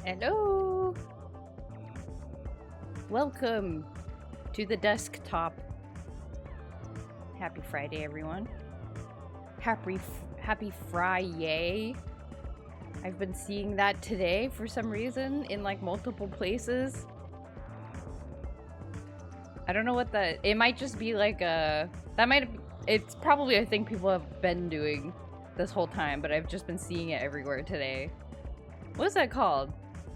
Hello! Welcome to the desktop. Happy Friday, everyone. Happy Friday. I've been seeing that today for some reason in like multiple places. I don't know what that... It might just be like a... It's probably a thing people have been doing this whole time, but I've just been seeing it everywhere today. What is that called?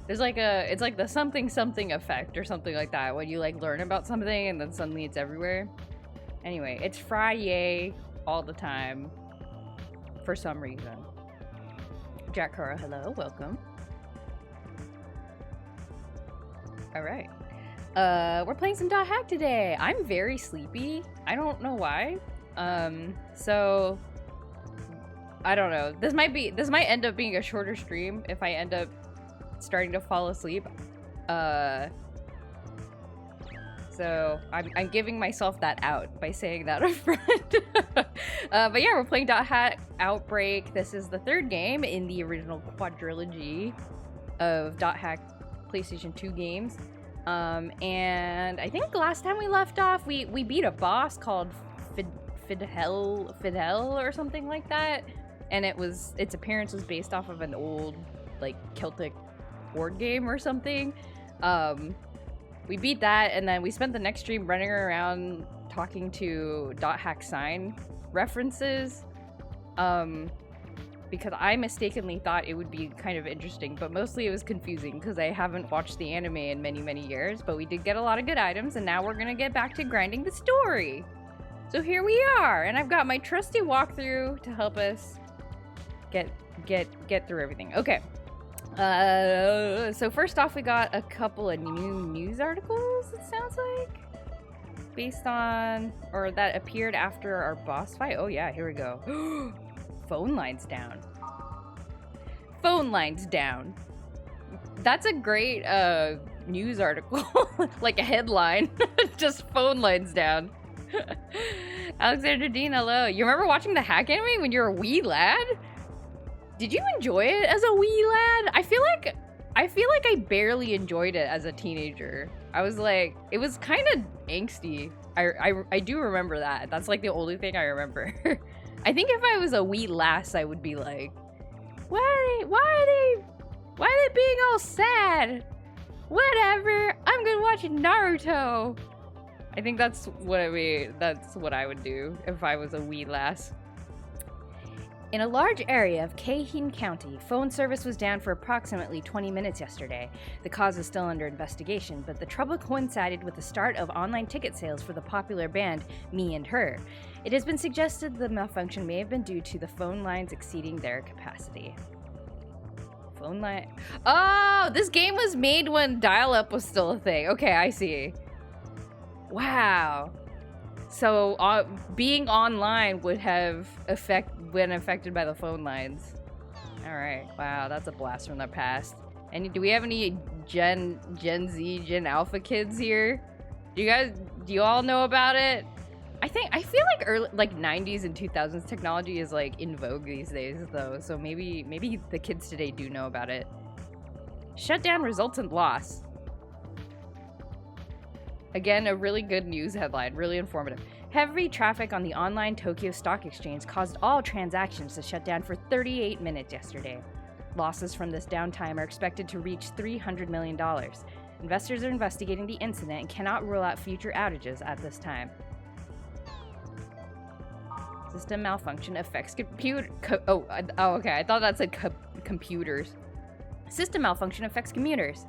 There's like a, it's like the something something effect or something like that, when you like learn about something and then suddenly it's everywhere. Anyway, it's Friday all the time for some reason. Jack Cora, hello, welcome. Alright. We're playing some Dot Hack today. I'm very sleepy. I don't know why. So I don't know. This might end up being a shorter stream if I end up starting to fall asleep. So I'm giving myself that out by saying that up front. But yeah, we're playing Dot Hack Outbreak. This is the third game in the original quadrilogy of Dot Hack PlayStation 2 games. And I think last time we left off, we beat a boss called Fidel or something like that. And its appearance was based off of an old, like, Celtic board game or something. We beat that, and then we spent the next stream running around talking to Dot Hack sign references. Because I mistakenly thought it would be kind of interesting, but mostly it was confusing because I haven't watched the anime in many, many years. But we did get a lot of good items, and now we're gonna get back to grinding the story. So here we are, and I've got my trusty walkthrough to help us get through everything. Okay. So first off, we got a couple of new news articles, it sounds like, based on, or that appeared after our boss fight. Oh yeah, here we go. Phone lines down. Phone lines down. That's a great news article. Like a headline. Just phone lines down. Alexander Dean, hello. You remember watching the Hack anime when you were a wee lad? Did you enjoy it as a wee lad? I feel like I barely enjoyed it as a teenager. I was like, it was kind of angsty. I do remember that. That's like the only thing I remember. I think if I was a wee lass, I would be like, why are they being all sad? Whatever, I'm gonna watch Naruto. I think that's what I would do if I was a wee lass. In a large area of Keihin County, phone service was down for approximately 20 minutes yesterday. The cause is still under investigation, but the trouble coincided with the start of online ticket sales for the popular band Me and Her. It has been suggested the malfunction may have been due to the phone lines exceeding their capacity. Phone line... Oh, this game was made when dial-up was still a thing. Okay, I see. Wow. So being online would have been affected by the phone lines. All right. Wow, that's a blast from the past. And do we have any Gen Z, Gen Alpha kids here? Do you all know about it? I feel like early, like 90s and 2000s technology is like in vogue these days though. So maybe the kids today do know about it. Shutdown results in loss. Again, a really good news headline, really informative. Heavy traffic on the online Tokyo Stock Exchange caused all transactions to shut down for 38 minutes yesterday. Losses from this downtime are expected to reach $300 million. Investors are investigating the incident and cannot rule out future outages at this time. System malfunction affects okay, I thought that said computers. System malfunction affects commuters.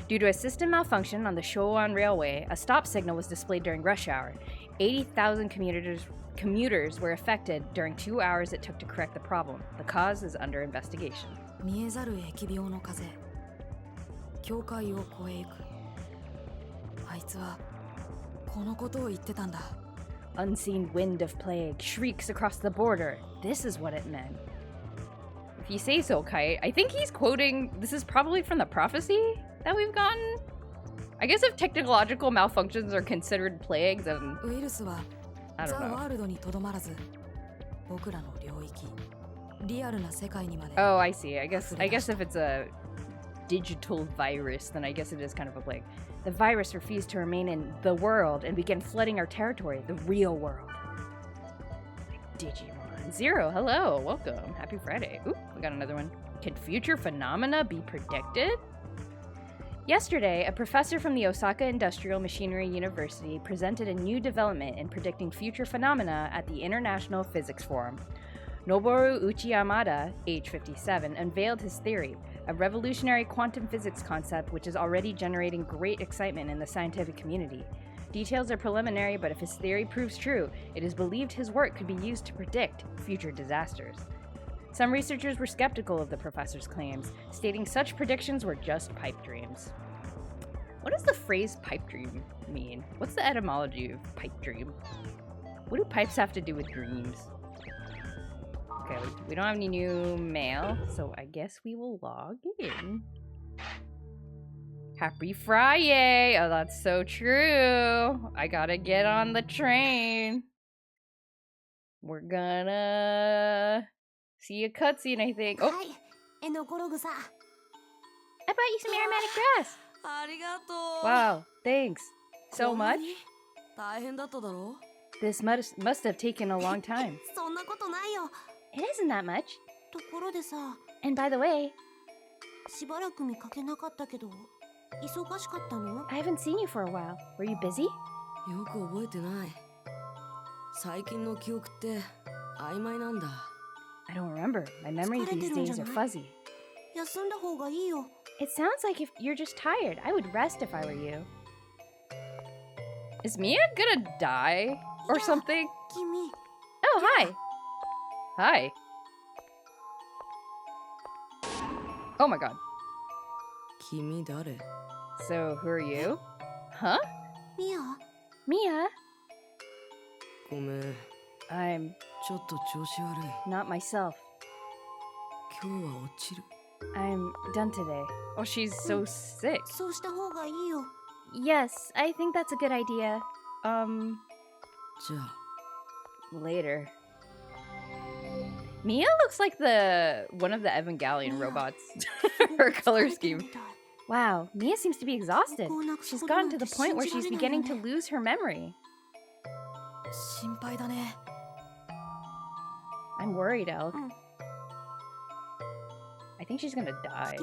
Due to a system malfunction on the Showan Railway, a stop signal was displayed during rush hour. 80,000 commuters were affected during 2 hours it took to correct the problem. The cause is under investigation. 見えざる疫病の風境界を越えゆくあいつはこのことを言ってたんだ Unseen wind of plague shrieks across the border. This is what it meant. If you say so, Kite. I think he's quoting... This is probably from the prophecy that we've gotten? I guess if technological malfunctions are considered plagues, then... ウイルスは I ザ・ don't ワ know. ールドにとどまらず僕らの領域リアルな世界にまで Oh, I see. I guess if it's a digital virus, then I guess it is kind of a plague. The virus refused to remain in the world and began flooding our territory, the real world. Digimon. Zero, hello, welcome. Happy Friday. Ooh, we got another one. Can future phenomena be predicted? Yesterday, a professor from the Osaka Industrial Machinery University presented a new development in predicting future phenomena at the International Physics Forum. Noboru Uchiyamada, age 57, unveiled his theory, a revolutionary quantum physics concept which is already generating great excitement in the scientific community. Details are preliminary, but if his theory proves true, it is believed his work could be used to predict future disasters. Some researchers were skeptical of the professor's claims, stating such predictions were just pipe dreams. What does the phrase pipe dream mean? What's the etymology of pipe dream? What do pipes have to do with dreams? Okay, we don't have any new mail, so I guess we will log in. Happy Friday! Oh, that's so true. I gotta get on the train. We're gonna see a cutscene, I think. Oh! I bought you some aromatic grass! Wow, thanks. So much? This must have taken a long time. It isn't that much. And by the way, I haven't seen you for a while. Were you busy? I don't remember. My memories these days are fuzzy. It sounds like if you're just tired. I would rest if I were you. Is Mia gonna die or something? Oh, hi. Hi. Oh my god. So, who are you? Huh? Mia? I'm not myself. I'm done today. Oh, she's so sick. Yes, I think that's a good idea. Later. Mia looks like one of the Evangelion robots. Her color scheme. Wow, Mia seems to be exhausted. She's gotten to the point where she's beginning to lose her memory. I'm worried, Elk. I think she's gonna die.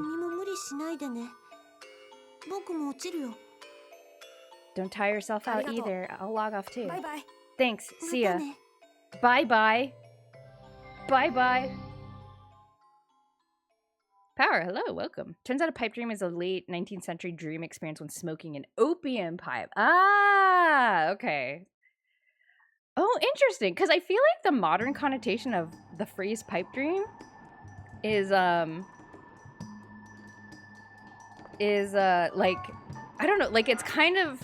Don't tire yourself out either. I'll log off too. Bye-bye. Thanks. See ya. Bye-bye. Bye-bye. Power, hello, welcome. Turns out a pipe dream is a late 19th century dream experience when smoking an opium pipe. Ah, okay. Oh, interesting. Because I feel like the modern connotation of the phrase pipe dream is like, I don't know, like it's kind of,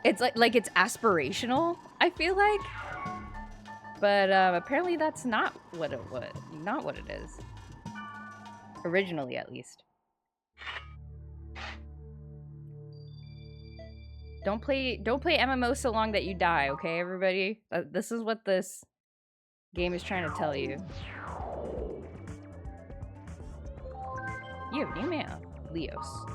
it's like it's aspirational, I feel like. But apparently that's not what it was. Not what it is. Originally, at least. Don't play MMO so long that you die, okay, everybody? This is what this game is trying to tell you. You have new mail. Leos.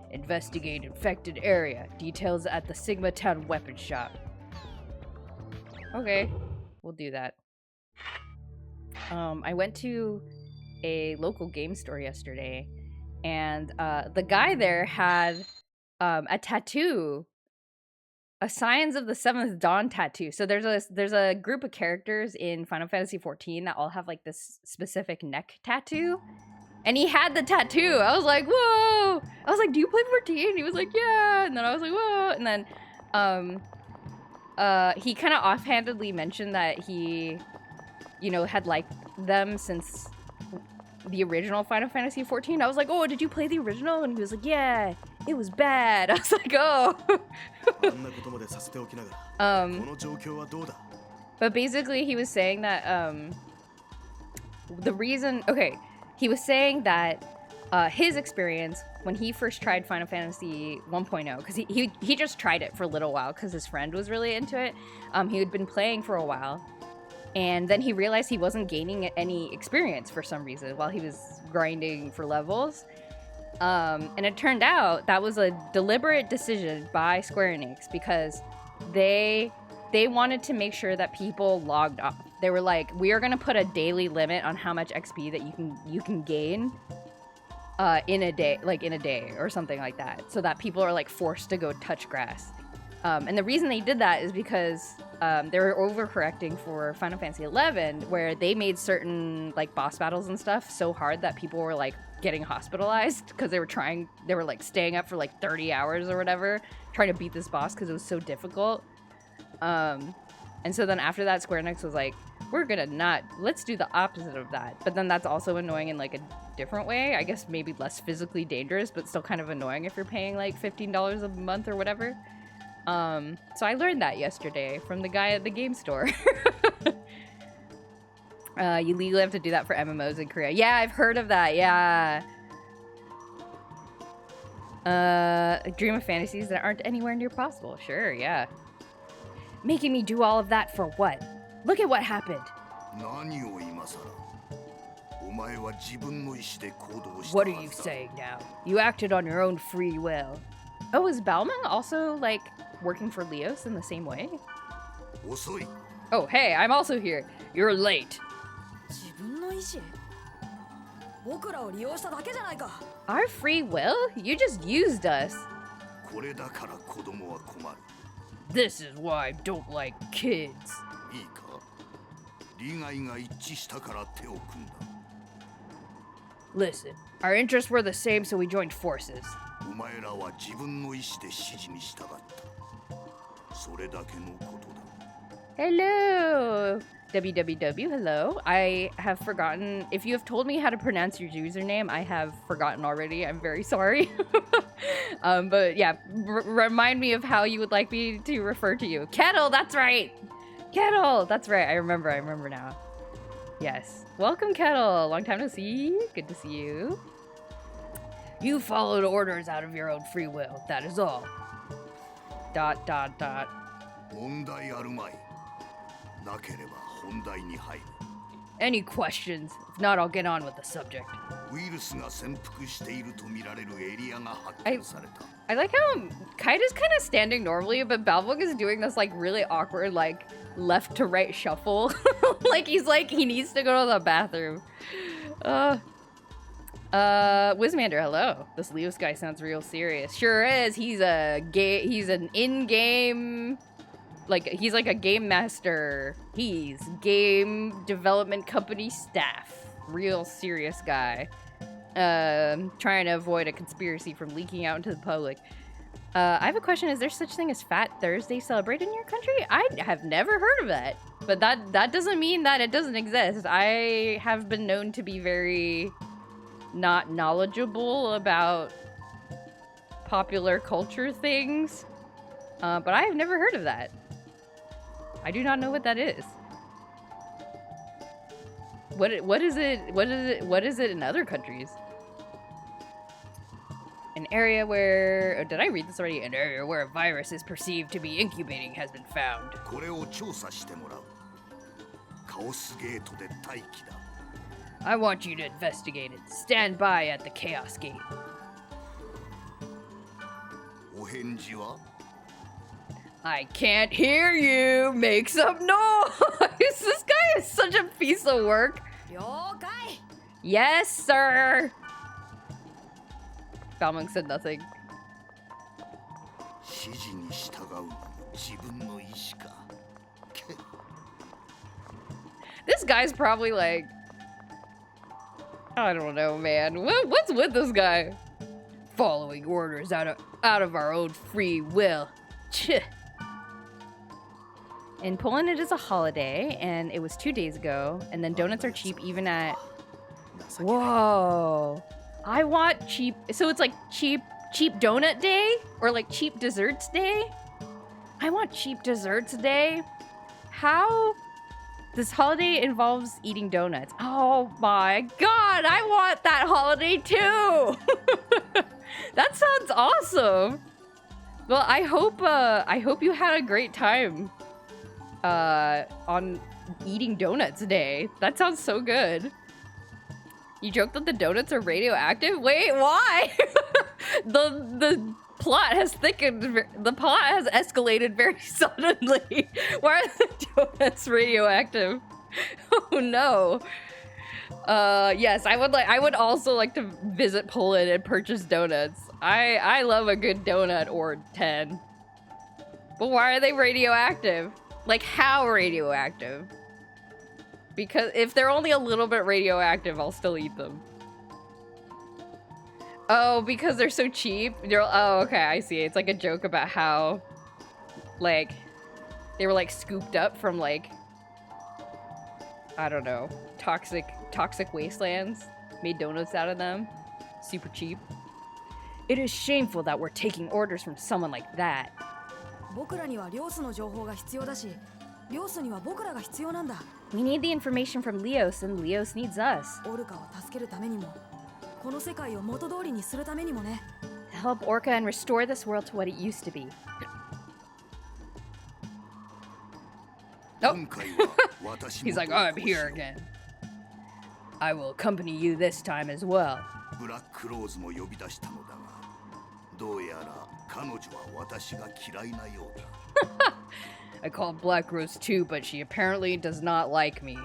Investigate infected area. Details at the Sigma Town weapon shop. Okay. We'll do that. I went to a local game store yesterday, and the guy there had a tattoo, a Scions of the Seventh Dawn tattoo. So there's a group of characters in Final Fantasy XIV that all have like this specific neck tattoo, and he had the tattoo. I was like, whoa! I was like, do you play 14? And he was like, yeah. And then I was like, whoa! And then he kind of offhandedly mentioned that he, you know, had liked them since the original Final Fantasy 14. I was like, oh, did you play the original? And he was like, yeah, it was bad. I was like, oh. But basically he was saying that the reason, okay, he was saying that his experience when he first tried Final Fantasy 1.0, because he just tried it for a little while because his friend was really into it. He had been playing for a while, and then he realized he wasn't gaining any experience for some reason while he was grinding for levels. And it turned out that was a deliberate decision by Square Enix because they wanted to make sure that people logged off. They were like, we are going to put a daily limit on how much XP that you can gain in a day or something like that, so that people are like forced to go touch grass. And the reason they did that is because they were overcorrecting for Final Fantasy 11, where they made certain like boss battles and stuff so hard that people were like getting hospitalized because they were like staying up for like 30 hours or whatever trying to beat this boss because it was so difficult. And so then after that, Square Enix was like, let's do the opposite of that. But then that's also annoying in like a different way. I guess maybe less physically dangerous, but still kind of annoying if you're paying like $15 a month or whatever. So I learned that yesterday from the guy at the game store. You legally have to do that for MMOs in Korea. Yeah, I've heard of that. Yeah. Dream of fantasies that aren't anywhere near possible. Sure, yeah. Making me do all of that for what? Look at what happened. What are you saying now? You acted on your own free will. Oh, is Balmung also, like, working for Leos in the same way? Oh, hey, I'm also here. You're late. Our free will? You just used us. This is why I don't like kids. Listen, our interests were the same, so we joined forces. Hello! www, hello. I have forgotten. If you have told me how to pronounce your username, I have forgotten already. I'm very sorry. But yeah, remind me of how you would like me to refer to you. Kettle, that's right! Kettle, that's right. I remember now. Yes. Welcome, Kettle. Long time no see. Good to see you. You followed orders out of your own free will. That is all. ... Any questions? If not, I'll get on with the subject. I like how Kaida's kind of standing normally, but Balmung is doing this like really awkward like left to right shuffle. Like he needs to go to the bathroom. Wizmander, hello. This Leos guy sounds real serious. Sure is. He's an in-game, like, he's like a game master. He's game development company staff. Real serious guy. Trying to avoid a conspiracy from leaking out into the public. I have a question. Is there such thing as Fat Thursday celebrated in your country? I have never heard of that. But that doesn't mean that it doesn't exist. I have been known to be very not knowledgeable about popular culture things. But I have never heard of that. I do not know what that is. What is it in other countries? An area where... Oh, did I read this already? An area where a virus is perceived to be incubating has been found. I want you to investigate it. Stand by at the Chaos Gate. I can't hear you! Make some noise! This guy is such a piece of work. Yes, sir! Balmung said nothing. This guy's probably like... I don't know, man. What's with this guy? Following orders out of our own free will. In Poland, it is a holiday, and it was 2 days ago. And then donuts are cheap even at Whoa. I want cheap. So it's like cheap donut day or like cheap desserts day. I want cheap desserts day. How? This holiday involves eating donuts. Oh my god, I want that holiday too. That sounds awesome. Well, I hope you had a great time on eating donuts day. That sounds so good. You joked that the donuts are radioactive? Wait, why? The plot has thickened. The plot has escalated very suddenly. Why are the donuts radioactive? Oh no. Yes, I would also like to visit Poland and purchase donuts. I love a good donut or 10. But why are they radioactive? Like, how radioactive? Because if they're only a little bit radioactive, I'll still eat them. Oh, because they're so cheap? Oh, okay, I see. It's like a joke about how, like, they were, like, scooped up from, like, I don't know, toxic wastelands. Made donuts out of them. Super cheap. It is shameful that we're taking orders from someone like that. We need the information from Leos, and Leos needs us. To help Orca and restore this world to what it used to be. Oh. He's like, oh, I'm here again. I will accompany you this time as well. I called Black Rose too, but she apparently does not like me.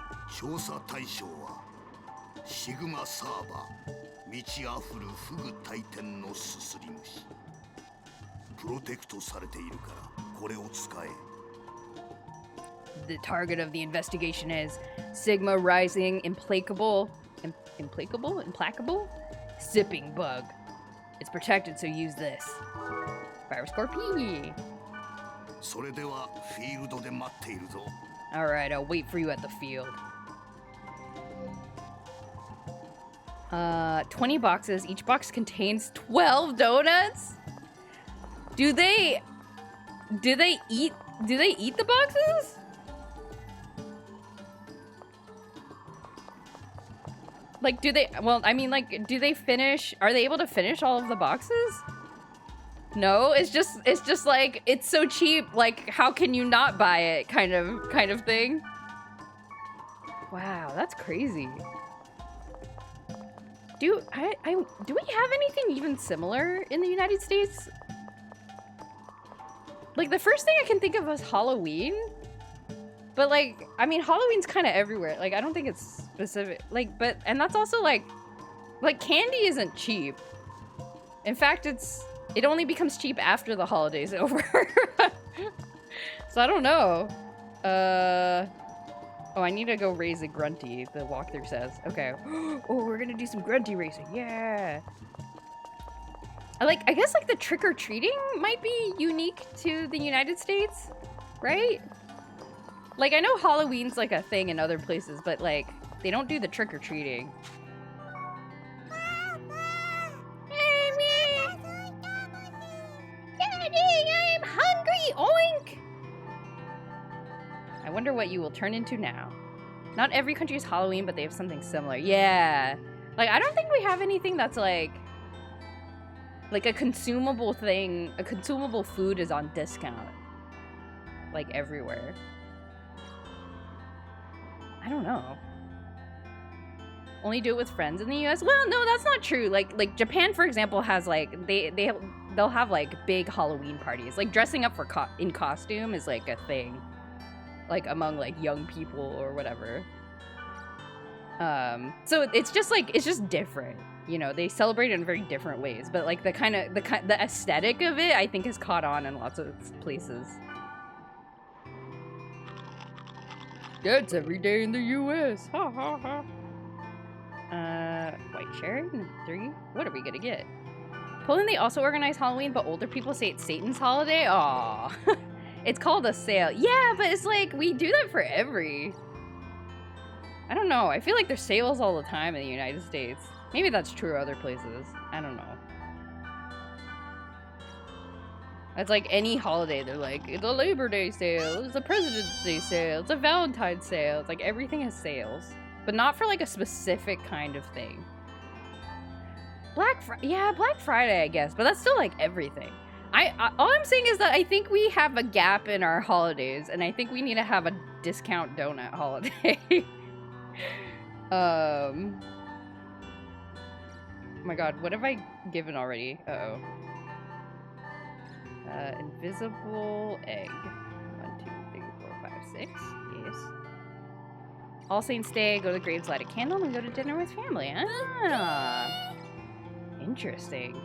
The target of the investigation is Sigma Rising Implacable? Sipping bug. It's protected, so use this. Virus Core P. Alright, I'll wait for you at the field. 20 boxes. Each box contains 12 donuts? Do they eat the boxes? Like, do they, well, I mean, like, do they finish, are they able to finish all of the boxes? No, it's just like, it's so cheap, like, how can you not buy it, kind of thing. Wow, that's crazy. Do we have anything even similar in the United States? Like, the first thing I can think of is Halloween. But, like, I mean, Halloween's kind of everywhere. Like, I don't think it's specific. Like, but, and that's also, like, candy isn't cheap. In fact, it only becomes cheap after the holiday's over. So, I don't know. Oh, I need to go raise a Grunty, the walkthrough says. Okay. Oh, we're gonna do some Grunty Racing. Yeah. I guess, like, the trick-or-treating might be unique to the United States, right? Like, I know Halloween's, like, a thing in other places, but, like, they don't do the trick-or-treating. Daddy, I'm hungry! Oink! I wonder what you will turn into now. Not every country is Halloween, but they have something similar. Yeah. Like, I don't think we have anything that's, like a consumable thing. A consumable food is on discount. Like, everywhere. I don't know. Only do it with friends in the US? Well, no, that's not true. Like Japan, for example, has, like, they'll have, like, big Halloween parties. Like, dressing up in costume is, like, a thing. Like, among, like, young people or whatever. So it's just, like, it's just different. You know, they celebrate it in very different ways. But, like, the aesthetic of it, I think, has caught on in lots of places. That's every day in the US. Ha ha ha. White cherry? 3? What are we gonna get? Poland, they also organize Halloween, but older people say it's Satan's holiday? Aw. It's called a sale. Yeah, but it's like, we do that for every I don't know. I feel like there's sales all the time in the United States. Maybe that's true other places. I don't know. It's like any holiday. They're like, it's a Labor Day sale, it's a President's Day sale, it's a Valentine's sale. It's like everything has sales. But not for like a specific kind of thing. Black Friday, I guess. But that's still like everything. All I'm saying is that I think we have a gap in our holidays. And I think we need to have a discount donut holiday. Oh my god, what have I given already? Uh-oh. Invisible egg. 1, 2, 3, 4, 5, 6. Yes. All Saints Day, go to the graves, light a candle, and go to dinner with family. Ah. Interesting.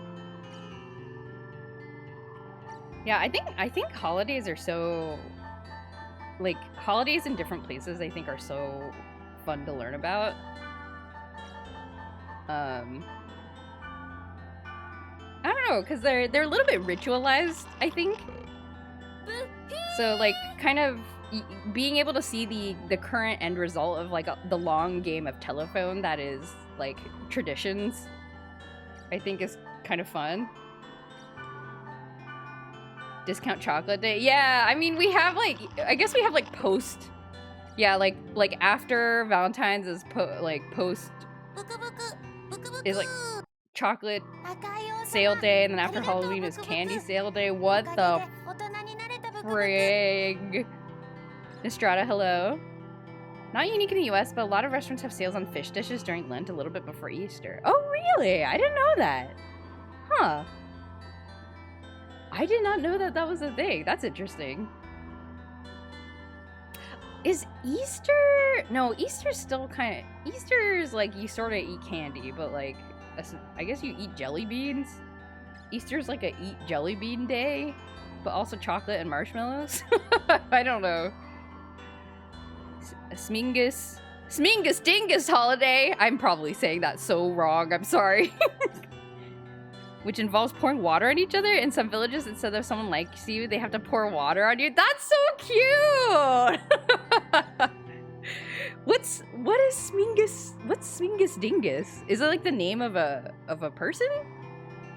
Yeah, I think holidays are so... Like, holidays in different places I think are so fun to learn about. I don't know, because they're a little bit ritualized, I think. So, like, kind of being able to see the current end result of, like, the long game of telephone that is, like, traditions, I think is kind of fun. Discount chocolate day. Yeah, I mean, we have, like, I guess we have, like, post... Yeah, like after Valentine's is post... Is, like, chocolate sale day, and then after Halloween is candy sale day. What the frig? Nostrada, hello. Not unique in the US, but a lot of restaurants have sales on fish dishes during Lent a little bit before Easter. Oh, really? I didn't know that. Huh. I did not know that that was a thing. That's interesting. Is Easter... No, Easter's still kind of... Easter's like you sort of eat candy, but like... I guess you eat jelly beans. Easter's like a eat jelly bean day, but also chocolate and marshmallows. I don't know. Smingus Dingus holiday. I'm probably saying that so wrong. I'm sorry. Which involves pouring water on each other. In some villages, instead of someone likes you, they have to pour water on you. That's so cute. What's Smingus Dingus? Is it like the name of a person?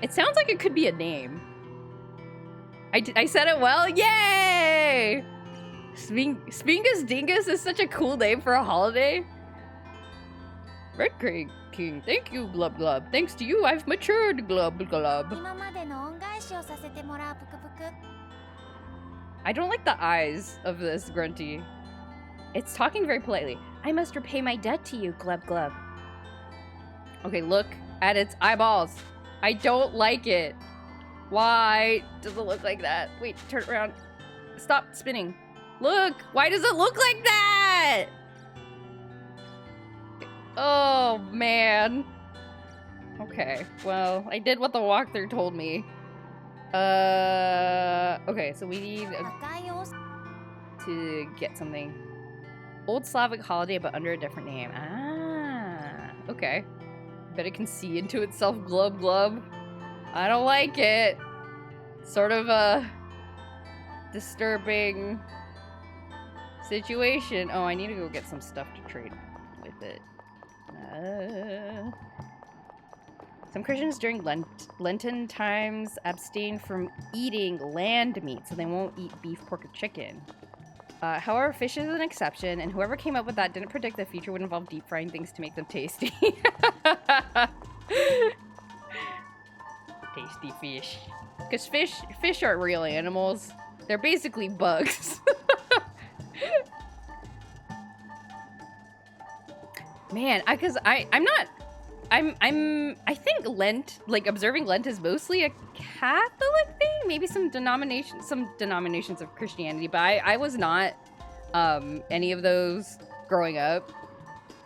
It sounds like it could be a name. I said it well. Yay! Smingus Dingus is such a cool name for a holiday. Red King, thank you, Glub Glub. Thanks to you, I've matured, Glub Glub. I don't like the eyes of this Grunty. It's talking very politely. I must repay my debt to you, Glub Glub. Okay, look at its eyeballs. I don't like it. Why does it look like that? Wait, turn it around. Stop spinning. Look, why does it look like that? Oh, man. Okay, well, I did what the walkthrough told me. Okay, so we need to get something. Old Slavic holiday, but under a different name. Ah, okay. Bet it can see into itself, Glub Glub. I don't like it. Sort of a disturbing situation. Oh, I need to go get some stuff to trade with it. Some Christians during Lenten times abstain from eating land meat, so they won't eat beef, pork, or chicken. However, fish is an exception, and whoever came up with that didn't predict the future would involve deep frying things to make them tasty. Tasty fish. Because fish aren't real animals. They're basically bugs. Man, I think Lent, like observing Lent is mostly a Catholic thing. Maybe some denominations of Christianity, but I was not any of those growing up.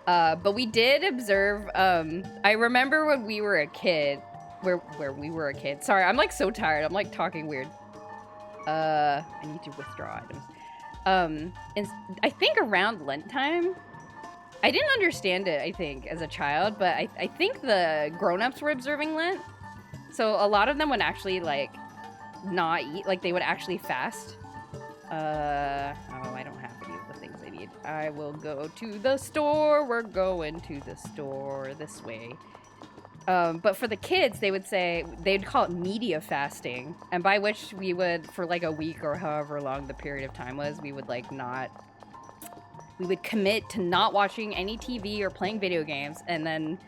But we did observe, I remember when we were a kid, where we were a kid. Sorry, I'm like so tired. I'm like talking weird. I need to withdraw items. And I think around Lent time, I didn't understand it, I think, as a child, but I think the grown-ups were observing Lent. So a lot of them would actually, like, not eat. Like, they would actually fast. Oh, I don't have any of the things I need. I will go to the store. We're going to the store this way. But for the kids, they'd call it media fasting, and by which we would, for like a week or however long the period of time was, we would commit to not watching any TV or playing video games, and then,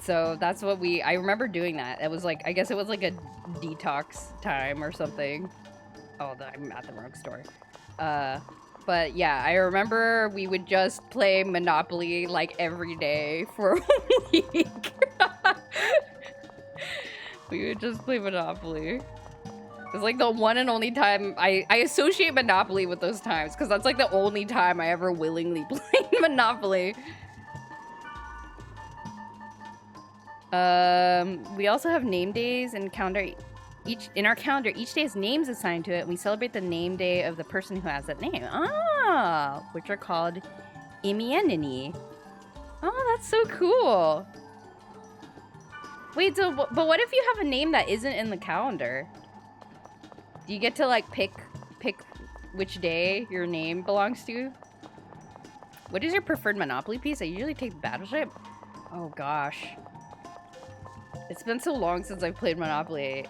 so that's what I remember doing that. It was like, I guess it was like a detox time or something. Oh, I'm at the wrong store. But yeah, I remember we would just play Monopoly like every day for a week. We would just play Monopoly. It's like the one and only time I associate Monopoly with those times, because that's like the only time I ever willingly played Monopoly. We also have name days and calendar. In our calendar, each day has names assigned to it, and we celebrate the name day of the person who has that name. Ah, which are called imienini. Oh, that's so cool. Wait, so, but what if you have a name that isn't in the calendar? Do you get to like pick which day your name belongs to? What is your preferred Monopoly piece? I usually take Battleship. Oh gosh. It's been so long since I've played Monopoly.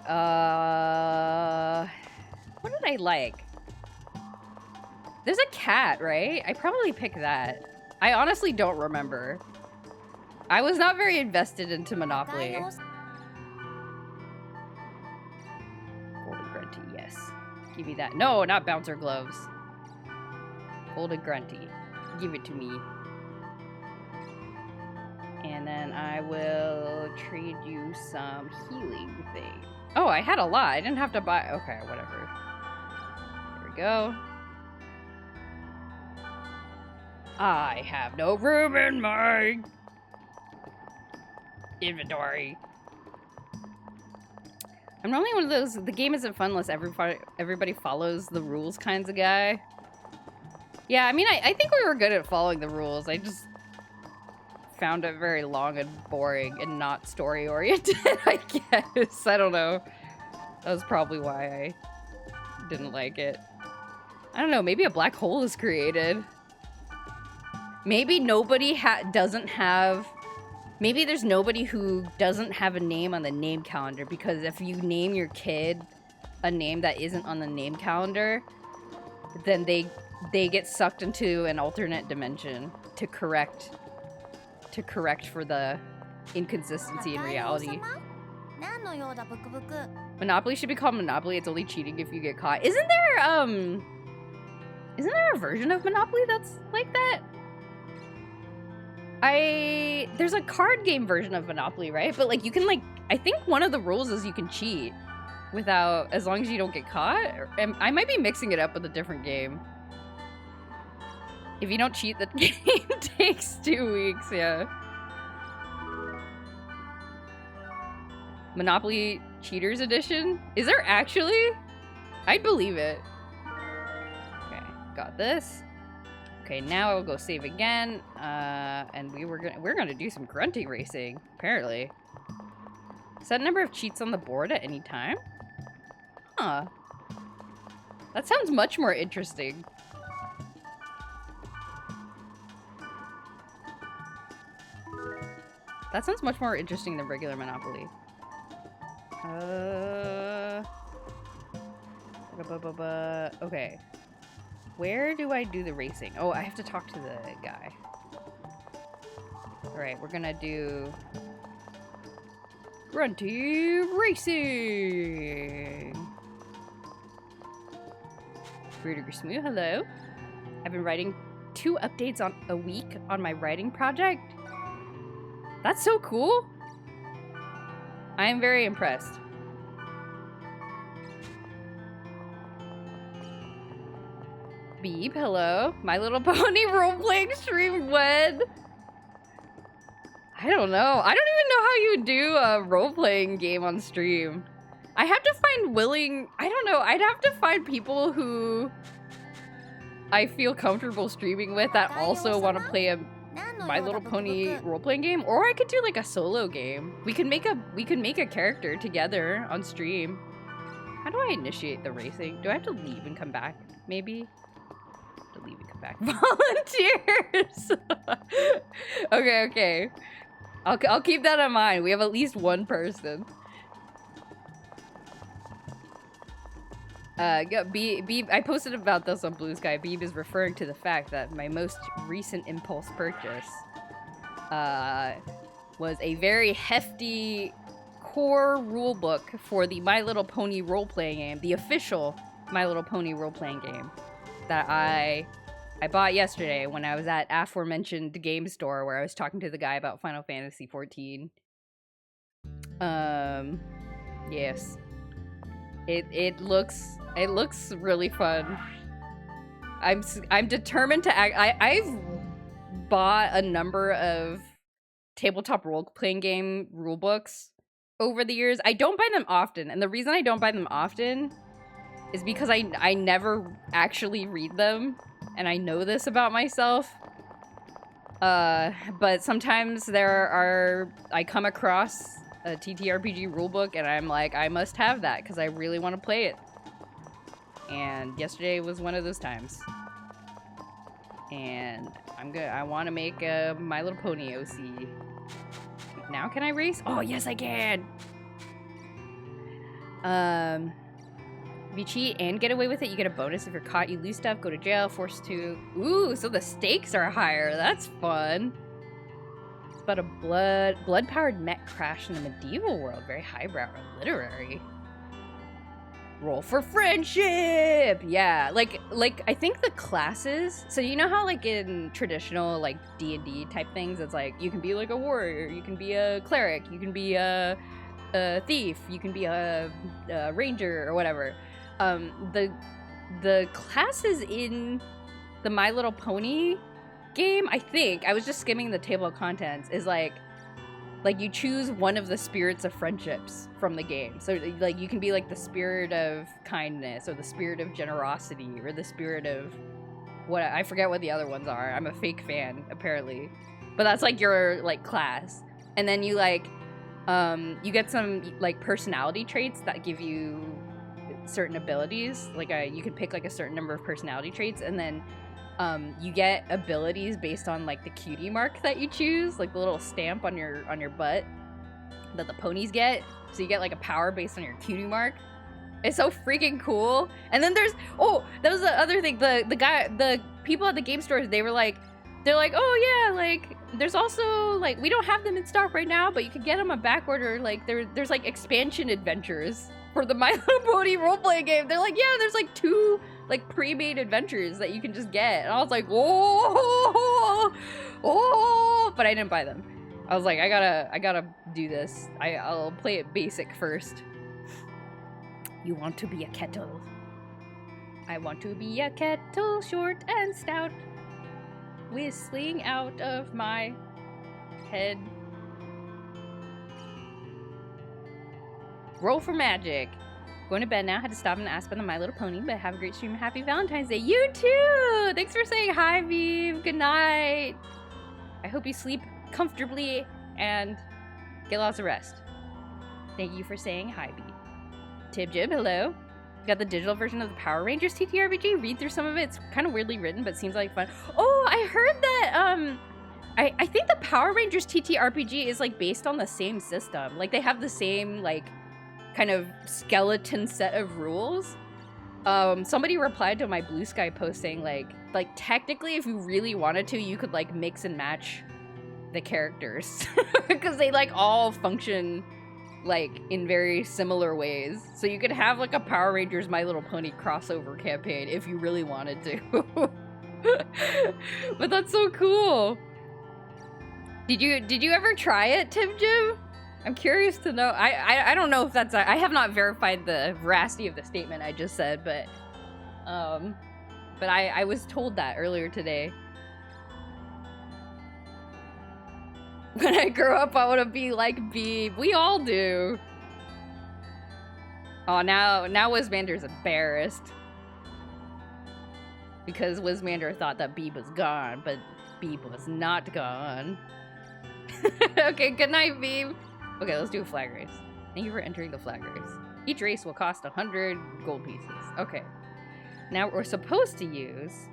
What did I like? There's a cat, right? I probably picked that. I honestly don't remember. I was not very invested into Monopoly. Golden Grunty, yes. Give me that. No, not bouncer gloves. Golden Grunty. Give it to me. And then I will trade you some healing thing. Oh, I had a lot. I didn't have to buy. Okay, whatever. There we go. I have no room in my inventory. I'm normally one of those, the game isn't fun unless everybody follows the rules kinds of guy. Yeah, I mean, I think we were good at following the rules. I just found it very long and boring and not story oriented, I guess. I don't know. That was probably why I didn't like it. I don't know, maybe a black hole is created. Maybe nobody doesn't have... Maybe there's nobody who doesn't have a name on the name calendar, because if you name your kid a name that isn't on the name calendar, then they get sucked into an alternate dimension to correct for the inconsistency in reality. Monopoly should be called Monopoly. It's only cheating if you get caught. Isn't there a version of Monopoly that's like that? There's a card game version of Monopoly, right? But like you can I think one of the rules is you can cheat without, as long as you don't get caught. I might be mixing it up with a different game. If you don't cheat, the game takes 2 weeks, yeah. Monopoly Cheaters Edition? Is there actually? I'd believe it. Okay, got this. Okay, now I'll go save again. And we're gonna do some Grunty Racing, apparently. Set number of cheats on the board at any time? Huh. That sounds much more interesting. That sounds much more interesting than regular Monopoly. Okay. Where do I do the racing? Oh, I have to talk to the guy. Alright, we're gonna do Grunty Racing. Rudiger Smoo, hello. I've been writing 2 updates a week on my writing project. That's so cool. I am very impressed. Beep, hello. My Little Pony role-playing stream when? I don't know. I don't even know how you do a role-playing game on stream. I have to find I don't know. I'd have to find people who I feel comfortable streaming with that also want to play a My Little Pony role-playing game, or I could do like a solo game. We could make a character together on stream. How do I initiate the racing? Do I have to leave and come back? Maybe? To leave and come back. Volunteers! Okay. I'll keep that in mind. We have at least one person. Beeb, I posted about this on Blue Sky. Beeb is referring to the fact that my most recent impulse purchase was a very hefty core rulebook for the My Little Pony role-playing game, the official My Little Pony role-playing game that I bought yesterday when I was at aforementioned game store where I was talking to the guy about Final Fantasy XIV. Yes. It looks really fun. I'm determined to act. I've bought a number of tabletop role-playing game rulebooks over the years. I don't buy them often, and the reason I don't buy them often is because I never actually read them, and I know this about myself. But sometimes I come across a TTRPG rulebook, and I'm like, I must have that because I really want to play it. And yesterday was one of those times. And I want to make a My Little Pony OC. Now can I race? Oh, yes, I can! If you cheat and get away with it, you get a bonus. If you're caught, you lose stuff, go to jail, forced to... Ooh, so the stakes are higher. That's fun. It's about a blood-powered mech crash in the medieval world. Very highbrow and literary. Roll for friendship! Yeah, like I think the classes... So you know how, like, in traditional, like, D&D type things, it's like, you can be, like, a warrior, you can be a cleric, you can be a thief, you can be a ranger, or whatever. The classes in the My Little Pony game, I think, I was just skimming the table of contents, is like you choose one of the spirits of friendships from the game. So like you can be like the spirit of kindness, or the spirit of generosity, or the spirit of what, I forget what the other ones are. I'm a fake fan, apparently. But that's like your like class. And then you like you get some like personality traits that give you certain abilities. Like you can pick like a certain number of personality traits, and then you get abilities based on like the cutie mark that you choose, like the little stamp on your butt that the ponies get. So you get like a power based on your cutie mark. It's so freaking cool. And then there's that was the other thing. The people at the game stores, they're like, oh yeah, like there's also like, we don't have them in stock right now, but you can get them on back order. Like there's like expansion adventures for the My Little Pony role-playing game. They're like, yeah, there's like 2 like pre-made adventures that you can just get. And I was like, oh, but I didn't buy them. I was like, I gotta do this. I'll play it basic first. You want to be a kettle. I want to be a kettle, short and stout, whistling out of my head. Roll for magic. Going to bed now. Had to stop and ask about the My Little Pony, but have a great stream and happy Valentine's Day. You too! Thanks for saying hi, Vive. Good night. I hope you sleep comfortably and get lots of rest. Thank you for saying hi, Vive. Tib Jib, hello. Got the digital version of the Power Rangers TTRPG. Read through some of it. It's kind of weirdly written, but seems like fun. Oh, I heard that, I think the Power Rangers TTRPG is, like, based on the same system. Like, they have the same, like, kind of skeleton set of rules. Somebody replied to my Blue Sky post saying, like technically, if you really wanted to, you could, like, mix and match the characters. Because they, like, all function, like, in very similar ways. So you could have, like, a Power Rangers My Little Pony crossover campaign if you really wanted to. But that's so cool. Did you ever try it, Tim Jim? I'm curious to know. I don't know if that's... I have not verified the veracity of the statement I just said, but I was told that earlier today. When I grow up, I want to be like Beeb. We all do. Oh, now Wizmander's embarrassed. Because Wizmander thought that Beeb was gone, but Beeb was not gone. Okay, good night, Beeb. Okay, let's do a flag race. Thank you for entering the flag race. Each race will cost 100 gold pieces. Okay. Now we're supposed to use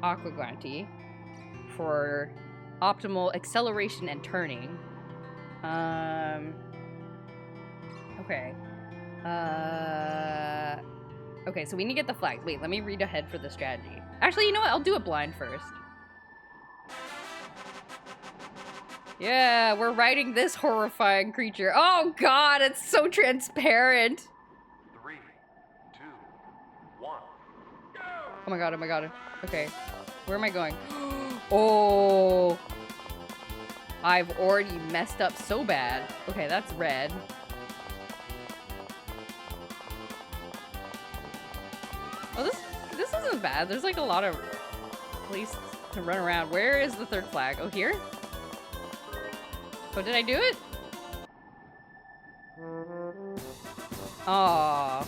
Aqua Grunty for optimal acceleration and turning. Okay. Okay, so we need to get the flags. Wait, let me read ahead for the strategy. Actually, you know what? I'll do it blind first. Yeah, we're riding this horrifying creature. Oh god, it's so transparent. 3, 2, 1. Oh my god, oh my god. Okay, where am I going? Oh, I've already messed up so bad. Okay, that's red. Oh, this isn't bad. There's like a lot of place to run around. Where is the third flag? Oh, here? Oh, did I do it? Aww.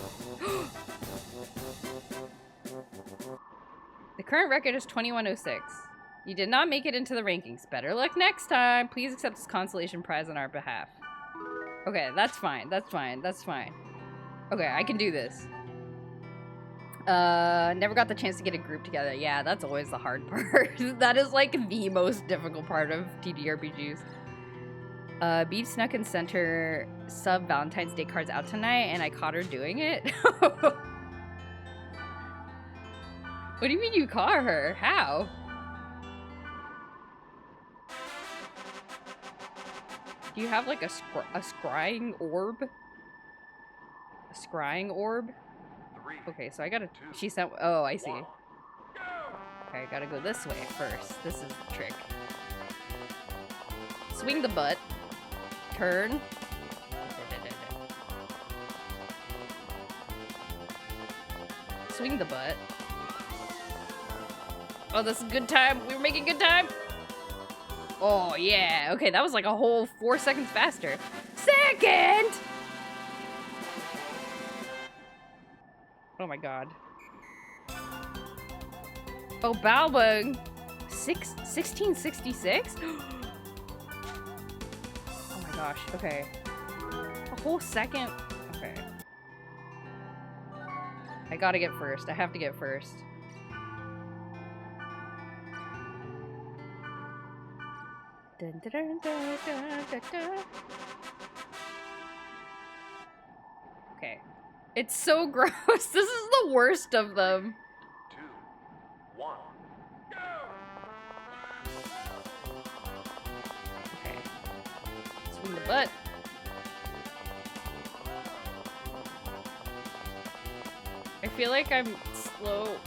The current record is 2106. You did not make it into the rankings. Better luck next time. Please accept this consolation prize on our behalf. Okay, that's fine. That's fine. That's fine. Okay, I can do this. Never got the chance to get a group together. Yeah, that's always the hard part. That is like the most difficult part of TTRPGs. Beef snuck and sent her sub Valentine's Day cards out tonight, and I caught her doing it. What do you mean you caught her? How? Do you have like a scrying orb? A scrying orb? 3, Okay, so I gotta. 2, She sent. Oh, I see. 1. Okay, I gotta go this way first. This is the trick. Swing the butt. Turn. Swing the butt. Oh, this is good time. We're making good time. Oh, yeah. Okay, that was like a whole 4 seconds faster. Second! Oh my god. Oh, Balbung. 1666? Oh my gosh. Okay. A whole second. Okay. I gotta get first. I have to get first. Dun, dun, dun, dun, dun, dun, dun. Okay. It's so gross. This is the worst of them. 2, 1. Okay. Swing the butt. I feel like I'm slow.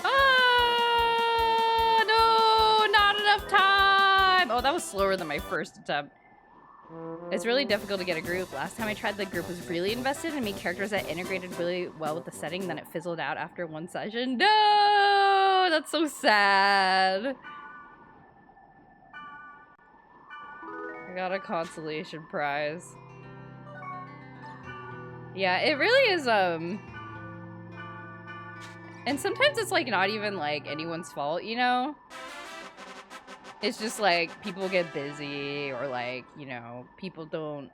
Ah, no, not enough time. Oh, that was slower than my first attempt. It's really difficult to get a group. Last time I tried, the group was really invested and made characters that integrated really well with the setting, then it fizzled out after one session. No! That's so sad. I got a consolation prize. Yeah, it really is, and sometimes it's, like, not even, like, anyone's fault, you know? It's just, like, people get busy, or, like, you know, people don't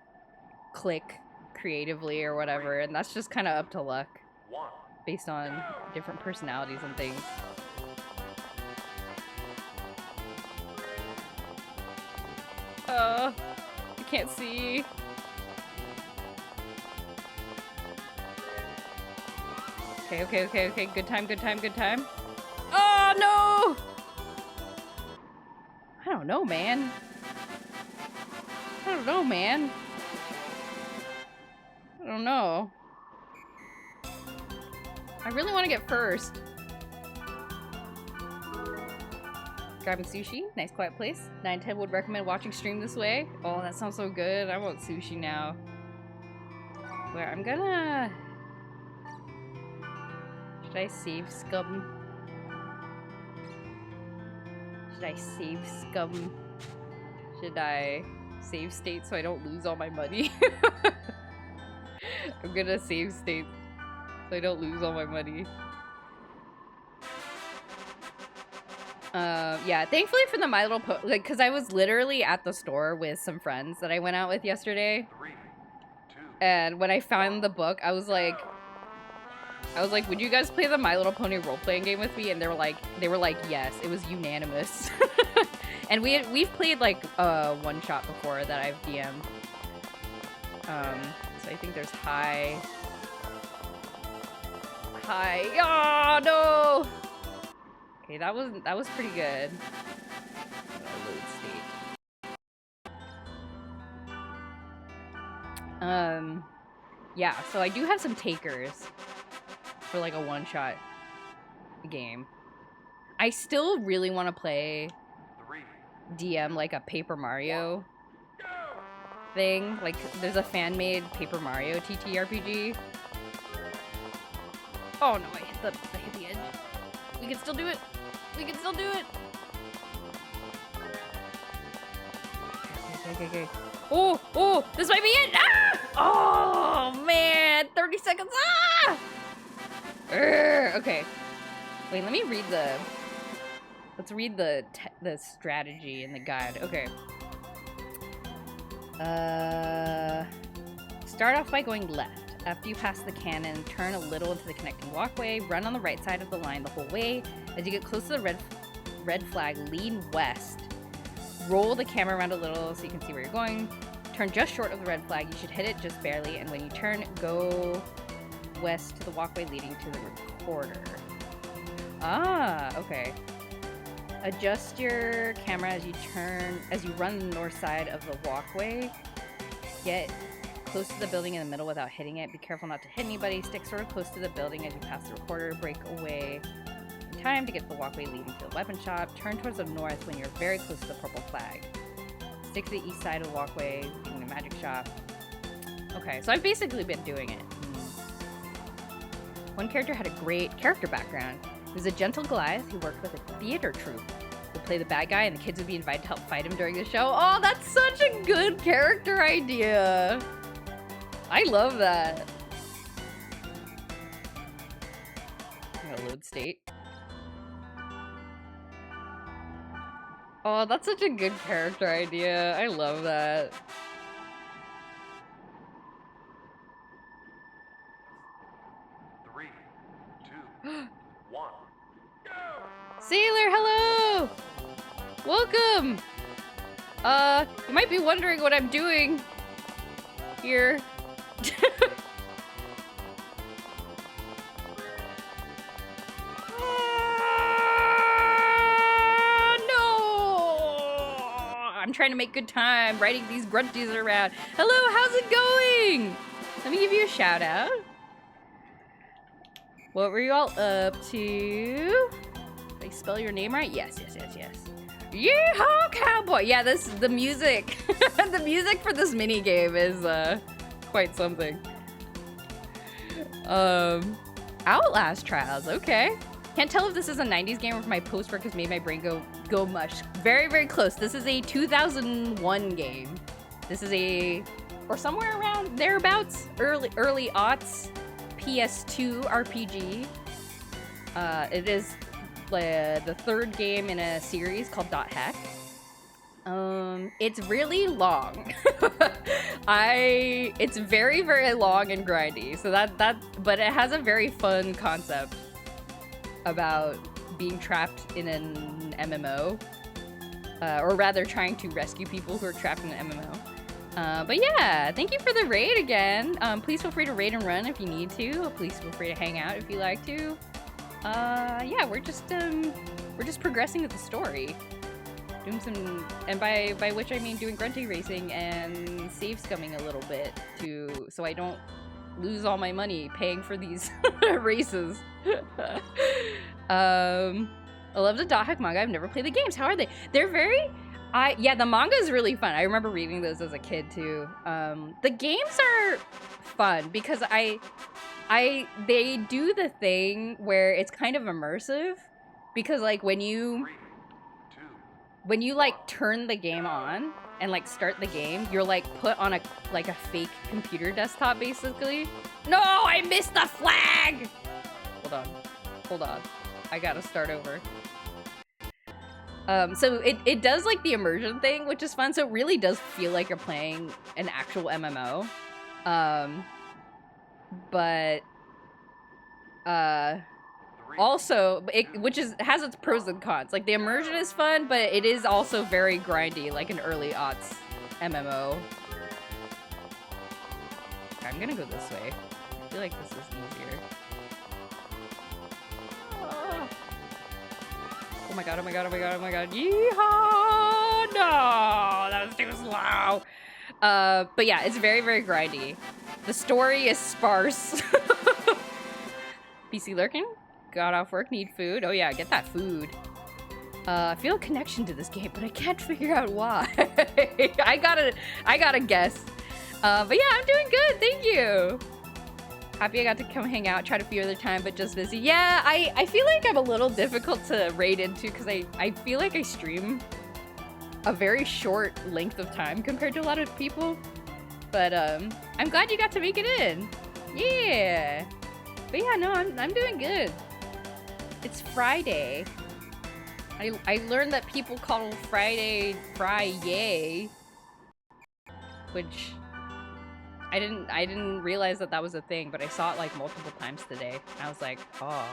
click creatively or whatever, and that's just kind of up to luck, 1. based on different personalities and things. I can't see. Okay, okay, okay, okay. Good time, good time, good time. Oh, no! I don't know, man. I don't know, man. I don't know. I really want to get first. Grabbing sushi. Nice quiet place. 910 would recommend watching stream this way. Oh, that sounds so good. I want sushi now. Where I'm gonna... Should I save scum? Should I save scum? Should I save state so I don't lose all my money? I'm gonna save state so I don't lose all my money. Yeah, thankfully for the My Little Pony, like, because I was literally at the store with some friends that I went out with yesterday. 3, 2, And when I found the book, I was like, would you guys play the My Little Pony role-playing game with me? And they were like, yes. It was unanimous. And we've played like one shot before that I've DM'd. So I think there's high. Oh no! Okay, that was pretty good. Load state. Yeah, so I do have some takers for like a one-shot game. I still really want to play DM like a Paper Mario thing. Like, there's a fan-made Paper Mario TTRPG. Oh no, I hit the edge. We can still do it. We can still do it. Okay. Oh, this might be it. Ah! Oh man, 30 seconds. Ah! Okay. Wait, let me read the. Let's read the strategy in the guide. Okay. Start off by going left. After you pass the cannon, turn a little into the connecting walkway. Run on the right side of the line the whole way. As you get close to the red flag, lean west. Roll the camera around a little so you can see where you're going. Turn just short of the red flag. You should hit it just barely. And when you turn, go west to the walkway leading to the recorder. Ah, okay. Adjust your camera as you run the north side of the walkway. Get close to the building in the middle without hitting it. Be careful not to hit anybody. Stick sort of close to the building as you pass the recorder. Break away in time to get to the walkway leading to the weapon shop. Turn towards the north when you're very close to the purple flag. Stick to the east side of the walkway, leading the magic shop. Okay, so I've basically been doing it. One character had a great character background. He was a gentle Goliath who worked with a theater troupe. Would play the bad guy and the kids would be invited to help fight him during the show. Oh, that's such a good character idea. I love that. I'm gonna load state. Oh, that's such a good character idea. I love that. Sailor, hello! Welcome! You might be wondering what I'm doing here. No! I'm trying to make good time riding these grunties around. Hello, how's it going? Let me give you a shout out. What were you all up to? Did I spell your name right? Yes. Yeehaw, cowboy! Yeah, the music. The music for this mini game is quite something. Outlast Trials, okay. Can't tell if this is a 90s game or if my post-work has made my brain go mush. Very, very close. This is a 2001 game. This is or somewhere around thereabouts, early aughts. PS2 RPG. It is the third game in a series called .Heck. It's really long. It's very, very long and grindy. So but it has a very fun concept about being trapped in an MMO, or rather trying to rescue people who are trapped in an MMO. But yeah, thank you for the raid again. Please feel free to raid and run if you need to. Please feel free to hang out if you like to. Yeah, we're just progressing with the story. Doing some, and by which I mean doing Grunty Racing and save scumming a little bit so I don't lose all my money paying for these races. I love the .Heck manga. I've never played the games. How are they? They're very... yeah, the manga is really fun. I remember reading those as a kid too. The games are fun because they do the thing where it's kind of immersive, because like when you like turn the game on and like start the game, you're like put on a fake computer desktop basically. No, I missed the flag. Hold on. I gotta start over. So it does like the immersion thing, which is fun. So it really does feel like you're playing an actual MMO. But also, which has its pros and cons. Like, the immersion is fun, but it is also very grindy, like an early aughts MMO. Okay, I'm gonna go this way. I feel like this is easier. Oh my god, oh my god, oh my god, oh my god. Yeehaw! No! That was too slow! But yeah, it's very, very grindy. The story is sparse. PC lurking? Got off work, need food. Oh yeah, get that food. I feel a connection to this game, but I can't figure out why. I gotta guess. But yeah, I'm doing good, thank you. Happy I got to come hang out, try to few other time, but just busy. Yeah, I feel like I'm a little difficult to raid into because I feel like I stream a very short length of time compared to a lot of people. But I'm glad you got to make it in. Yeah. But yeah, no, I'm doing good. It's Friday. I learned that people call Friday Fry-yay, which I didn't realize that was a thing, but I saw it like multiple times today. And I was like, oh,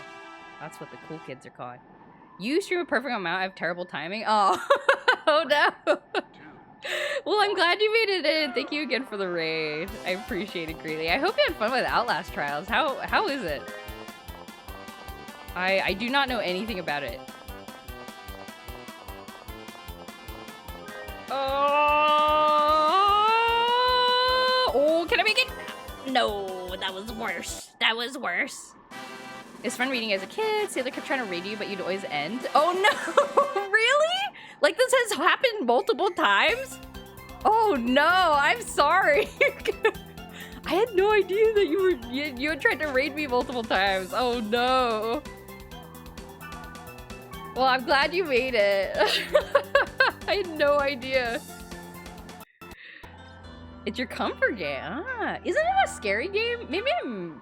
that's what the cool kids are calling. You stream a perfect amount. I have terrible timing. Oh, oh no. Well, I'm glad you made it in. Thank you again for the raid. I appreciate it greatly. I hope you had fun with Outlast Trials. How is it? I do not know anything about it. Oh, can I make it? No, that was worse. That was worse. It's fun reading as a kid. Sailor kept trying to raid you, but you'd always end. Oh no, really? Like this has happened multiple times? Oh no, I'm sorry. I had no idea that you had tried to raid me multiple times. Oh no. Well, I'm glad you made it. I had no idea. It's your comfort game. Ah, isn't it a scary game? Maybe I'm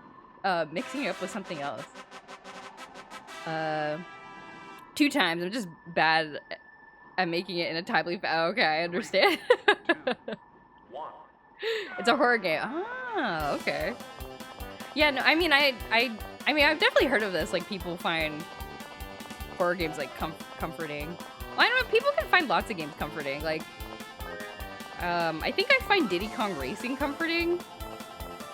mixing it up with something else. 2 times. I'm just bad at making it in a timely fashion. Okay, I understand. 2, 1. It's a horror game. Ah, okay. Yeah, no, I mean, I mean, I've definitely heard of this. Like, people find horror games like comforting. Well, I don't know. People can find lots of games comforting. Like, I think I find Diddy Kong Racing comforting,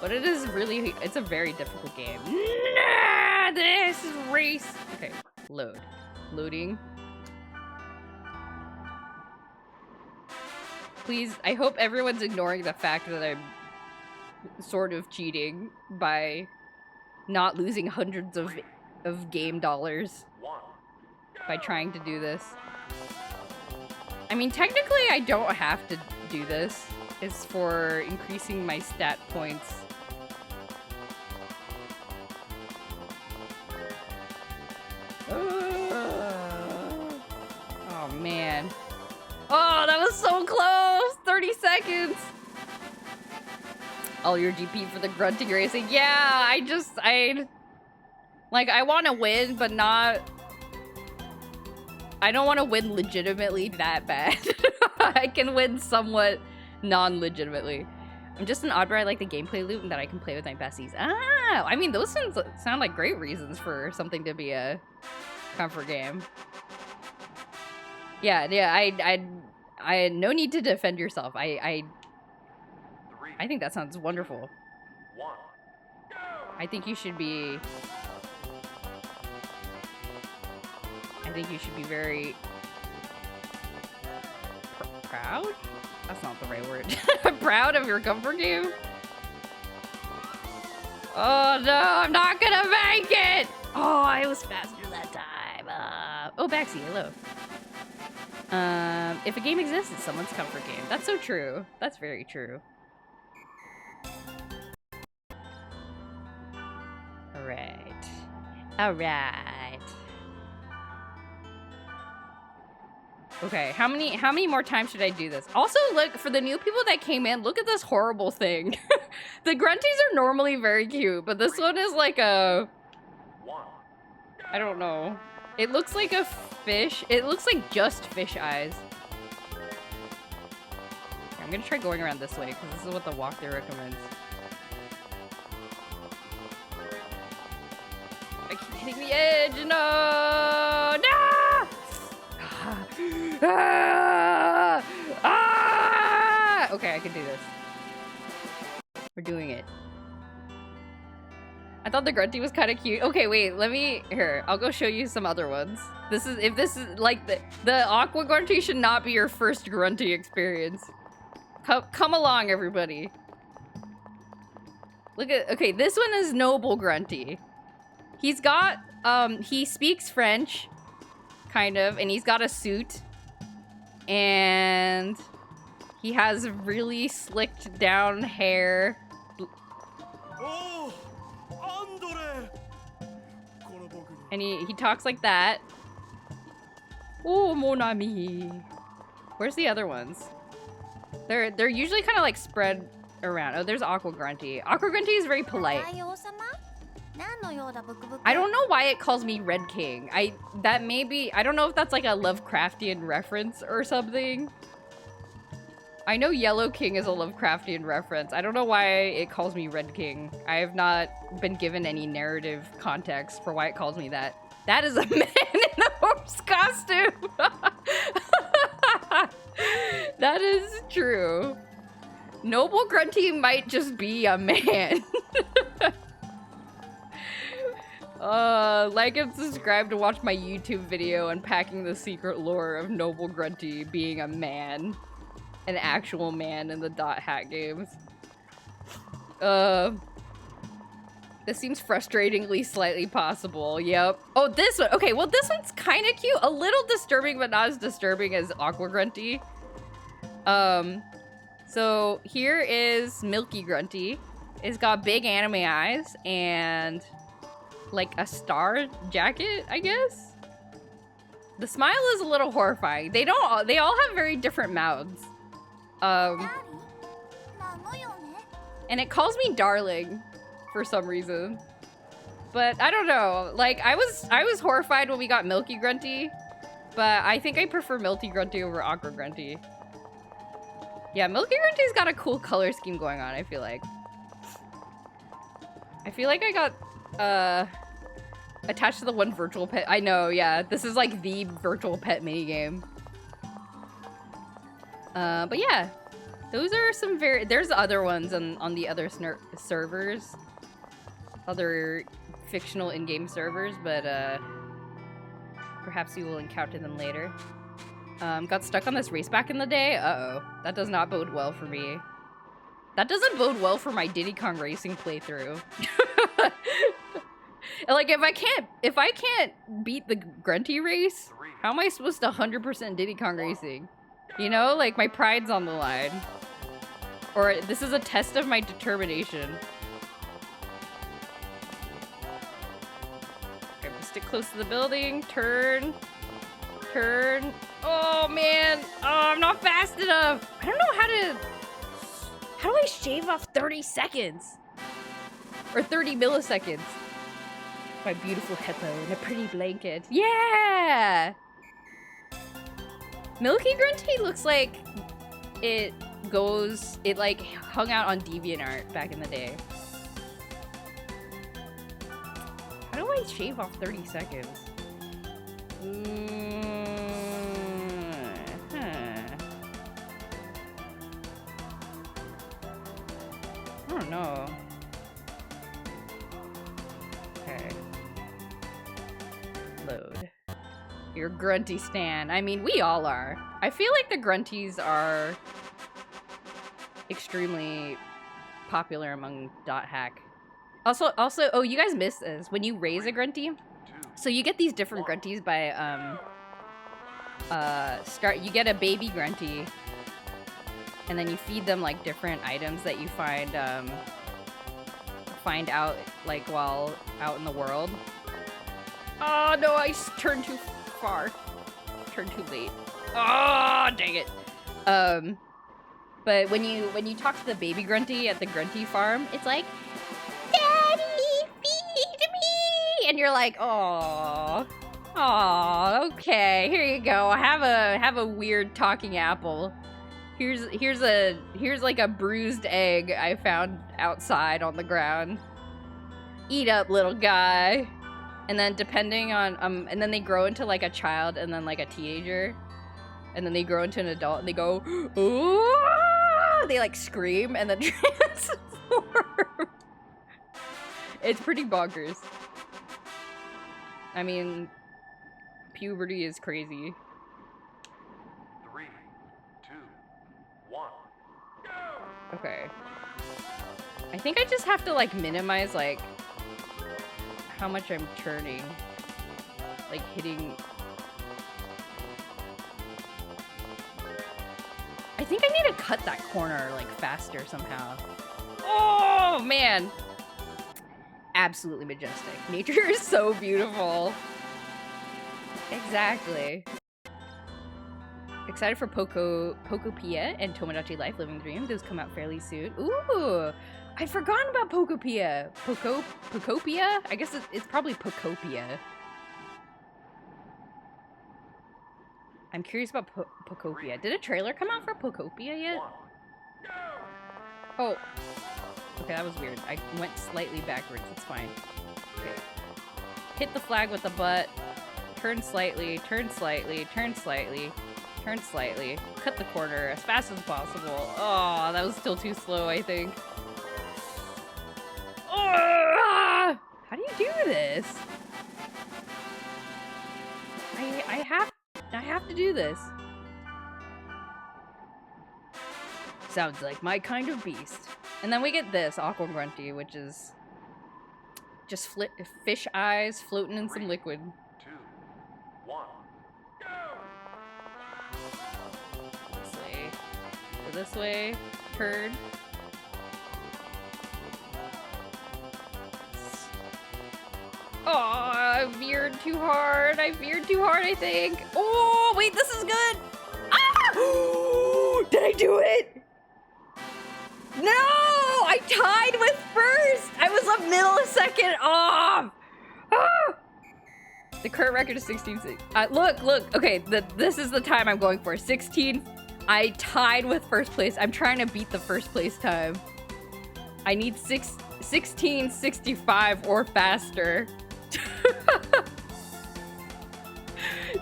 but it's a very difficult game. Nah, this is race. Okay, loading. Please, I hope everyone's ignoring the fact that I'm sort of cheating by not losing hundreds of game dollars by trying to do this. I mean, technically, I don't have to do this. It's for increasing my stat points. Oh, man. Oh, that was so close! 30 seconds! All your GP for the Grunty Racing. Yeah, I want to win, but not... I don't want to win legitimately that bad. I can win somewhat non-legitimately. I'm just an oddball. I like the gameplay loop and that I can play with my besties. Ah, I mean, those sound like great reasons for something to be a comfort game. Yeah, I no need to defend yourself. I think that sounds wonderful. 1. I think you should be very proud? That's not the right word. Proud of your comfort game? Oh no, I'm not gonna make it! Oh, I was faster that time. Oh, Baxi, hello. If a game exists, it's someone's comfort game. That's so true. That's very true. Alright. Okay, how many more times should I do this? Also, look, for the new people that came in, look at this horrible thing. The Grunties are normally very cute, but this one is like a... I don't know. It looks like a fish. It looks like just fish eyes. I'm gonna try going around this way, because this is what the walkthrough recommends. hitting the edge. No! No! Ah! Ah! Okay, I can do this. We're doing it. I thought the Grunty was kind of cute. Okay, wait, let me... Here, I'll go show you some other ones. If this is, like, the Aqua Grunty should not be your first Grunty experience. Come along, everybody. Look at... Okay, this one is Noble Grunty. He's got, he speaks French, kind of, and he's got a suit. And he has really slicked down hair. Oh, And he talks like that. Oh, mon ami. Where's the other ones? They're usually kind of like spread around. Oh, there's Aqua Grunty. Aqua Grunty is very polite. I don't know why it calls me Red King. I don't know if that's like a Lovecraftian reference or something. I know Yellow King is a Lovecraftian reference. I don't know why it calls me Red King. I have not been given any narrative context for why it calls me that. That is a man in a horse costume! That is true. Noble Grunty might just be a man. Like and subscribe to watch my YouTube video unpacking the secret lore of Noble Grunty being a man. An actual man in the Dot Hack games. This seems frustratingly slightly possible. Yep. Oh, this one. Okay, well, this one's kind of cute. A little disturbing, but not as disturbing as Aqua Grunty. So here is Milky Grunty. It's got big anime eyes and like a star jacket, I guess. The smile is a little horrifying. They all have very different mouths. And it calls me darling for some reason. But I don't know. Like I was horrified when we got Milky Grunty, but I think I prefer Milky Grunty over Aqua Grunty. Yeah, Milky Grunty's got a cool color scheme going on, I feel like. I feel like I got attached to the one virtual pet. I know, yeah. This is like the virtual pet minigame. But yeah, those are some there's other ones on the other servers. Other fictional in-game servers, but perhaps you will encounter them later. Got stuck on this race back in the day. Uh-oh. That does not bode well for me. That doesn't bode well for my Diddy Kong Racing playthrough. Like, if I can't beat the Grunty race, how am I supposed to 100% Diddy Kong Racing? You know, like, my pride's on the line. Or this is a test of my determination. Okay, I'm gonna stick close to the building. Turn. Turn. Oh, man. Oh, I'm not fast enough. I don't know how do I shave off 30 seconds? Or 30 milliseconds? My beautiful hippo in a pretty blanket. Yeah! Milky Grunty looks like it like hung out on DeviantArt back in the day. How do I shave off 30 seconds? I don't know. Okay. Load. Your Grunty stan. I mean, we all are. I feel like the Grunties are extremely popular among Dot Hack. Also, oh, you guys missed this. When you raise a Grunty, so you get these different Grunties by, you get a baby Grunty, and then you feed them, like, different items that you find out, like, while out in the world. Oh, no, I turned too far. Turned too late. Oh, dang it. But when you talk to the baby Grunty at the Grunty farm, it's like, Daddy, feed me! And you're like, oh, okay, here you go. Have a weird talking apple. Here's like a bruised egg I found outside on the ground. Eat up, little guy. And then depending on, and then they grow into like a child and then like a teenager. And then they grow into an adult and they go, ooh! They like scream and then transform. It's pretty bonkers. I mean, puberty is crazy. 3, 2, 1, go! Okay. I think I just have to like minimize like how much I'm turning. Like hitting. I think I need to cut that corner like faster somehow. Oh man. Absolutely majestic. Nature is so beautiful. Exactly. Excited for Pokopia and Tomodachi Life Living Dream. Those come out fairly soon. Ooh! I'd forgotten about Pokopia. Pokopia? I guess it's probably Pokopia. I'm curious about Pokopia. Did a trailer come out for Pokopia yet? Oh. Okay, that was weird. I went slightly backwards. It's fine. Okay. Hit the flag with the butt. Turn slightly, turn slightly, turn slightly, turn slightly. Cut the corner as fast as possible. Oh, that was still too slow, I think. Oh, how do you do this? I have to do this. Sounds like my kind of beast. And then we get this, Aqua Grunty, which is just fish eyes floating in some liquid. 2, 1, go! This way. Go this way. Turn. Oh, I veered too hard. I veered too hard, I think. Oh, wait, this is good. Ah! Did I do it? No! I tied with first! I was a millisecond off! Ah! The current record is 16. Look. Okay, this is the time I'm going for. 16. I tied with first place. I'm trying to beat the first place time. I need 16:65 or faster.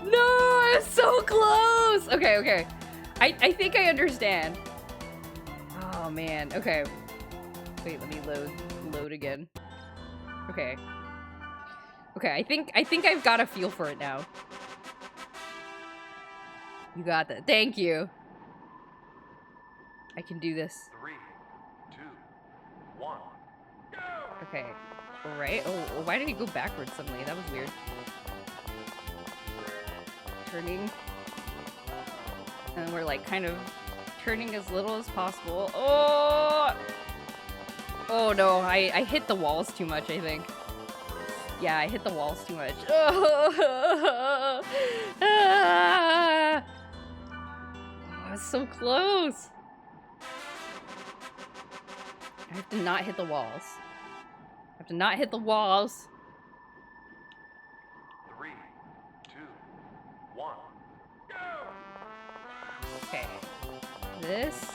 No, I'm so close! Okay. I think I understand. Oh man, okay. Wait, let me load again. Okay. Okay, I think I've got a feel for it now. You got that. Thank you. I can do this. 3, 2, 1, go! Okay. Alright. Oh, why did he go backwards suddenly? That was weird. Turning. And we're like kind of turning as little as possible. Oh! Oh no, I hit the walls too much, I think. Yeah, I hit the walls too much. Oh, it's so close. I have to not hit the walls. I have to not hit the walls. 3, 2, 1, go! Okay. This.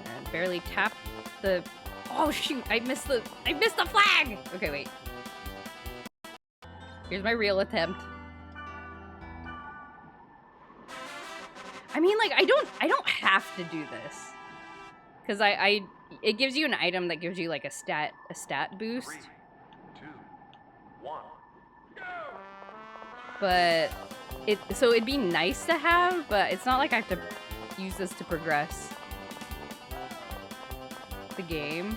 And barely tap the... Oh shoot, I missed the flag! Okay, wait. Here's my real attempt. I mean, like, I don't have to do this. Cause it gives you an item that gives you like a stat boost. 3, 2, 1, go! But so it'd be nice to have, but it's not like I have to use this to progress the game.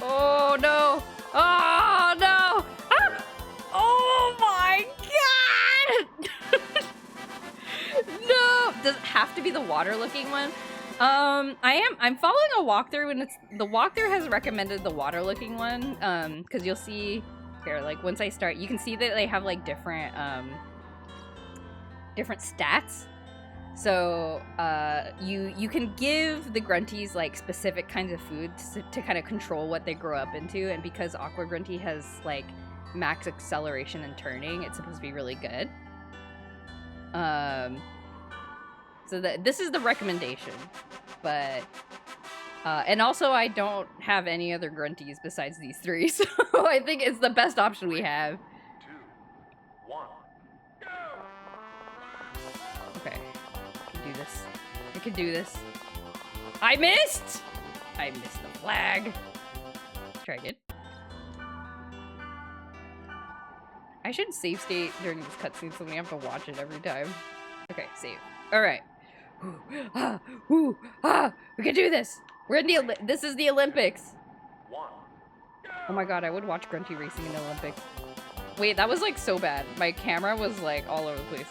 Oh no! Oh no! Ah! Oh my god! No! Does it have to be the water looking one? I'm following a walkthrough and the walkthrough has recommended the water looking one. Cause you'll see here, like once I start, you can see that they have like different stats. So you can give the grunties like specific kinds of foods to kind of control what they grow up into, and because Aqua Grunty has like max acceleration and turning, it's supposed to be really good. So this is the recommendation, but And also, I don't have any other grunties besides these three, so I think it's the best option we have. 2, 1, go! Okay, I can do this. I can do this. I missed! I missed the flag. Let's try again. I should save state during this cutscene so we don't have to watch it every time. Okay, save. Alright. We can do this! We're in the this is the Olympics. 1, Oh my god, I would watch Grunty Racing in the Olympics. Wait, that was like so bad. My camera was like all over the place.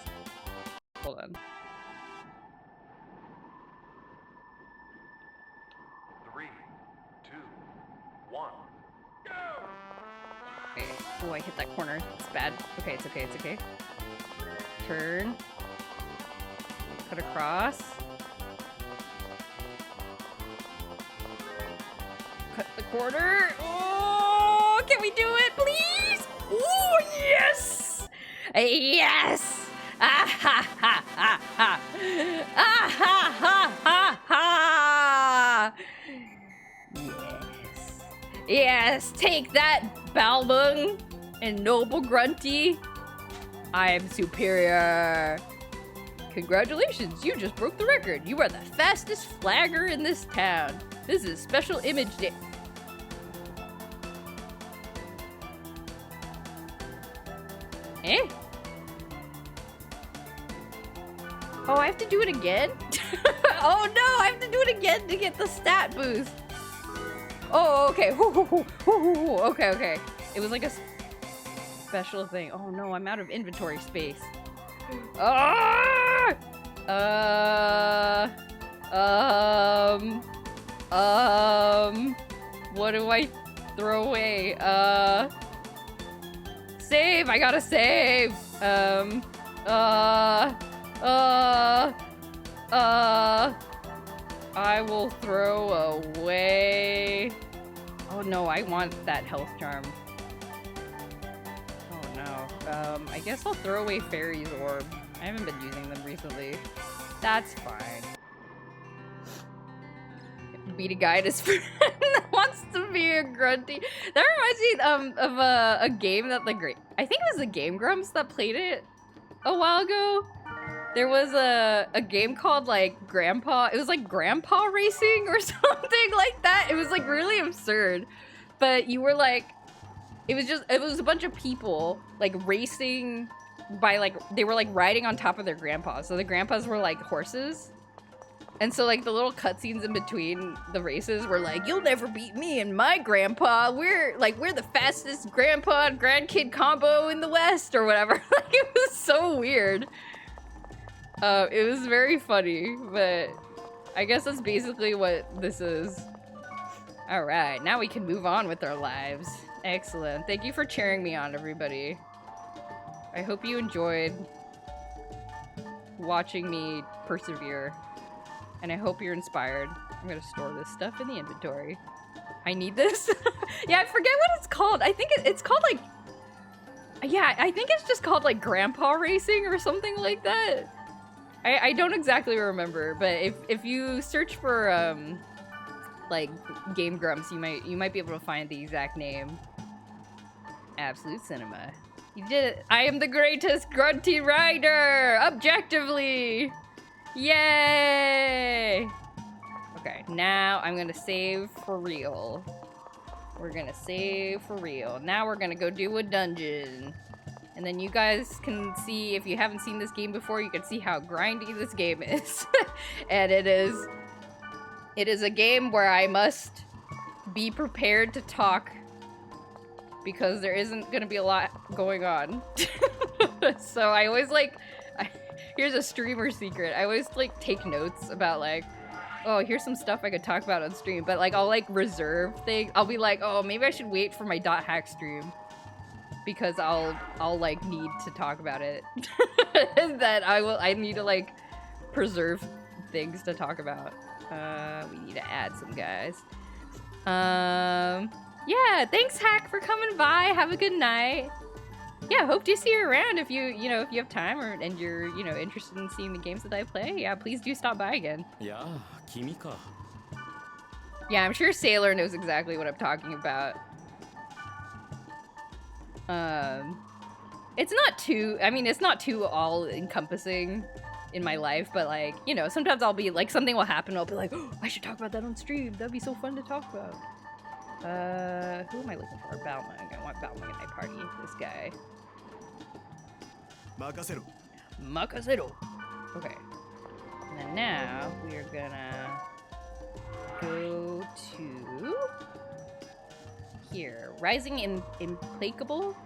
Hold on. 3, 2, 1, go! Okay. Oh, I hit that corner. It's bad. Okay, it's okay, it's okay. Turn. Cut across. Cut the corner. Oh, can we do it, please? Oh, yes! Yes! Ah ha ha ha ha! Ah ha ha ha ha! Yes. Yes, take that, Balbung and Noble Grunty. I am superior. Congratulations, you just broke the record. You are the fastest flagger in this town. This is special image day. Eh? Oh, I have to do it again? Oh no, I have to do it again to get the stat boost. Oh, okay. Okay, okay. It was like a special thing. Oh no, I'm out of inventory space. Ah! What do I throw away? Save! I gotta save! I will throw away. Oh no, I want that health charm. Oh no. I guess I'll throw away Fairy's orb. I haven't been using them recently. That's fine. Beat a guy to his friend that wants to be a grunty. That reminds me of a game that I think it was the Game Grumps that played it a while ago. There was a game called like Grandpa. It was like Grandpa Racing or something like that. It was like really absurd. But you were like, it was a bunch of people like racing by like, they were like riding on top of their grandpas. So the grandpas were like horses. And so like the little cutscenes in between the races were like, you'll never beat me and my grandpa. We're the fastest grandpa and grandkid combo in the West or whatever. Like it was so weird. It was very funny, but I guess that's basically what this is. All right, now we can move on with our lives. Excellent. Thank you for cheering me on, everybody. I hope you enjoyed watching me persevere. And I hope you're inspired. I'm gonna store this stuff in the inventory. I need this. Yeah, I forget what it's called. I think it's called like... Yeah, I think it's just called like Grandpa Racing or something like that. I don't exactly remember, but if you search for like Game Grumps, you might be able to find the exact name. Absolute cinema. You did it. I am the greatest grunty rider, objectively. Yay! Okay, now I'm gonna save for real. We're gonna save for real. Now we're gonna go do a dungeon. And then you guys can see, if you haven't seen this game before, you can see how grindy this game is. And it is a game where I must be prepared to talk because there isn't gonna be a lot going on. So I always like, here's a streamer secret. I always like take notes about like, oh, here's some stuff I could talk about on stream, but like I'll like reserve things. I'll be like, oh, maybe I should wait for my .hack stream because I'll like need to talk about it. That I need to like preserve things to talk about. We need to add some guys. Yeah, thanks Hack for coming by. Have a good night. Yeah, hope to see you around if you have time and you're, interested in seeing the games that I play. Yeah, please do stop by again. やあ、君か。Yeah, I'm sure Sailor knows exactly what I'm talking about. It's not too, I mean, it's not too all-encompassing in my life, but like, you know, sometimes I'll be like, something will happen, I'll be like, oh, I should talk about that on stream. That'd be so fun to talk about. Who am I looking for? Balmung. I want Balmung in my party. This guy. Makasero. Makasero. Okay. And then now we are gonna go to here. Rising in implacable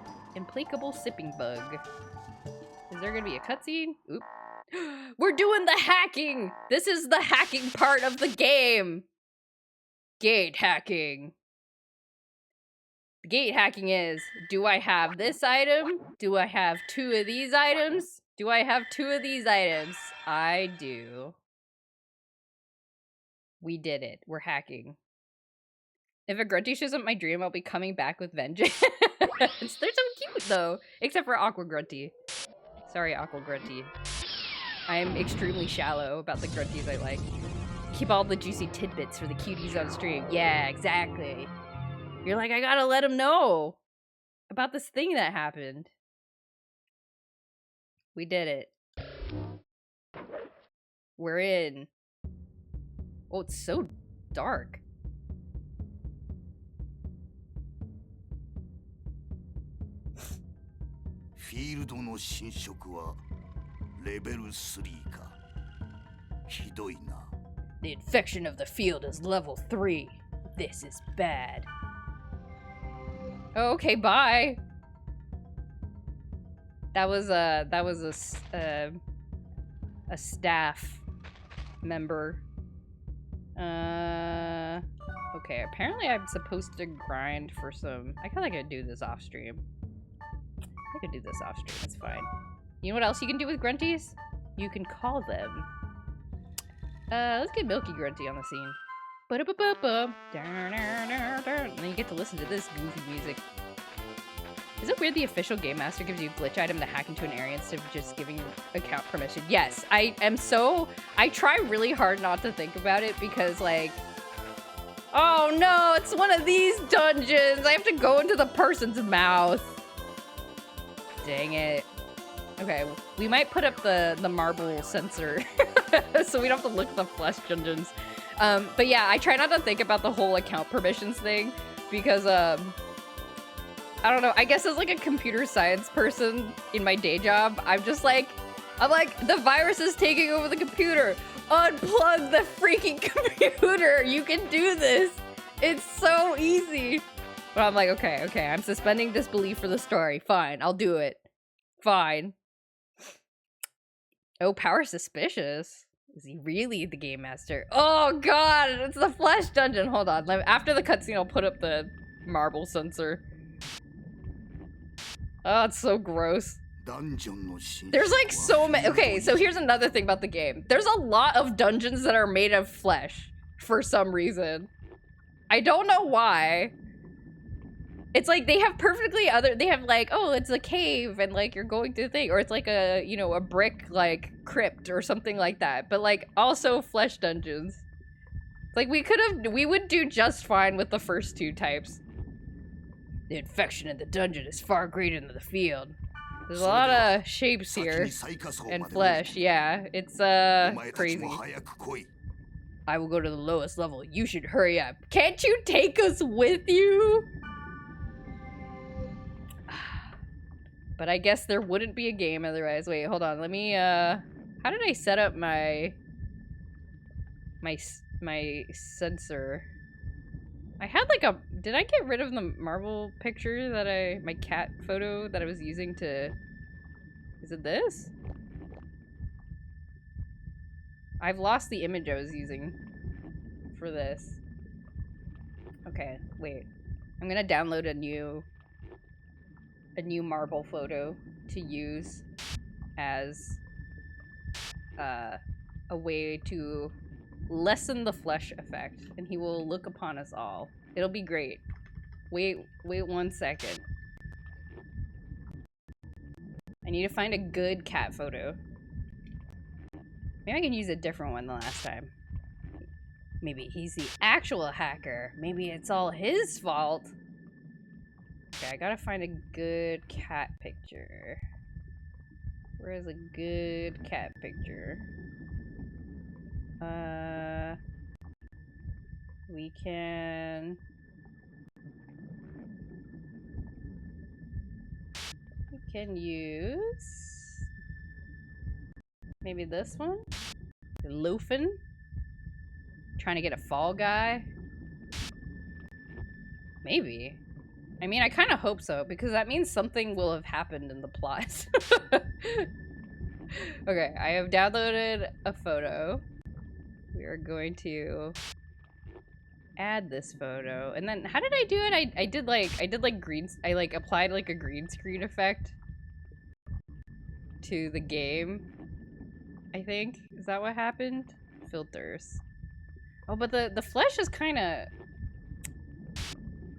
sipping bug. Is there gonna be a cutscene? Oop. We're doing the hacking! This is the hacking part of the game! Gate hacking. Gate hacking is, do I have this item? Do I have 2 of these items? Do I have 2 of these items? I do. We did it. We're hacking. If a Grunty shows up my dream, I'll be coming back with vengeance. They're so cute, though. Except for Aqua Grunty. Sorry, Aqua Grunty. I'm extremely shallow about the Grunties I like. Keep all the juicy tidbits for the cuties on stream. Yeah, exactly. You're like, I gotta let them know about this thing that happened. We did it. We're in. Oh, it's so dark. Field の侵食はレベル3か。ひどいな。The infection of the field is level 3. This is bad. Okay, bye. That was a staff member. Okay, apparently I'm supposed to grind for some. I feel like I could do this off stream. I could do this off stream, it's fine. You know what else you can do with Grunties? You can call them. Let's get Milky Grunty on the scene. Ba-da-ba-ba-ba. And then you get to listen to this goofy music. Is it weird the official Game Master gives you a glitch item to hack into an area instead of just giving account permission? Yes, I try really hard not to think about it because, like, oh no, it's one of these dungeons! I have to go into the person's mouth. Dang it. Okay, we might put up the marble sensor so we don't have to look at the flesh dungeons. But yeah, I try not to think about the whole account permissions thing because, I don't know, I guess as like a computer science person in my day job, I'm like, the virus is taking over the computer. Unplug the freaking computer. You can do this. It's so easy. But I'm like, okay, I'm suspending disbelief for the story. Fine, I'll do it. Fine. Oh, Power Suspicious. Is he really the Game Master? Oh god, it's the flesh dungeon. Hold on. After the cutscene, I'll put up the marble sensor. Oh, it's so gross. There's like so many. Okay, so here's another thing about the game. There's a lot of dungeons that are made of flesh for some reason. I don't know why. It's like they have they have like, oh, it's a cave and like you're going through the thing, or it's like a, you know, a brick like crypt or something like that. But like also flesh dungeons. Like we would do just fine with the first 2 types. The infection in the dungeon is far greater than the field. There's a lot of shapes here and flesh. Yeah, it's crazy. I will go to the lowest level. You should hurry up. Can't you take us with you? But I guess there wouldn't be a game otherwise. Wait, hold on. Let me, how did I set up my sensor? I had like a, did I get rid of the marble picture that my cat photo that I was using to, is it this? I've lost the image I was using for this. Okay, wait. I'm gonna download a new marble photo to use as a way to lessen the flesh effect, and he will look upon us all. It'll be great. Wait 1 second. I need to find a good cat photo. Maybe I can use a different one than last time. Maybe he's the actual hacker. Maybe it's all his fault. Okay, I gotta find a good cat picture. Where is a good cat picture? We can use maybe this one. Loafing. Trying to get a fall guy. Maybe. I mean, I kind of hope so, because that means something will have happened in the plot. Okay, I have downloaded a photo. We are going to add this photo. And then, how did I do it? I did applied like a green screen effect to the game, I think. Is that what happened? Filters. Oh, but the flesh is kind of...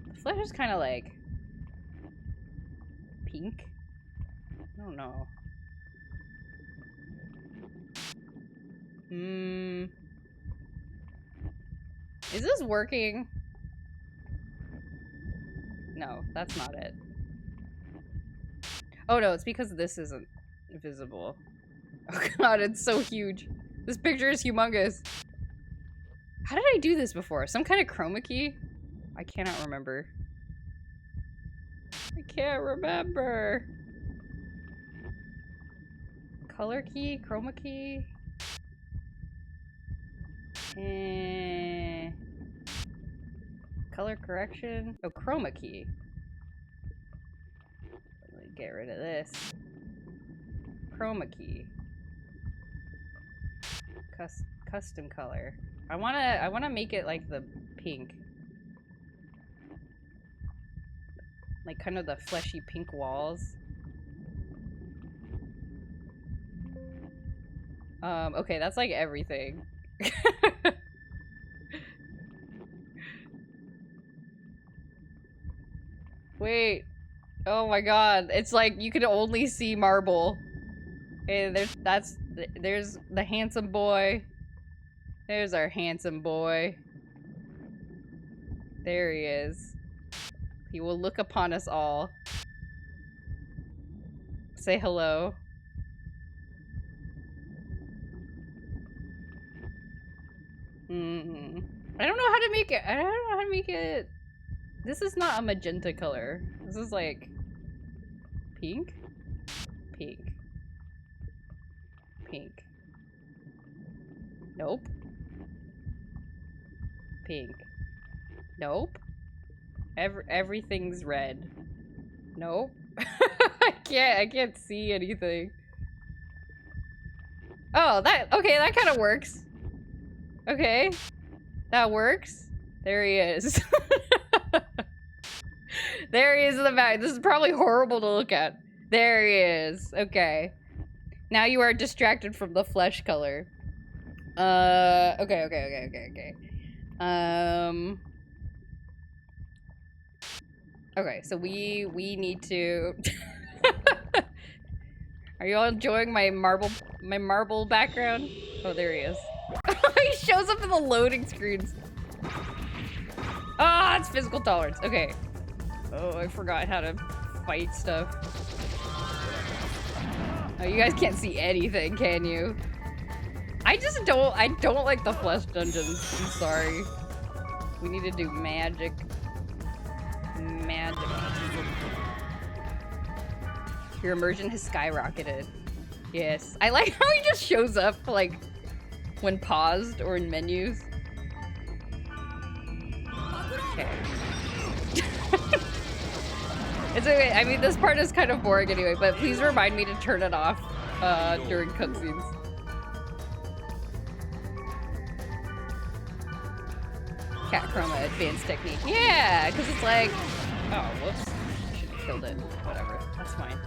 The flesh is kind of like... pink? I don't know. Is this working? No, that's not it. Oh no, it's because this isn't visible. Oh god, it's so huge. This picture is humongous. How did I do this before? Some kind of chroma key? I cannot remember. I can't remember. Color key? Chroma key? Color correction? Oh, chroma key. Let me get rid of this. Chroma key. Custom color. I wanna make it like the pink. Like kind of the fleshy pink walls. Okay, that's like everything. Wait. Oh my god. It's like you can only see marble. And there's the handsome boy. There's our handsome boy. There he is. He will look upon us all. Say hello. I don't know how to make it. I don't know how to make it. This is not a magenta color. This is like pink? Pink. Pink. Nope. Pink. Nope. Everything's red. Nope. I can't see anything. Oh, okay, that kind of works. Okay. That works. There he is. There he is in the back. This is probably horrible to look at. There he is. Okay. Now you are distracted from the flesh color. Okay. Okay, so we need to... Are you all enjoying my marble background? Oh, there he is. He shows up in the loading screens. Ah, it's physical tolerance. Okay. Oh, I forgot how to fight stuff. Oh, you guys can't see anything, can you? I don't like the flesh dungeons. I'm sorry. We need to do magic. Magic. Your immersion has skyrocketed. Yes. I like how he just shows up, like, when paused or in menus. Okay. It's okay. I mean, this part is kind of boring anyway, but please remind me to turn it off during cutscenes. Cat chroma advanced technique. Yeah, because it's like... Oh, whoops. I should have killed it. Whatever. That's fine.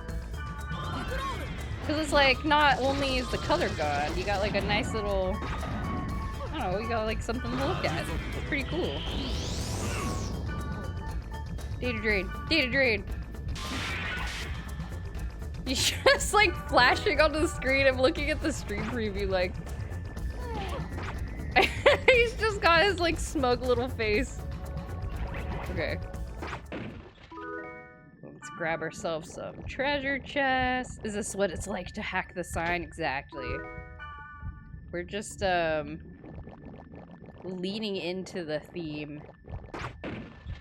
Because it's like, not only is the color gone, you got like a nice little... I don't know, you got like something to look at. It's pretty cool. Data drain. Data drain. He's just like flashing onto the screen. I'm looking at the stream preview like... He's just got his like smug little face. Okay. Let's grab ourselves some treasure chests. Is this what it's like to hack the sign? Exactly. We're just leaning into the theme.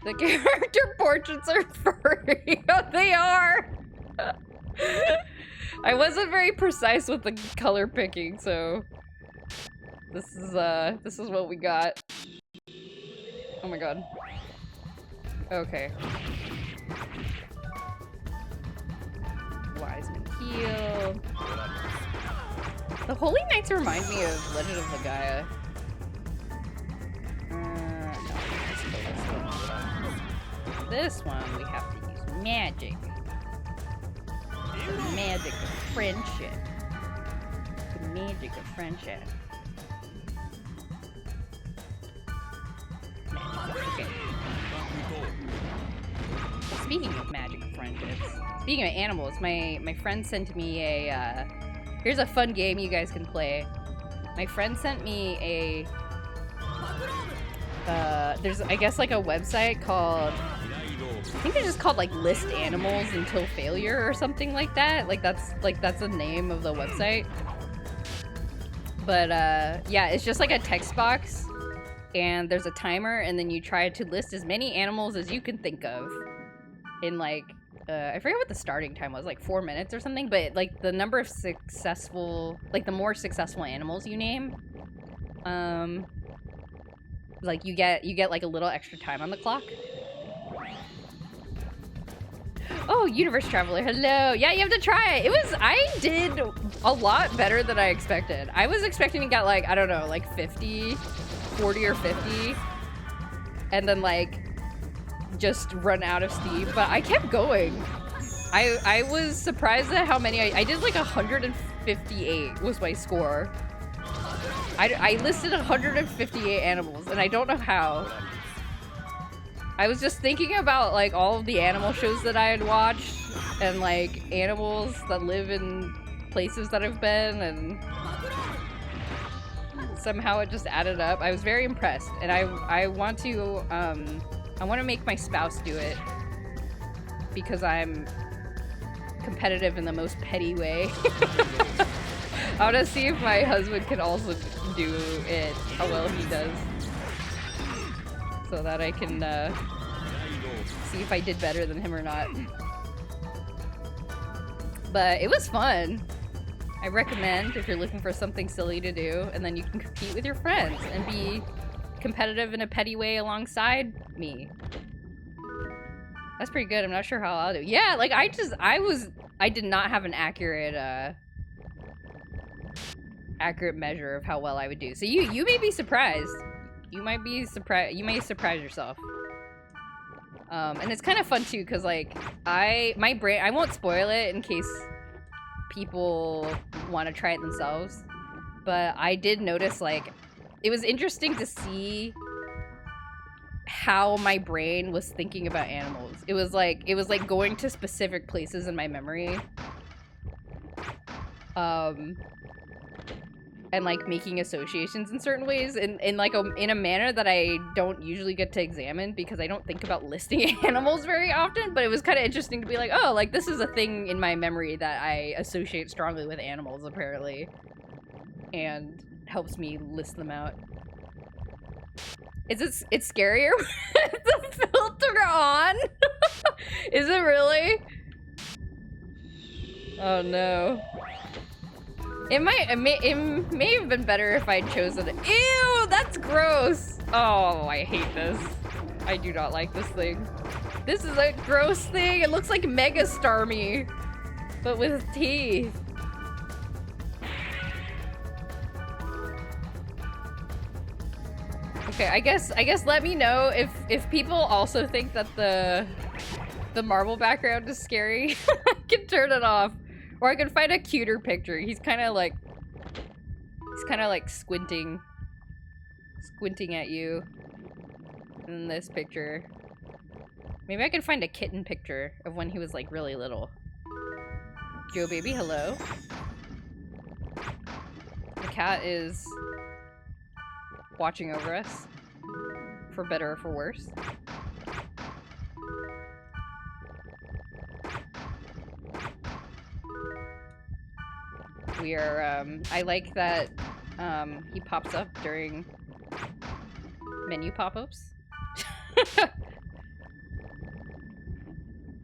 The character portraits are furry. They are. I wasn't very precise with the color picking, so this is what we got. Oh my god. Okay. Wiseman heal. The Holy Knights remind me of Legend of Legaia. No, this one we have to use magic. The magic of friendship. The magic of friendship. Okay. Speaking of magic of friendships, speaking of animals, my friend sent me a, here's a fun game you guys can play. My friend sent me a, there's, I guess, like a website called, I think it's just called, like, List Animals Until Failure or something like that. Like, that's the name of the website. But, yeah, it's just like a text box, and there's a timer, and then you try to list as many animals as you can think of in, like, I forget what the starting time was, like 4 minutes or something, but, like, the number of successful, like, the more successful animals you name, like, you get, like, a little extra time on the clock. Oh, Universe Traveler, hello. Yeah, you have to try it. I did a lot better than I expected. I was expecting to get, like, I don't know, like 40 or 50, and then, like, just run out of steam, but I kept going. I was surprised at how many I did. Like 158 was my score. I listed 158 animals, and I don't know how. I was just thinking about, like, all of the animal shows that I had watched, and, like, animals that live in places that I've been, and somehow it just added up. I was very impressed, and I want to make my spouse do it, because I'm competitive in the most petty way. I want to see if my husband can also do it, how well he does, so that I can see if I did better than him or not. But it was fun. I recommend if you're looking for something silly to do, and then you can compete with your friends and be competitive in a petty way alongside me. That's pretty good. I'm not sure how I'll do. Yeah, like I did not have an accurate measure of how well I would do. So you may be surprised. You might be surprised. You may surprise yourself. And it's kind of fun too, cause like I won't spoil it in case people want to try it themselves. But I did notice, like, it was interesting to see how my brain was thinking about animals. It was like going to specific places in my memory. And like making associations in certain ways in like in a manner that I don't usually get to examine because I don't think about listing animals very often, but it was kind of interesting to be like, oh, like this is a thing in my memory that I associate strongly with animals apparently, and helps me list them out. It's scarier with the filter on. Is it really? Oh no. It may have been better if I'd chosen it. Ew, that's gross. Oh, I hate this. I do not like this thing. This is a gross thing. It looks like Mega Starmie, but with teeth. Okay, I guess let me know if people also think that the marble background is scary. I can turn it off. Or I can find a cuter picture. He's kind of like squinting at you in this picture. Maybe I can find a kitten picture of when he was like really little. Joe baby, hello. The cat is watching over us, for better or for worse. We are, I like that, he pops up during menu pop-ups.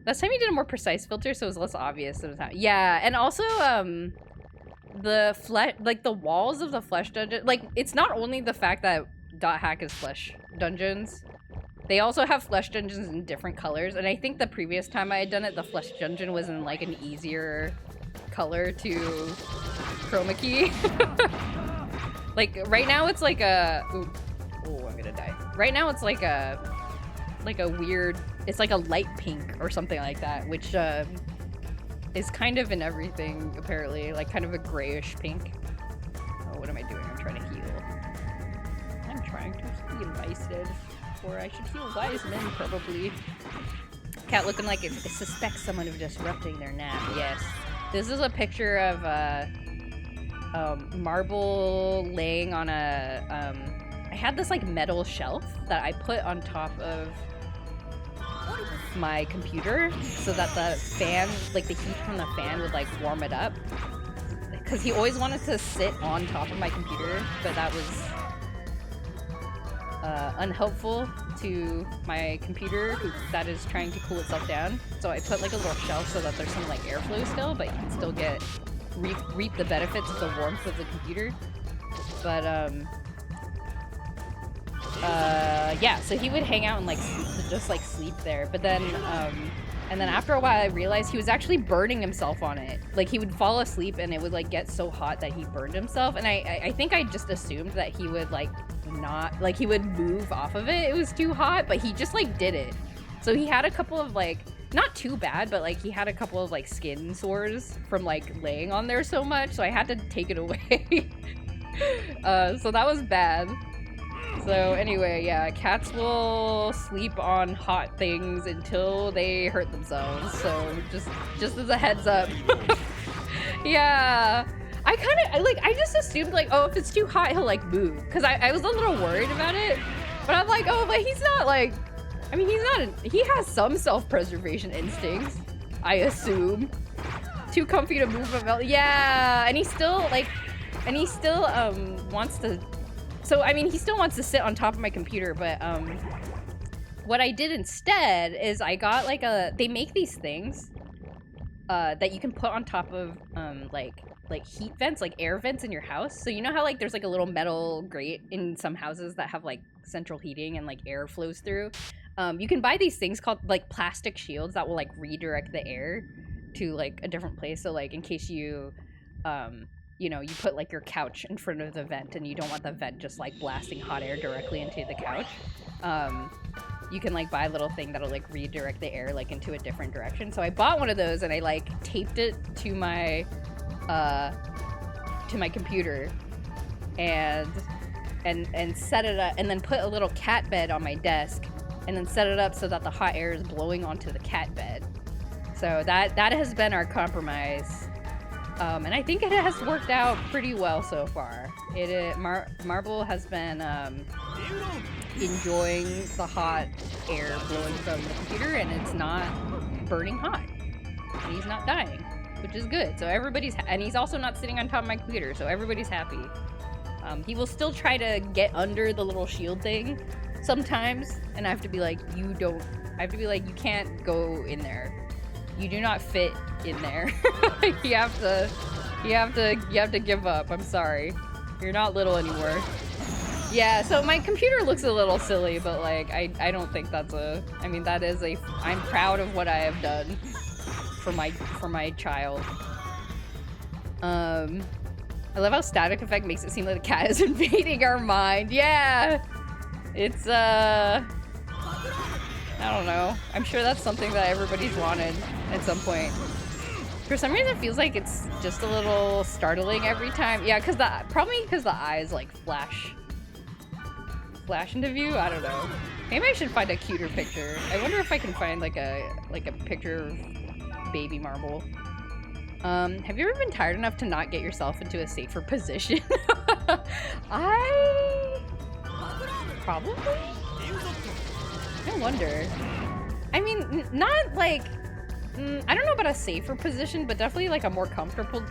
Last time he did a more precise filter, so it was less obvious sometimes. Yeah, and also, the flesh, like the walls of the flesh dungeon, like it's not only the fact that .hack is flesh dungeons, they also have flesh dungeons in different colors, and I think the previous time I had done it, the flesh dungeon was in like an easier color to chroma key. Like right now it's like a, ooh, oh, I'm gonna die. Right now it's like a weird, it's like a light pink or something like that, which is kind of in everything apparently, like kind of a grayish pink. Oh, what am I doing? I'm trying to heal. I'm trying to heal instead, or I should heal wise men probably. Cat looking like it suspects someone of disrupting their nap. Yes, this is a picture of Marble laying on a I had this like metal shelf that I put on top of my computer so that the fan, like the heat from the fan would like warm it up, because he always wanted to sit on top of my computer, but that was unhelpful to my computer that is trying to cool itself down. So I put like a little shelf so that there's some like airflow still, but you can still get reap the benefits of the warmth of the computer. But yeah, so he would hang out and like just like sleep there, but then and then after a while I realized he was actually burning himself on it. Like he would fall asleep and it would like get so hot that he burned himself, and I think I just assumed that he would like not, like he would move off of it, it was too hot, but he just like did it. So he had a couple of like, not too bad, but like he had a couple of like skin sores from like laying on there so much, so I had to take it away. So that was bad. So anyway, yeah, cats will sleep on hot things until they hurt themselves. So just as a heads up. Yeah, I just assumed like, oh, if it's too hot, he'll like move. Cause I was a little worried about it, but I'm like, oh, but he's not like, I mean, he has some self-preservation instincts, I assume. Too comfy to move about. Yeah, and he still wants to. So, I mean, he still wants to sit on top of my computer, but, what I did instead is I got, like, they make these things, that you can put on top of, like heat vents, like air vents in your house. So you know how, like, there's, like, a little metal grate in some houses that have, like, central heating and, like, air flows through? You can buy these things called, like, plastic shields that will, like, redirect the air to, like, a different place. So, like, in case you, you know, you put like your couch in front of the vent and you don't want the vent just like blasting hot air directly into the couch. You can like buy a little thing that'll like redirect the air like into a different direction. So I bought one of those and I like taped it to my computer and set it up, and then put a little cat bed on my desk and then set it up so that the hot air is blowing onto the cat bed. So that has been our compromise. And I think it has worked out pretty well so far. Marble has been enjoying the hot air blowing from the computer, and it's not burning hot. And he's not dying, which is good. So everybody's and he's also not sitting on top of my computer, so everybody's happy. He will still try to get under the little shield thing sometimes, and I have to be like, you can't go in there. You do not fit in there. you have to give up. I'm sorry. You're not little anymore. Yeah, so my computer looks a little silly, but like I don't think that's I mean, that is I'm proud of what I have done for my child. I love how static effect makes it seem like the cat is invading our mind. Yeah. It's I don't know. I'm sure that's something that everybody's wanted at some point. For some reason, it feels like it's just a little startling every time. Yeah, probably because the eyes like flash into view. I don't know. Maybe I should find a cuter picture. I wonder if I can find like a picture of baby Marble. Have you ever been tired enough to not get yourself into a safer position? Probably? I wonder. I mean, not like... I don't know about a safer position, but definitely like a more comfortable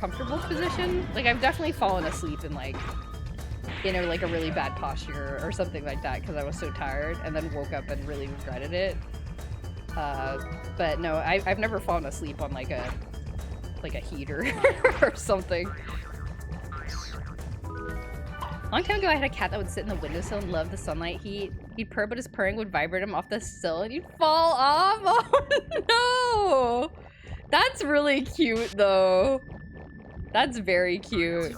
position. Like, I've definitely fallen asleep in like, you know, like a really bad posture or something like that because I was so tired and then woke up and really regretted it. But no, I've never fallen asleep on like a heater or something. A long time ago, I had a cat that would sit in the windowsill and love the sunlight heat. He'd purr, but his purring would vibrate him off the sill and he'd fall off. Oh no! That's really cute though. That's very cute. I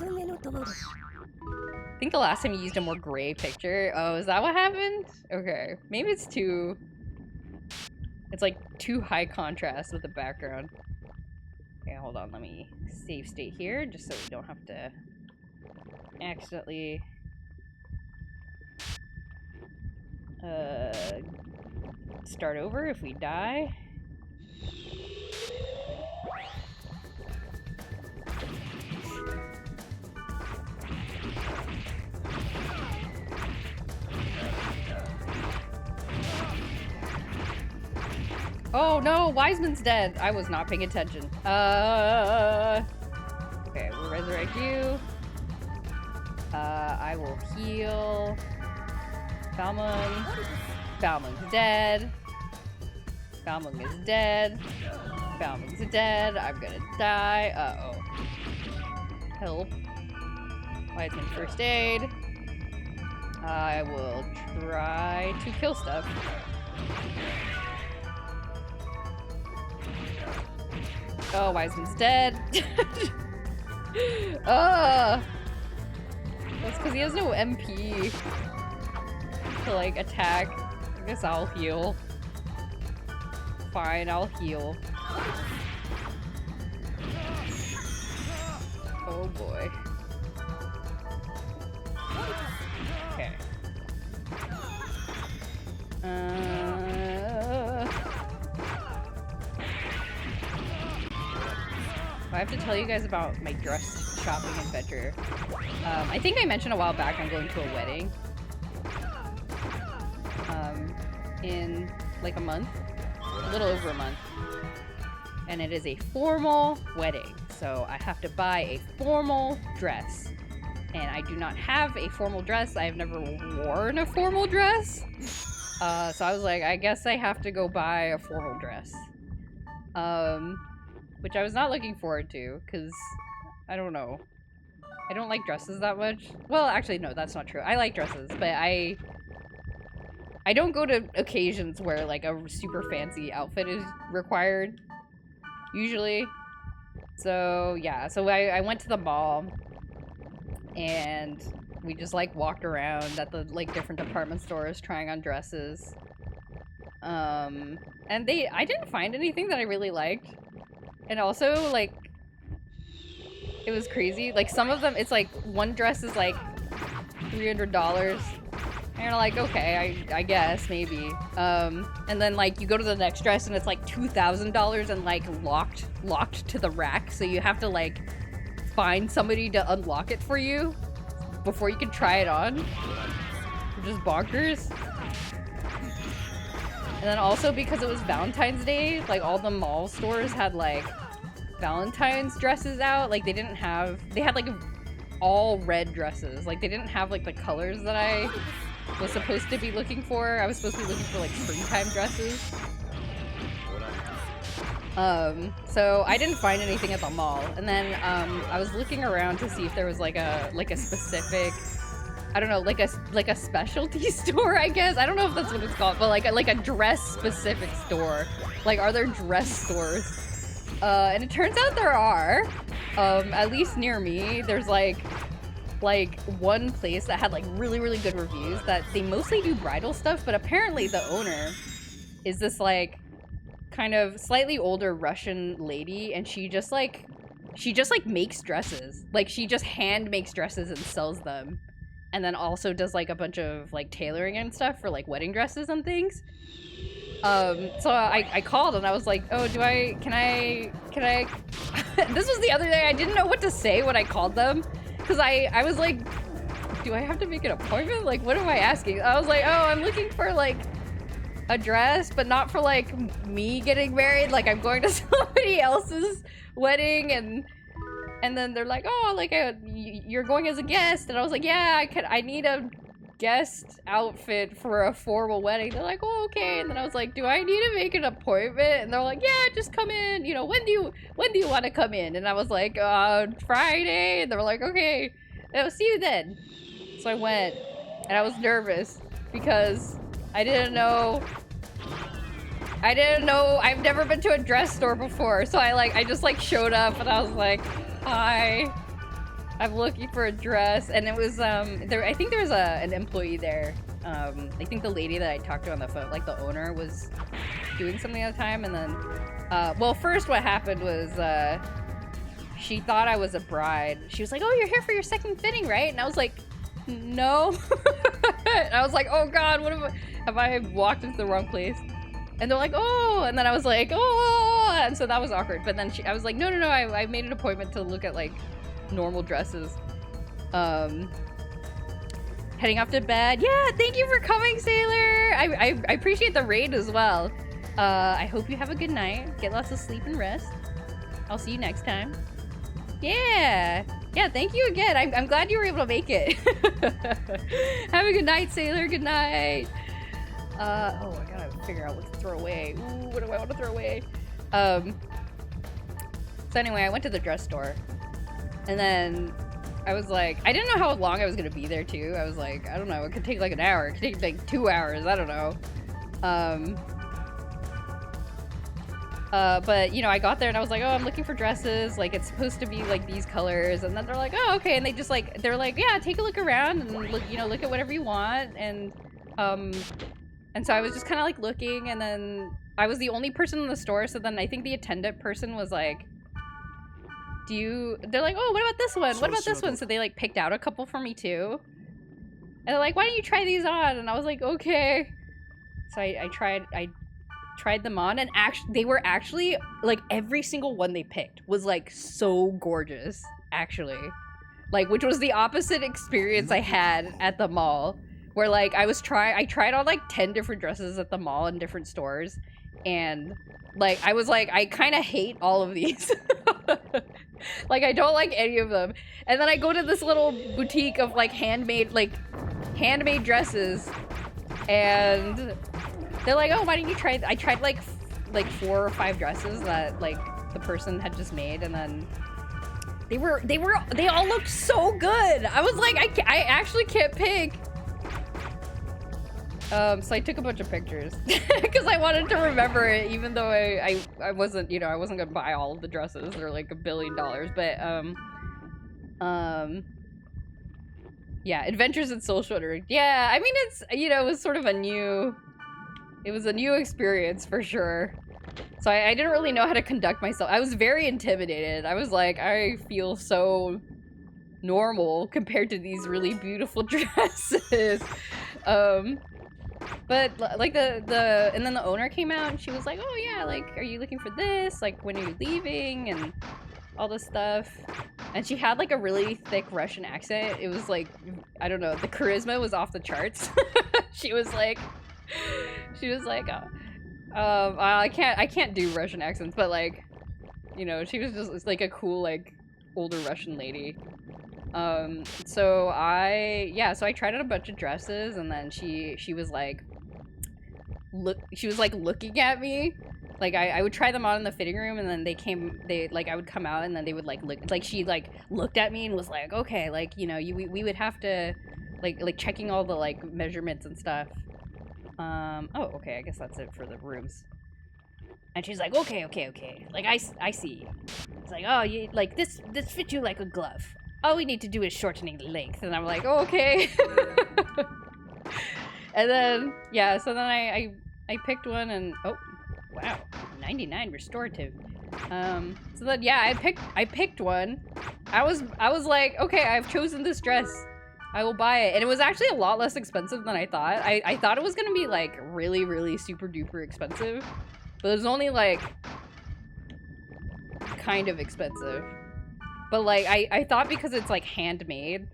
think the last time you used a more gray picture. Oh, is that what happened? Okay. Maybe it's too... It's like too high contrast with the background. Okay, hold on. Let me save state here just so we don't have to accidentally start over if we die. Oh no, Wiseman's dead. I was not paying attention. Okay, we'll resurrect you. I will heal. Falmung. Falmung's dead. Falmung is dead. Falmung's dead. I'm gonna die. Uh-oh. Help. Wiseman first aid. I will try to kill stuff. Oh, Wiseman's dead. That's because he has no MP to, like, attack. I guess I'll heal. Fine, I'll heal. Oh boy. Okay. I have to tell you guys about my dress shopping adventure. I think I mentioned a while back I'm going to a wedding. In like a month. A little over a month. And it is a formal wedding. So I have to buy a formal dress. And I do not have a formal dress. I have never worn a formal dress. So I was like, I guess I have to go buy a formal dress. Which I was not looking forward to, because, I don't know. I don't like dresses that much. Well, actually, no, that's not true. I like dresses, but I don't go to occasions where, like, a super fancy outfit is required, usually. So, yeah. So I went to the mall, and we just, like, walked around at the, like, different department stores trying on dresses. And I didn't find anything that I really liked. And also, like, it was crazy. Like, some of them, it's like, one dress is like $300. And you're like, okay, I guess, maybe. And then, like, you go to the next dress and it's like $2,000 and, like, locked to the rack. So you have to, like, find somebody to unlock it for you before you can try it on. Which is bonkers. And then also, because it was Valentine's Day, like, all the mall stores had, like, Valentine's dresses out. Like, they had, like, all red dresses. Like, they didn't have, like, the colors that I was supposed to be looking for. I was supposed to be looking for, like, springtime dresses. So I didn't find anything at the mall. And then, I was looking around to see if there was, like a specific... I don't know, like a specialty store, I guess. I don't know if that's what it's called, but like a dress-specific store. Like, are there dress stores? And it turns out there are. At least near me, there's like one place that had like really, really good reviews that they mostly do bridal stuff, but apparently the owner is this like kind of slightly older Russian lady, and she just like makes dresses. Like, she just hand makes dresses and sells them. And then also does, like, a bunch of, like, tailoring and stuff for, like, wedding dresses and things. So I called and I was like, oh, can I... This was the other day, I didn't know what to say when I called them. Because I was, like, do I have to make an appointment? Like, what am I asking? I was like, oh, I'm looking for like a dress, but not for like me getting married. Like, I'm going to somebody else's wedding, and then they're like, oh, like you're going as a guest, and I was like, yeah, I need a guest outfit for a formal wedding. They're like, oh, okay. And then I was like, do I need to make an appointment? And they're like, yeah, just come in. You know, when do you want to come in? And I was like, Friday. And they were like, okay, I'll see you then. So I went, and I was nervous because I didn't know. I've never been to a dress store before, so I just like showed up, and I was like, hi, I'm looking for a dress. And it was I think there was an employee there. I think the lady that I talked to on the phone, like the owner, was doing something at the time. And then well, first what happened was she thought I was a bride. She was like, oh, you're here for your second fitting, right? And I was like, no. And I was like, oh god, have I walked into the wrong place? And they're like, oh, and then I was like, oh, and so that was awkward. But then I was like, no, I made an appointment to look at like normal dresses. Heading off to bed. Yeah, thank you for coming, Sailor. I appreciate the raid as well. I hope you have a good night. Get lots of sleep and rest. I'll see you next time. Yeah, thank you again. I'm glad you were able to make it. Have a good night, Sailor. Good night. Oh, I gotta figure out what to throw away. Ooh, what do I want to throw away? So anyway, I went to the dress store, and then I was like, I didn't know how long I was gonna be there too. I was like, I don't know, it could take like an hour, it could take like 2 hours, I don't know. But you know, I got there and I was like, oh, I'm looking for dresses, like it's supposed to be like these colors, and then they're like, oh, okay, and they just like, they're like, yeah, take a look around and look, you know, look at whatever you want. And so I was just kind of like looking, and then I was the only person in the store, so then I think the attendant person was like, they're like, oh, what about this one? What about this one? So they like picked out a couple for me too. And they're like, why don't you try these on? And I was like, okay. So I tried them on, and they were actually, like, every single one they picked was like so gorgeous, actually. Like, which was the opposite experience I had at the mall. Where, like, I tried on, like, 10 different dresses at the mall in different stores. And, like, I was like, I kind of hate all of these. Like, I don't like any of them. And then I go to this little boutique of, like, handmade dresses. And they're like, oh, why don't you try... I tried, like 4 or 5 dresses that, like, the person had just made. And then they all looked so good. I was like, I actually can't pick. So I took a bunch of pictures because I wanted to remember it, even though I wasn't, you know, I wasn't gonna buy all of the dresses. They're like $1 billion, but yeah, Adventures in Social Order. Yeah, I mean, it's, you know, it was sort of a new experience for sure. So I didn't really know how to conduct myself. I was very intimidated. I was like, I feel so normal compared to these really beautiful dresses. But like and then the owner came out and she was like, oh yeah, like, are you looking for this? Like, when are you leaving? And all this stuff. And she had like a really thick Russian accent. It was like, I don't know, the charisma was off the charts. She was like, I can't do Russian accents, but like, you know, she was just like a cool, like, older Russian lady. So I tried on a bunch of dresses, and then she was like, looking at me. Like, I would try them on in the fitting room, and then I would come out, and then they would like look, like, she like looked at me and was like, okay, like, you know, we would have to like checking all the like measurements and stuff. Oh, okay, I guess that's it for the rooms. And she's like, okay, like, I see. It's like, oh, you like this fits you like a glove. All we need to do is shortening the length. And I'm like, oh, okay. And then, yeah, so then I picked one, and, oh, wow, 99 restorative. So then, yeah, I picked one. I was like, okay, I've chosen this dress. I will buy it. And it was actually a lot less expensive than I thought. I thought it was gonna be, like, really, really super duper expensive. But it was only, like, kind of expensive. But, like, I thought because it's, like, handmade,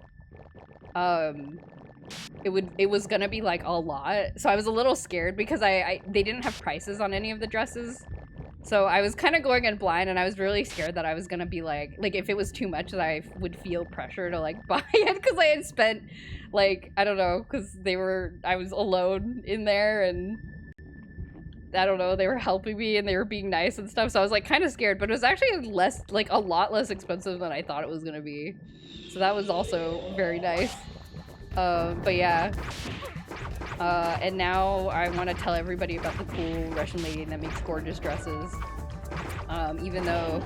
it was gonna be like a lot. So I was a little scared because they didn't have prices on any of the dresses. So I was kind of going in blind, and I was really scared that I was gonna be like if it was too much, that I would feel pressure to like buy it, because I had spent like, I don't know, because I was alone in there, and I don't know, they were helping me and they were being nice and stuff, so I was like kind of scared, but it was actually a lot less expensive than I thought it was gonna be. So that was also very nice. But yeah. And now I want to tell everybody about the cool Russian lady that makes gorgeous dresses. Even though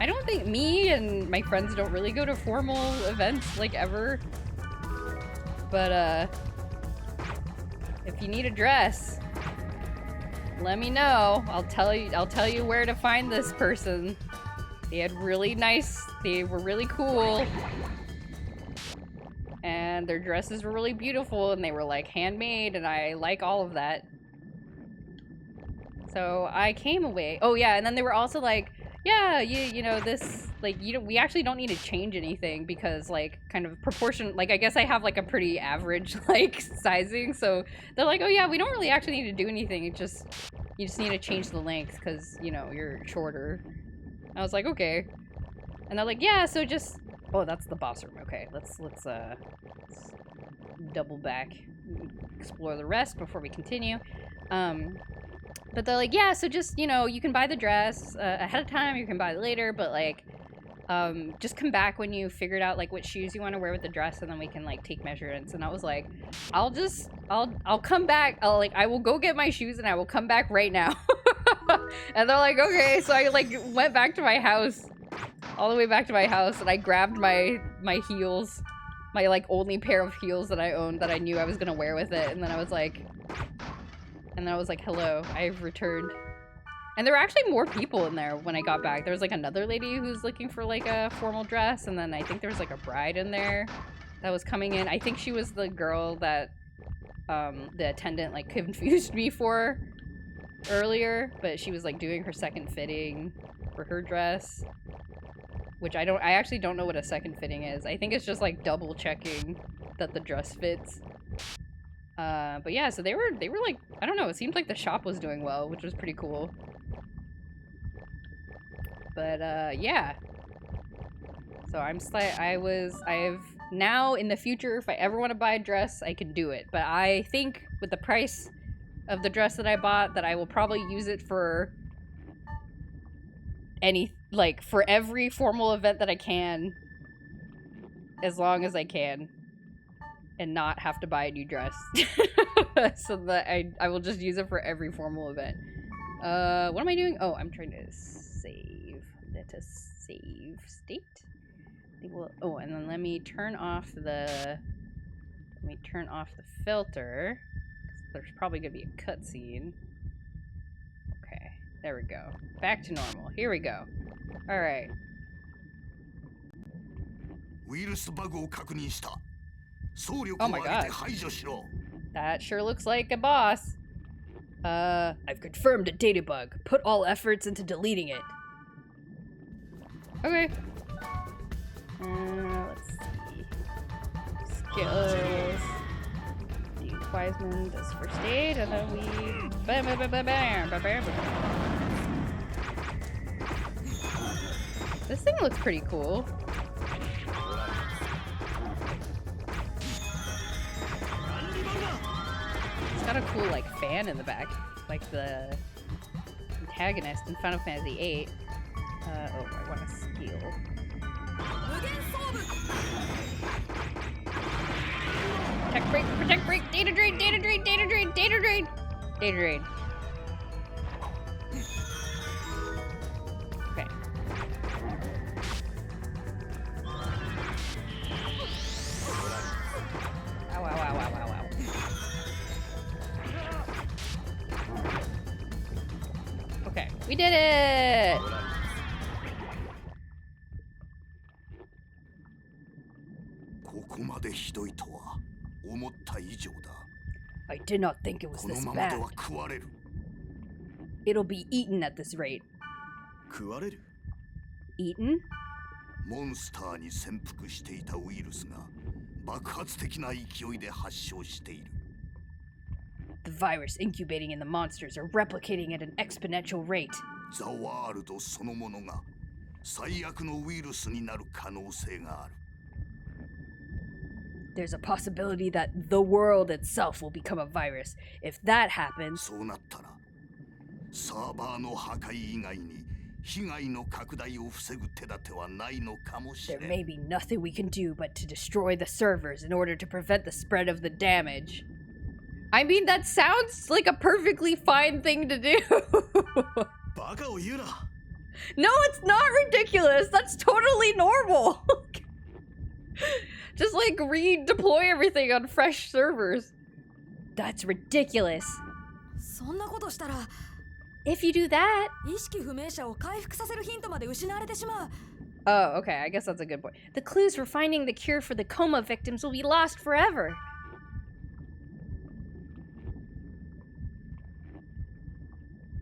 I don't think me and my friends don't really go to formal events like ever. But if you need a dress, let me know. I'll tell you where to find this person. They were really cool. And their dresses were really beautiful, and they were like handmade, and I like all of that. So I came away. Oh yeah, and then they were also like, yeah, you know this, like, we actually don't need to change anything, because like kind of proportion, like I guess I have like a pretty average like sizing, so they're like, oh yeah, we don't really actually need to do anything. You just need to change the length because, you know, you're shorter. I was like, okay. And they're like, yeah, so just, oh, that's the boss room. Okay, let's double back, explore the rest before we continue. But they're like, yeah, so just, you know, you can buy the dress ahead of time, you can buy it later, but like, just come back when you figured out like what shoes you want to wear with the dress, and then we can like take measurements. And I was like, I'll come back. I will go get my shoes and I will come back right now. And they're like, okay. So I like went back to my house, all the way back to my house, and I grabbed my heels, my like only pair of heels that I owned that I knew I was gonna wear with it. And then I was like, hello, I've returned. And there were actually more people in there when I got back. There was like another lady who's looking for like a formal dress, and then I think there was like a bride in there that was coming in. I think she was the girl that the attendant like confused me for earlier, but she was like doing her second fitting for her dress, which I actually don't know what a second fitting is. I think it's just like double checking that the dress fits. But yeah, so they were like, I don't know, it seemed like the shop was doing well, which was pretty cool. But yeah. So I've now in the future, if I ever want to buy a dress, I can do it. But I think with the price of the dress that I bought, that I will probably use it for for every formal event that I can, as long as I can, and not have to buy a new dress. So that I will just use it for every formal event. What am I doing? Oh, I'm trying to save. Let us save state. I think oh, and then let me turn off the filter. There's probably gonna be a cutscene. Okay, there we go. Back to normal. Here we go. All right. Oh my god. That sure looks like a boss. I've confirmed a data bug. Put all efforts into deleting it. Okay. Let's see. Skills. Duke Wiseman does first aid, and then we... Bam, bam, bam, bam, bam, bam, bam, bam. This thing looks pretty cool. It's got a cool, like, fan in the back, like the antagonist in Final Fantasy VIII. Oh, I want a skill. Protect break, data drain, data drain, data drain, data drain, data drain. Okay. Ow, ow, ow, ow, ow, ow. Okay, we did it! I did not think it was this bad. It'll be eaten at this rate. Eaten? 爆発的な勢いで発症している。 The virus incubating in the monsters are replicating at an exponential rate. ザワールドそのものが最悪のウイルスになる可能性がある。 There's a possibility that the world itself will become a virus. If that happens, そうなったらサーバーの破壊以外に被害の拡大を防ぐ手立てはないのかもしれ there ん。 may be nothing we can do but to destroy the servers in order to prevent the spread of the damage. I mean, that sounds like a perfectly fine thing to do. バカを言うな。 No, it's not ridiculous. That's totally normal. Just like redeploy everything on fresh servers. That's ridiculous. そんなことしたら If you do that... 意識不明者を回復させるヒントまで失われてしまう。 Oh, okay, I guess that's a good point. The clues for finding the cure for the coma victims will be lost forever.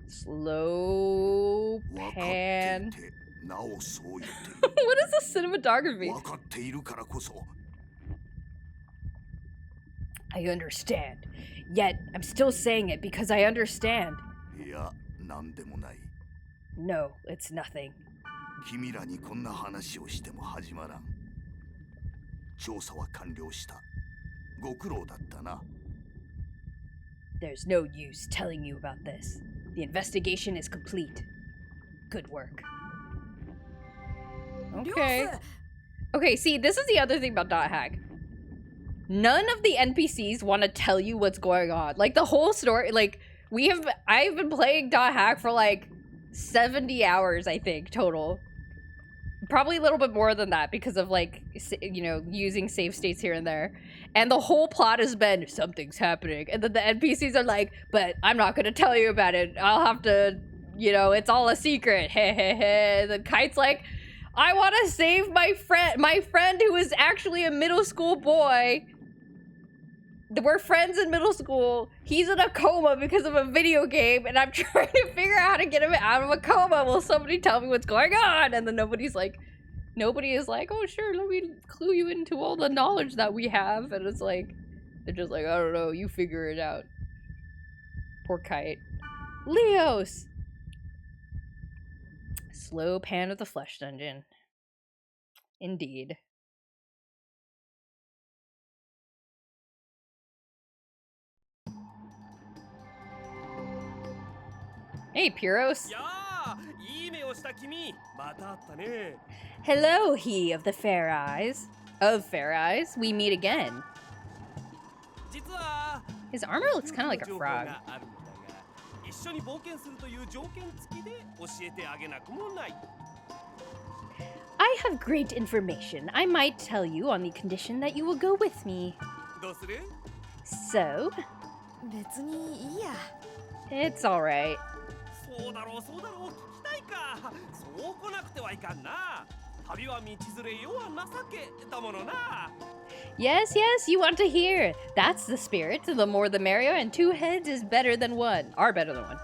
Slow 分かって pan. いてなおそう言っている。 What is the cinematography? 分かっているからこそ I understand. Yet, I'm still saying it because I understand. いや何でもない。 No, it's nothing. 君らにこんな話をしても始まらん。調査は完了した。ご苦労だったな。 There's no use telling you about this. The investigation is complete. Good work. Okay. Okay, see, this is the other thing about Dot Hack. None of the NPCs want to tell you what's going on. Like, the whole story, like, I've been playing Dot Hack for, like, 70 hours, I think, total. Probably a little bit more than that because of, like, you know, using save states here and there. And the whole plot has been, something's happening. And then the NPCs are like, but I'm not going to tell you about it. I'll have to, you know, it's all a secret. Heh heh heh. And then Kite's like, I want to save my friend who is actually a middle school boy. We're friends in middle school. He's in a coma because of a video game, and I'm trying to figure out how to get him out of a coma. Will somebody tell me what's going on? And then nobody is like, oh sure, let me clue you into all the knowledge that we have. And it's like, they're just like, I don't know, you figure it out. Poor Kite. Leos! Slow pan of the flesh dungeon. Indeed. Hey, Puros. Hello, he of the fair eyes. Of fair eyes, we meet again. His armor looks kind of like a frog. I have great information. I might tell you on the condition that you will go with me. So? 別にいいや。 It's alright. Yes, yes, you want to hear. That's the spirit. The more the merrier, and 2 heads is better than 1. Are better than 1.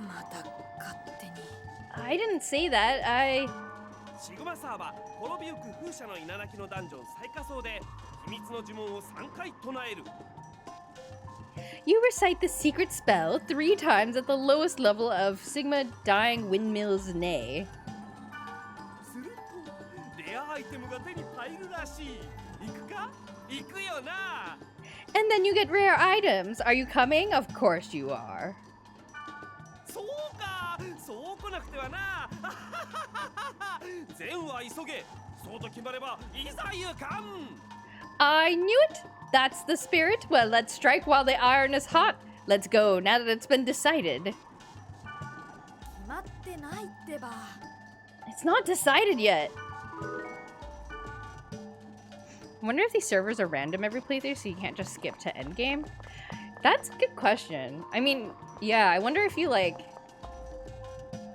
また勝手に。 I didn't say that. You recite the secret spell 3 times at the lowest level of Sigma Dying Windmill's Nay. And then you get rare items. Are you coming? Of course you are. I knew it! That's the spirit. Well, let's strike while the iron is hot. Let's go, now that it's been decided. 決まってないってば。 It's not decided yet. I wonder if these servers are random every playthrough, so you can't just skip to endgame? That's a good question. I mean, yeah, I wonder if you, like...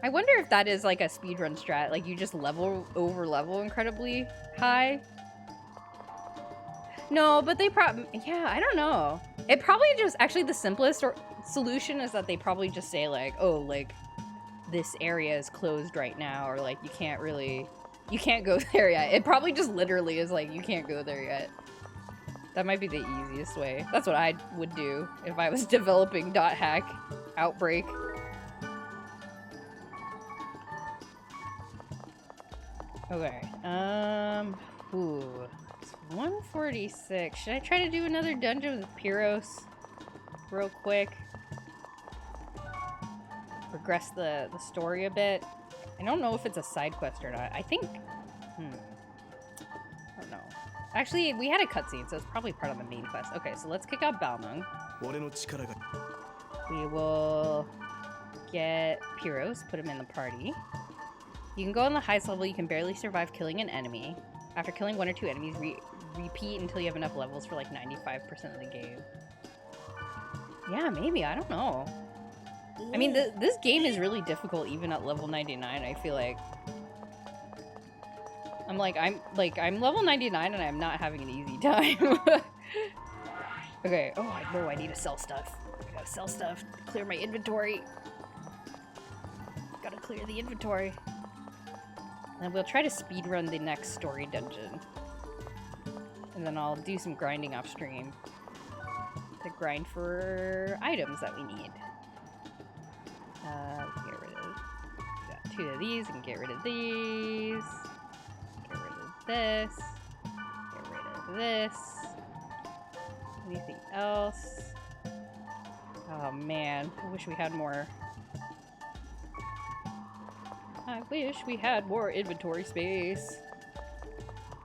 I wonder if that is, like, a speedrun strat. Like, you just over-level incredibly high. No, but they probably... Yeah, I don't know. It probably just... Actually, the simplest solution is that they probably just say, like, oh, like, this area is closed right now, or, like, you can't really You can't go there yet. It probably just literally is like, you can't go there yet. That might be the easiest way. That's what I would do if I was developing .hack Outbreak. Okay, ooh, it's 146. Should I try to do another dungeon with Pyros real quick? Progress the story a bit. I don't know if it's a side quest or not. I think, I don't know. Actually, we had a cutscene, so it's probably part of the main quest. Okay, so let's kick out Balmung. We will get Pyros, put him in the party. You can go on the highest level. You can barely survive killing an enemy. After killing 1 or 2 enemies, repeat until you have enough levels for like 95% of the game. Yeah, maybe. I don't know. I mean, this game is really difficult even at level 99, I feel like. I'm level 99 and I'm not having an easy time. Okay, oh, I know I need to sell stuff. I gotta sell stuff to clear my inventory. Gotta clear the inventory. And we'll try to speedrun the next story dungeon. And then I'll do some grinding off stream to grind for items that we need. Get rid of, got 2 of these, and get rid of these. Get rid of this. Get rid of this. Anything else? Oh man, I wish we had more. I wish we had more inventory space.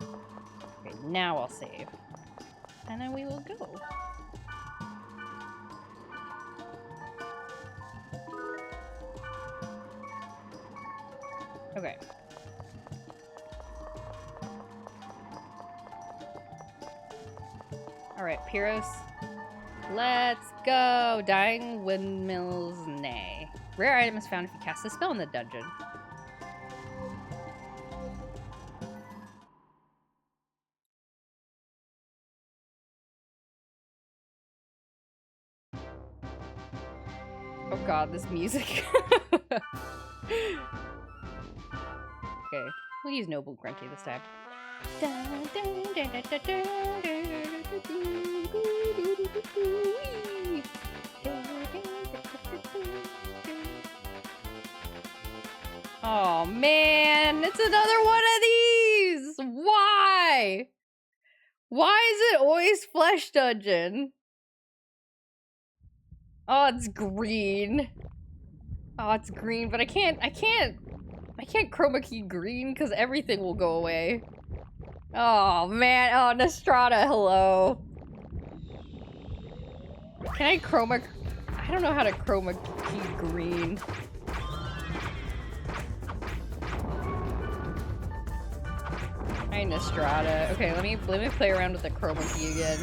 Okay, now I'll save. And then we will go. Okay. Alright, Pyros. Let's go! Dying Windmill's Nay. Rare item is found if you cast a spell in the dungeon. Oh god, this music. Okay, we'll use Noble Grunty this time. Oh man, it's another one of these! Why? Why is it always Flesh Dungeon? Oh, it's green. Oh, it's green, but I can't chroma key green because everything will go away. Oh man, oh Nostrada, hello. Can I chroma? I don't know how to chroma key green. Hi Nostrada. Okay, let me play around with the chroma key again.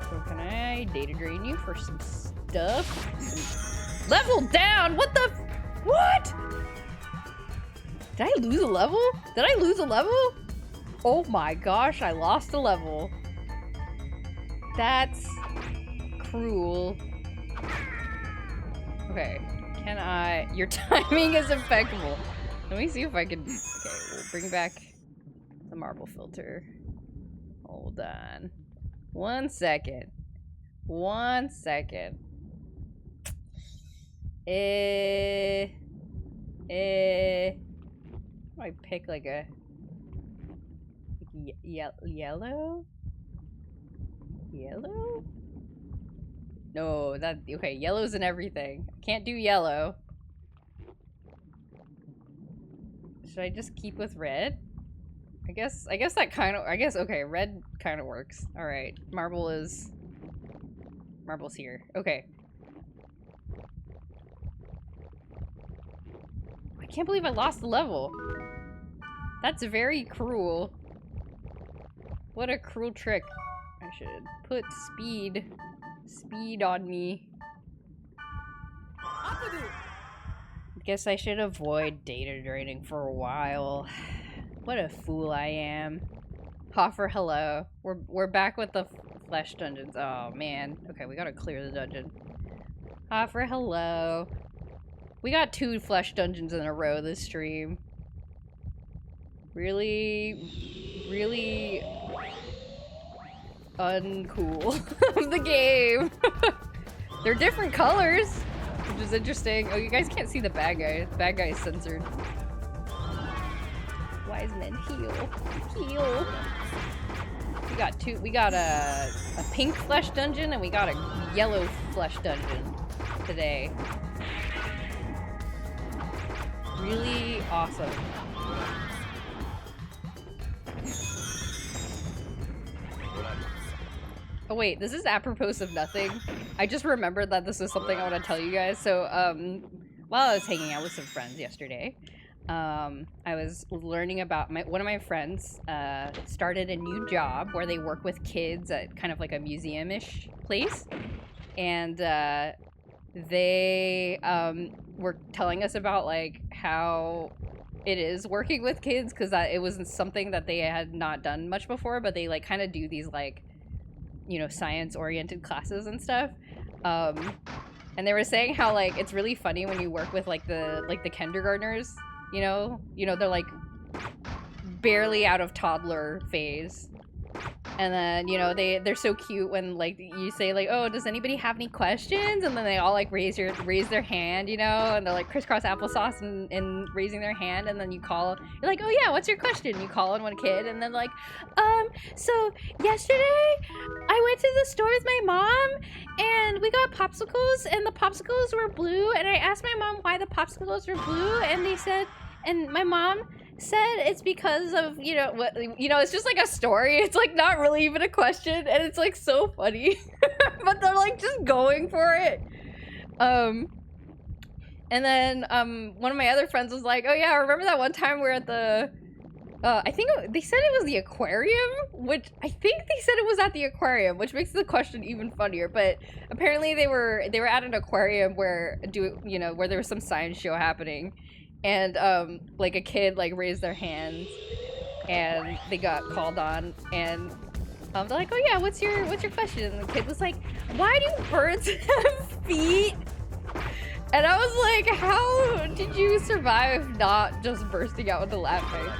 So can I data drain you for some stuff? Level down! What the? What? Did I lose a level? Did I lose a level? Oh my gosh, I lost a level. That's cruel. Okay, can I? Your timing is impeccable. Let me see if I can. Okay, we'll bring back the marble filter. Hold on. 1 second. 1 second. I pick like a yellow? Yellow? No, that okay, yellow's in everything. Can't do yellow. Should I just keep with red? I guess that kind of okay, red kind of works. All right. Marble's here. Okay. I can't believe I lost the level. That's very cruel. What a cruel trick. I should put speed on me. Guess I should avoid data draining for a while. What a fool I am. Hoffer, hello. We're back with the flesh dungeons. Oh man. Okay, we gotta clear the dungeon. Hoffer, hello. We got 2 flesh dungeons in a row this stream. Really, really uncool of the game. They're different colors, which is interesting. Oh, you guys can't see the bad guy. The bad guy is censored. Wise men heal. Heal. We got a pink flesh dungeon and we got a yellow flesh dungeon today. Really awesome. Oh wait, this is apropos of nothing. I just remembered that this is something I want to tell you guys. So, while I was hanging out with some friends yesterday, I was learning about one of my friends started a new job where they work with kids at kind of like a museum-ish place. And they were telling us about like how it is working with kids, because it wasn't something that they had not done much before, but they like kind of do these like, you know, science-oriented classes and stuff. And they were saying how like it's really funny when you work with like the kindergartners, you know, they're like barely out of toddler phase. And then, you know, they're so cute when like you say like, oh, does anybody have any questions? And then they all like raise their hand, you know, and they're like crisscross applesauce and raising their hand. And then you're like, oh yeah, what's your question? You call on one kid and then like, so yesterday I went to the store with my mom and we got popsicles and the popsicles were blue. And I asked my mom why the popsicles were blue, and my mom said it's because of, you know, what, you know, it's just like a story. It's like not really even a question, and it's like so funny. But they're like just going for it. And then one of my other friends was like, oh yeah, remember that one time we were at the I think they said it was the aquarium, which I think they said it was at the aquarium, which makes the question even funnier. But apparently they were at an aquarium where there was some science show happening. And like a kid like raised their hands and they got called on, and they're like, oh yeah, what's your question? And the kid was like, why do birds have feet? And I was like, how did you survive not just bursting out into laughing?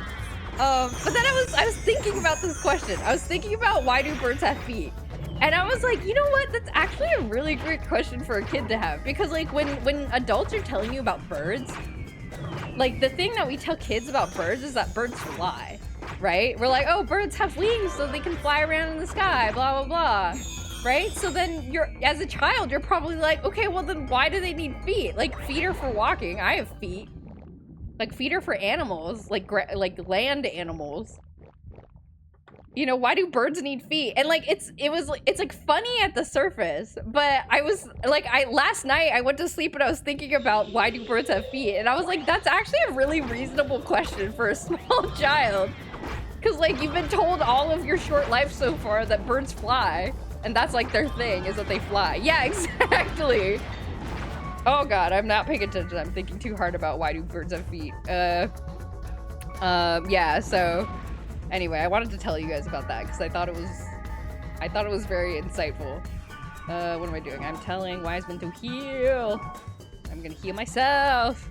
But then I was thinking about this question. I was thinking about why do birds have feet? And I was like, you know what? That's actually a really great question for a kid to have, because like when adults are telling you about birds, like, the thing that we tell kids about birds is that birds fly, right? We're like, oh, birds have wings so they can fly around in the sky, blah, blah, blah, right? So then as a child, you're probably like, okay, well then why do they need feet? Like, feet are for walking. I have feet. Like, feet are for animals, like land animals. You know, why do birds need feet? And like, it's like funny at the surface, but I was like, last night I went to sleep and I was thinking about why do birds have feet? And I was like, that's actually a really reasonable question for a small child. Cause like, you've been told all of your short life so far that birds fly, and that's like their thing, is that they fly. Yeah, exactly. Oh God, I'm not paying attention. I'm thinking too hard about why do birds have feet. Yeah, so anyway, I wanted to tell you guys about that because I thought it was very insightful. What am I doing? I'm telling Wiseman to heal. I'm gonna heal myself.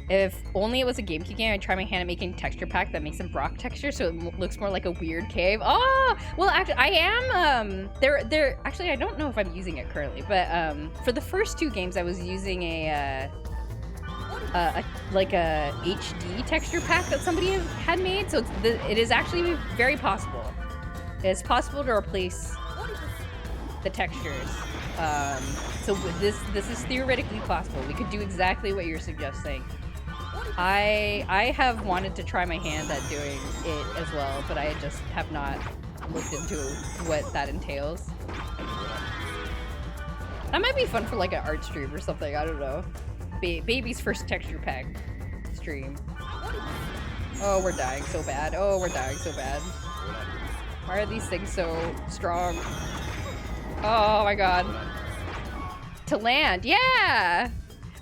If only it was a GameCube game, I'd try my hand at making texture pack that makes some rock texture so it looks more like a weird cave. Oh, well, actually, I am, actually, I don't know if I'm using it currently, but, for the first 2 games, I was using like a HD texture pack that somebody had made, so it is actually very possible. It's possible to replace the textures. So this is theoretically possible. We could do exactly what you're suggesting. I have wanted to try my hand at doing it as well, but I just have not looked into what that entails. That might be fun for like an art stream or something, I don't know. Baby's first texture pack stream. Oh, we're dying so bad. Oh, we're dying so bad. Why are these things so strong? Oh my God. To land, yeah!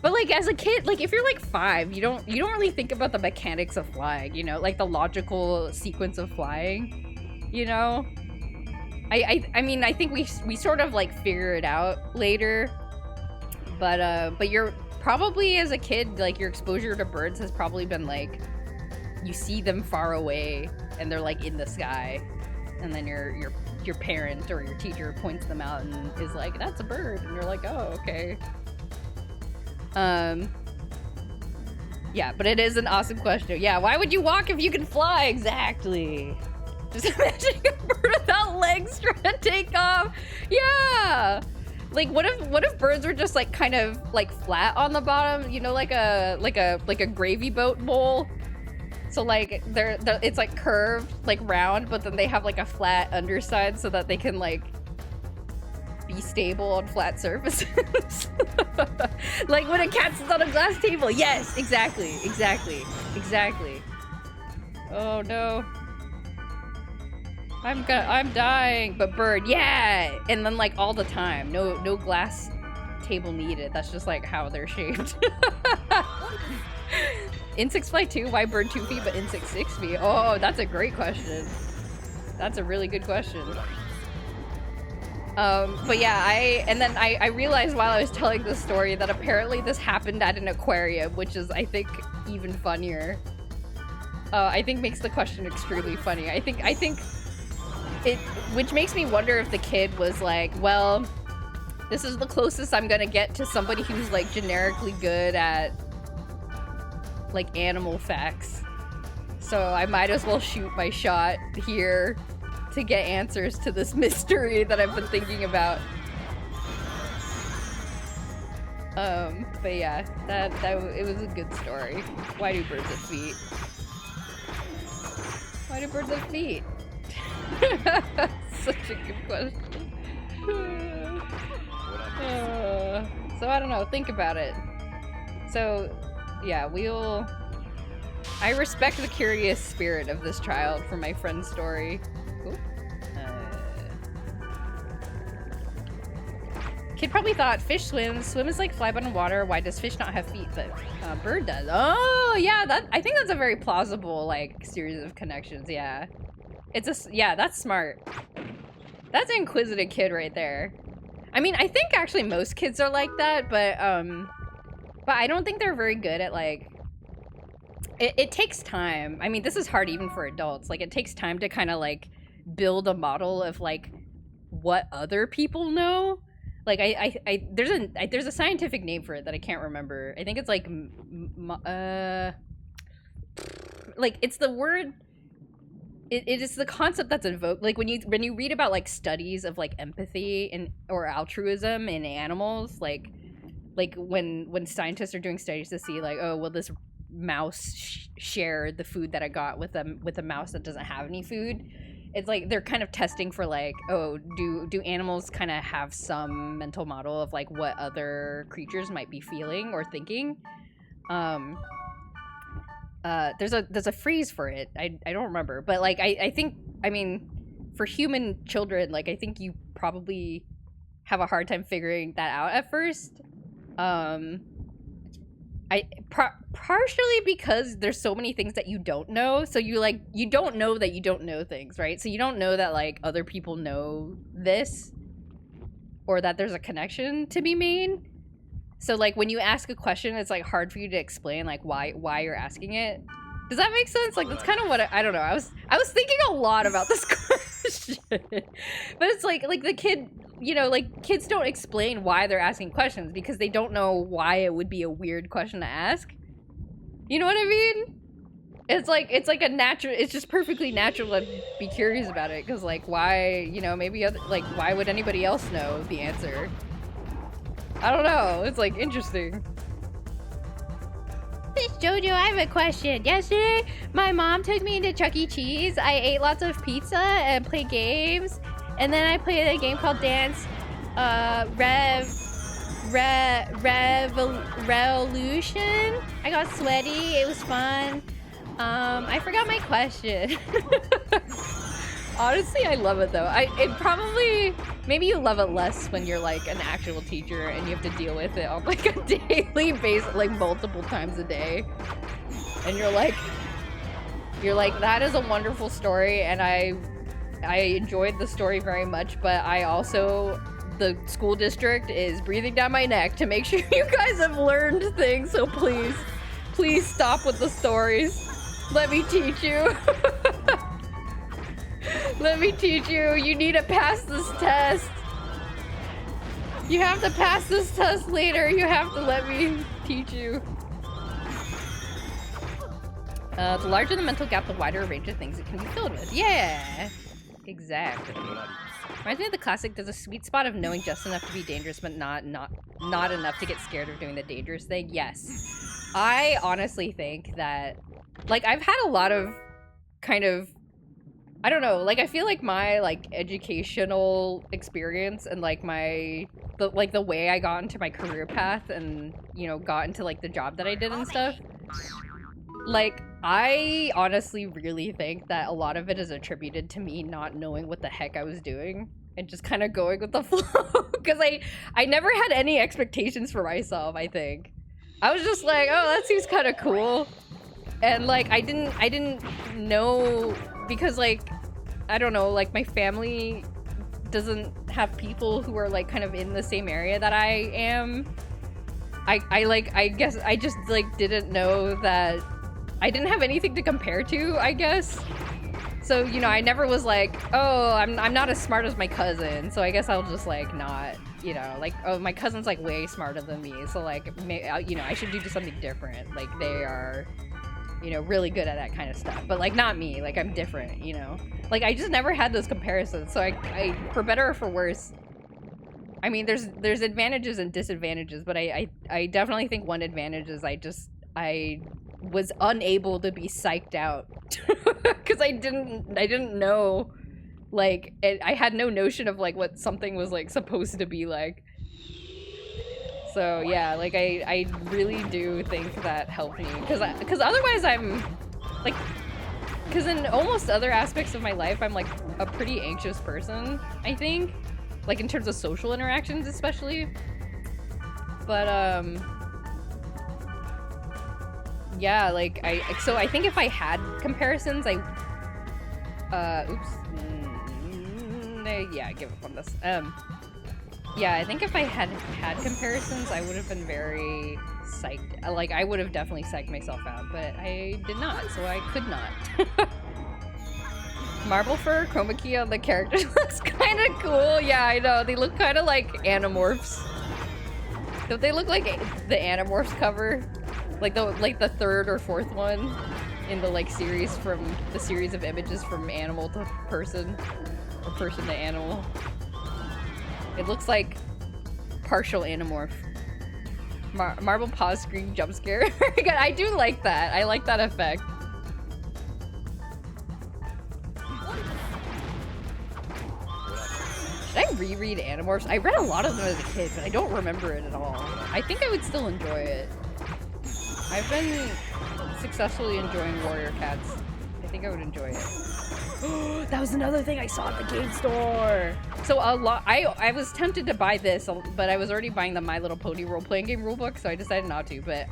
But like as a kid, like if you're like 5, you don't really think about the mechanics of flying, you know, like the logical sequence of flying, you know? I mean, I think we sort of like figure it out later, but probably as a kid, like your exposure to birds has probably been like, you see them far away and they're like in the sky, and then your parent or your teacher points them out and is like, that's a bird, and you're like, oh, okay. Yeah, but it is an awesome question. Yeah, why would you walk if you can fly? Exactly. Just imagining a bird without legs trying to take off. Yeah. Like, what if birds were just like kind of like flat on the bottom? You know, like a gravy boat bowl. So like they're it's like curved, like round, but then they have like a flat underside so that they can like be stable on flat surfaces. Like when a cat sits on a glass table. Yes, exactly. Oh no. I'm dying. But bird, yeah! And then like all the time. No glass table needed. That's just like how they're shaped. Insects fly too? Why bird 2 feet but insect 6 feet? Oh, that's a great question. That's a really good question. But yeah, I realized while I was telling this story that apparently this happened at an aquarium, which is, I think, even funnier. I think makes the question extremely funny. I think it, which makes me wonder if the kid was like, well, this is the closest I'm gonna get to somebody who's like generically good at like animal facts. So I might as well shoot my shot here to get answers to this mystery that I've been thinking about. But yeah, that it was a good story. Why do birds have feet? Why do birds have feet? Such a good question. So I don't know, think about it. So yeah, I respect the curious spirit of this child for my friend's story. Ooh. Kid probably thought fish swim. Swim is like fly but in water. Why does fish not have feet? But bird does. Oh yeah, I think that's a very plausible like series of connections. Yeah, yeah, that's smart. That's an inquisitive kid right there. I mean, I think actually most kids are like that, but I don't think they're very good at like. It takes time. I mean, this is hard even for adults. Like, it takes time to kind of like build a model of like what other people know. Like, there's a scientific name for it that I can't remember. I think it's like it's the word. It is the concept that's invoked. Like when you read about like studies of like empathy or altruism in animals, like when scientists are doing studies to see like, oh, will this mouse share the food that I got with a mouse that doesn't have any food? It's like they're kind of testing for like, oh, do animals kind of have some mental model of like what other creatures might be feeling or thinking? There's a phrase for it. I don't remember, but like I think, I mean, for human children, like I think you probably have a hard time figuring that out at first. Partially because there's so many things that you don't know, so you don't know that you don't know things, right? So you don't know that like other people know this or that there's a connection to be made. So like when you ask a question, it's like hard for you to explain like why you're asking it. Does that make sense? Like that's kind of what I don't know. I was thinking a lot about this question. But it's like the kid, you know, like kids don't explain why they're asking questions because they don't know why it would be a weird question to ask. You know what I mean? It's like a natural, it's just perfectly natural to be curious about it because like why, you know, maybe why would anybody else know the answer? I don't know. It's like interesting. Miss Jojo, I have a question. Yesterday, my mom took me into Chuck E. Cheese. I ate lots of pizza and played games, and then I played a game called Dance Revolution. I got sweaty. It was fun. I forgot my question. Honestly, I love it though. Maybe you love it less when you're like an actual teacher and you have to deal with it on like a daily basis, like multiple times a day. And you're like, that is a wonderful story and I enjoyed the story very much, but I also the school district is breathing down my neck to make sure you guys have learned things. So please, please stop with the stories. Let me teach you. Let me teach you. You need to pass this test. You have to pass this test later. You have to let me teach you. The larger the mental gap, the wider a range of things it can be filled with. Yeah, exactly. Reminds me of the classic, there's a sweet spot of knowing just enough to be dangerous, but not enough to get scared of doing the dangerous thing. Yes. I honestly think that, like, I've had a lot of kind of, I don't know, like, I feel like my, like, educational experience and, like, the way I got into my career path and, you know, got into, like, the job that I did and stuff, like, I honestly really think that a lot of it is attributed to me not knowing what the heck I was doing and just kind of going with the flow. Because I never had any expectations for myself, I think. I was just like, oh, that seems kind of cool. And, like, I didn't know, because, like, I don't know, like, my family doesn't have people who are, like, kind of in the same area that I am. I guess I just, like, didn't know that I didn't have anything to compare to, I guess. So, you know, I never was like, oh, I'm not as smart as my cousin, so I guess I'll just, like, not, you know, like, oh, my cousin's, like, way smarter than me, so, like, you know, I should do something different. Like, they are, you know, really good at that kind of stuff. But, like, not me. Like, I'm different, you know? Like, I just never had those comparisons, so I for better or for worse, I mean, there's advantages and disadvantages, but I definitely think one advantage is I was unable to be psyched out because I didn't know, like, I had no notion of, like, what something was, like, supposed to be like. So yeah, like, I really do think that helped me, because otherwise I'm like, because in almost other aspects of my life I'm, like, a pretty anxious person, I think, like, in terms of social interactions especially. But yeah, like, so I think if I had comparisons, yeah, I give up on this. Yeah, I think if I had comparisons, I would have been very psyched. Like, I would have definitely psyched myself out, but I did not, so I could not. Marble fur chroma key on the characters looks kind of cool. Yeah, I know. They look kind of like Animorphs. Don't they look like the Animorphs cover? Like the third or fourth one in the, like, series of images from animal to person, or person to animal. It looks like partial Animorph. Marble pause screen jump scare. I do like that. I like that effect. Should I reread Animorphs? I read a lot of them as a kid, but I don't remember it at all. I think I would still enjoy it. I've been successfully enjoying Warrior Cats. I think I would enjoy it. That was another thing I saw at the game store. So I was tempted to buy this, but I was already buying the My Little Pony role-playing game rulebook, so I decided not to. But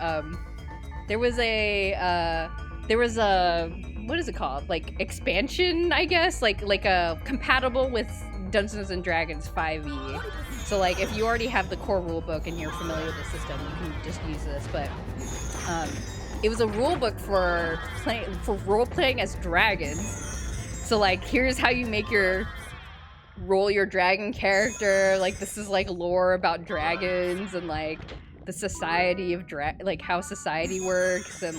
there was a what is it called? Like, expansion, I guess, like a compatible with Dungeons and Dragons 5e. So, like, if you already have the core rulebook and you're familiar with the system, you can just use this. But it was a rulebook for role-playing as dragons. So, like, here's how you make roll your dragon character. Like, this is, like, lore about dragons and, like, the society of like, how society works, and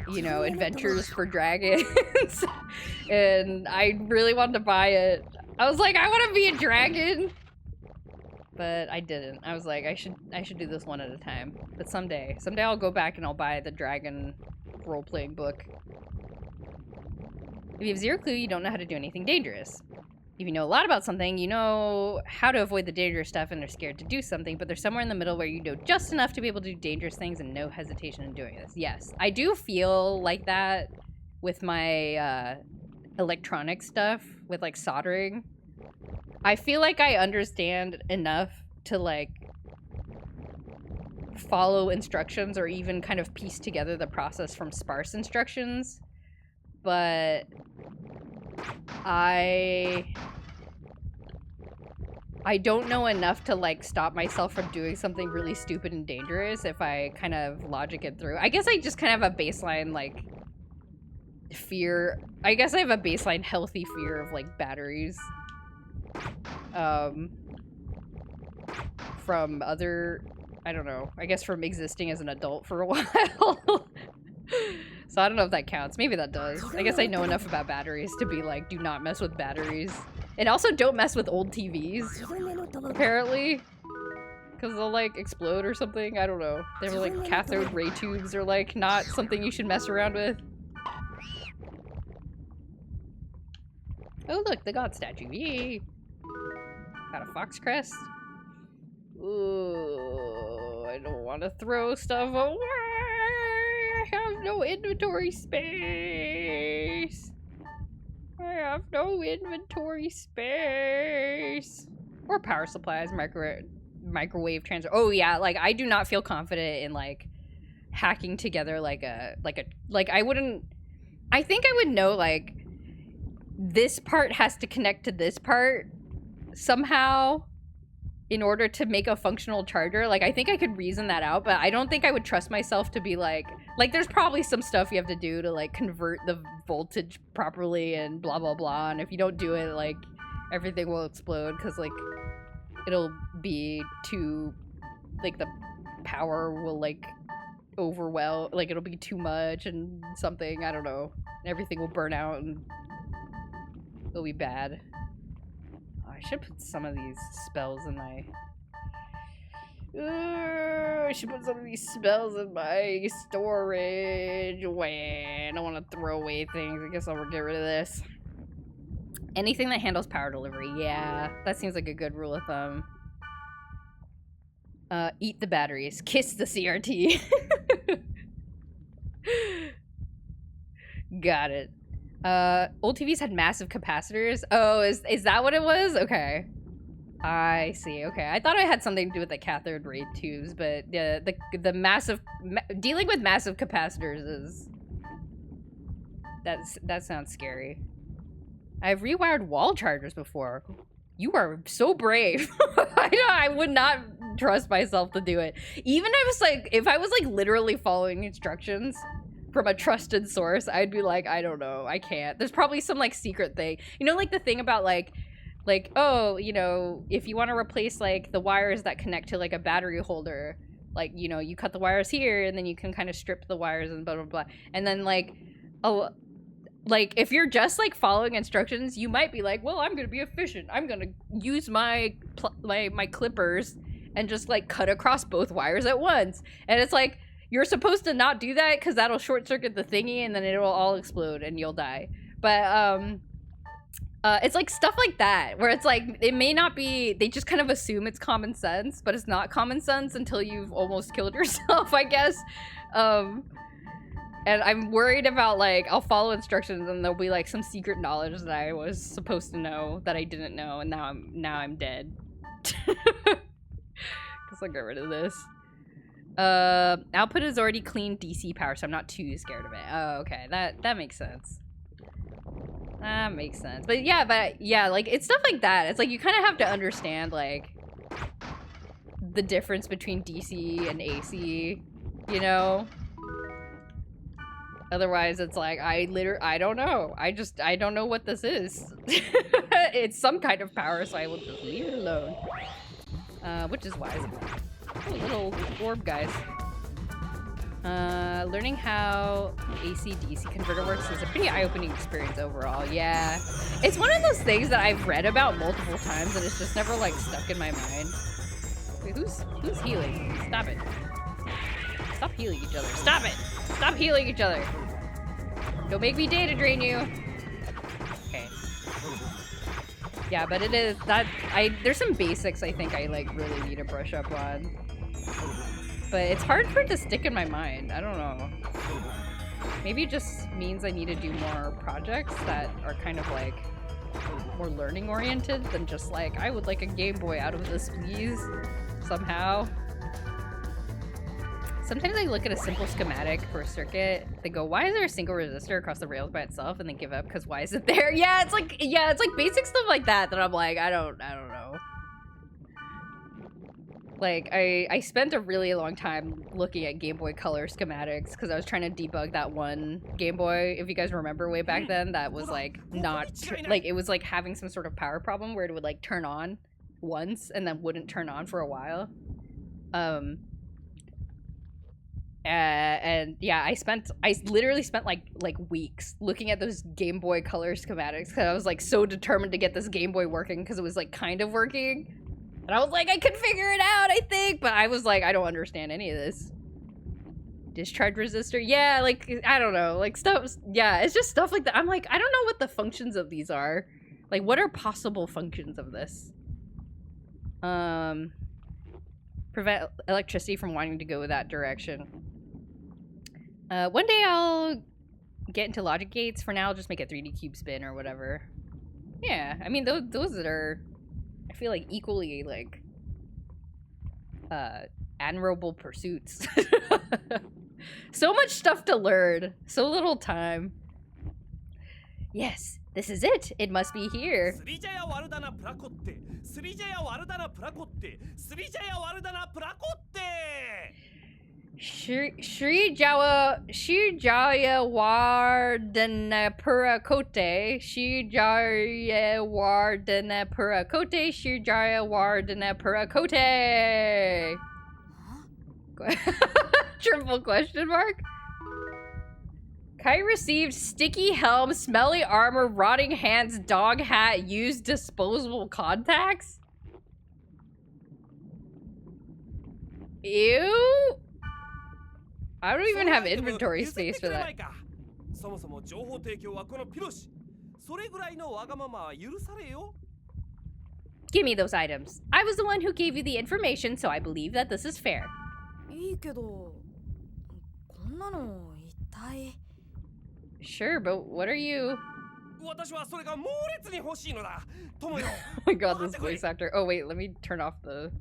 you know, adventures for dragons. And I really wanted to buy it. I was like, I want to be a dragon, but I didn't. I was like, I should do this one at a time. But someday I'll go back and I'll buy the dragon role-playing book. If you have zero clue, you don't know how to do anything dangerous. If you know a lot about something, you know how to avoid the dangerous stuff and are scared to do something, but there's somewhere in the middle where you know just enough to be able to do dangerous things and no hesitation in doing this. Yes, I do feel like that with my electronic stuff, with, like, soldering. I feel like I understand enough to, like, follow instructions or even kind of piece together the process from sparse instructions. But I I don't know enough to like stop myself from doing something really stupid and dangerous if I kind of logic it through. I guess I just kind of have a baseline like fear. I guess I have a baseline healthy fear of like batteries. From other, I don't know, I guess from existing as an adult for a while. So I don't know if that counts. Maybe that does. I guess I know enough about batteries to be like, do not mess with batteries. And also don't mess with old TVs, apparently. Because they'll like explode or something. I don't know. They were like cathode ray tubes are like not something you should mess around with. Oh look, the god statue. Yay! Got a fox crest. Ooh, I don't want to throw stuff away. I have no inventory space. I have no inventory space. Or power supplies, microwave transfer. Oh yeah, like I do not feel confident in like hacking together like I wouldn't. I think I would know like this part has to connect to this part somehow in order to make a functional charger. Like, I think I could reason that out, but I don't think I would trust myself to be like, there's probably some stuff you have to do to, like, convert the voltage properly and blah, blah, blah. And if you don't do it, like, everything will explode because, like, it'll be too, like, the power will, like, overwhelm, like, it'll be too much and something, I don't know. Everything will burn out and it'll be bad. I should put some of these spells in my... I should put some of these spells in my storage. I don't want to throw away things. I guess I'll get rid of this. Anything that handles power delivery. Yeah, that seems like a good rule of thumb. Eat the batteries. Kiss the CRT. Got it. Old TVs had massive capacitors. Oh, is that what it was? Okay. I see. Okay. I thought it had something to do with the cathode ray tubes, but the massive dealing with massive capacitors is that sounds scary. I've rewired wall chargers before. You are so brave. I would not trust myself to do it. Even if I was like literally following instructions from a trusted source, I'd be like, I don't know, I can't. There's probably some like secret thing. You know, like the thing about like, oh, you know, if you want to replace like the wires that connect to like a battery holder, like, you know, you cut the wires here and then you can kind of strip the wires and blah, blah, blah. And then like, oh, like if you're just like following instructions, you might be like, well, I'm going to be efficient. I'm going to use my clippers and just like cut across both wires at once. And it's like, you're supposed to not do that because that'll short circuit the thingy and then it will all explode and you'll die. But it's like stuff like that where it's like it may not be, they just kind of assume it's common sense, but it's not common sense until you've almost killed yourself, I guess. And I'm worried about like I'll follow instructions and there'll be like some secret knowledge that I was supposed to know that I didn't know and now I'm dead. Guess I'll get rid of this. Output is already clean DC power, so I'm not too scared of it. Oh, okay. That makes sense. That makes sense. But yeah, like, it's stuff like that. It's like, you kind of have to understand, like, the difference between DC and AC, you know? Otherwise, it's like, I don't know. I don't know what this is. It's some kind of power, so I will just leave it alone. Which is wise. Oh, little orb guys. Learning how AC-DC converter works is a pretty eye-opening experience overall. Yeah. It's one of those things that I've read about multiple times and it's just never like stuck in my mind. Wait, who's healing? Stop it. Stop healing each other. Stop it! Stop healing each other! Don't make me data drain you! Okay. Yeah, but it is that there's some basics I think I like really need to brush up on. But it's hard for it to stick in my mind. I don't know. Maybe it just means I need to do more projects that are kind of like more learning oriented than just like, I would like a Game Boy out of this, please. Somehow. Sometimes I look at a simple schematic for a circuit, they go, why is there a single resistor across the rails by itself? And then give up because why is it there? Yeah, it's like basic stuff like that I'm like, I don't know. Like, I spent a really long time looking at Game Boy Color schematics because I was trying to debug that one Game Boy, if you guys remember way back then, that was like not, like it was like having some sort of power problem where it would like turn on once and then wouldn't turn on for a while. And yeah, I literally spent like weeks looking at those Game Boy Color schematics because I was like so determined to get this Game Boy working because it was like kind of working. And I was like, I could figure it out, I think, but I was like, I don't understand any of this. Discharge resistor? Yeah, like, I don't know, like stuff, yeah, it's just stuff like that. I'm like, I don't know what the functions of these are. Like, what are possible functions of this? Prevent electricity from wanting to go that direction. One day I'll get into logic gates. For now, I'll just make a 3D cube spin or whatever. Yeah, I mean, those that are, I feel like, equally, like, admirable pursuits. So much stuff to learn. So little time. Yes, this is it. It must be here. Shri Jaya Wardana Purakote, Shri Jaya Wardana Purakote, Shri Jaya Wardana Purakote. Triple question mark. Kai received sticky helm, smelly armor, rotting hands, dog hat, used disposable contacts. Ew. I don't even have inventory space for that. Give me those items. I was the one who gave you the information, so I believe that this is fair. Sure, but what are you? Oh my god, this voice actor. Oh wait, let me turn off the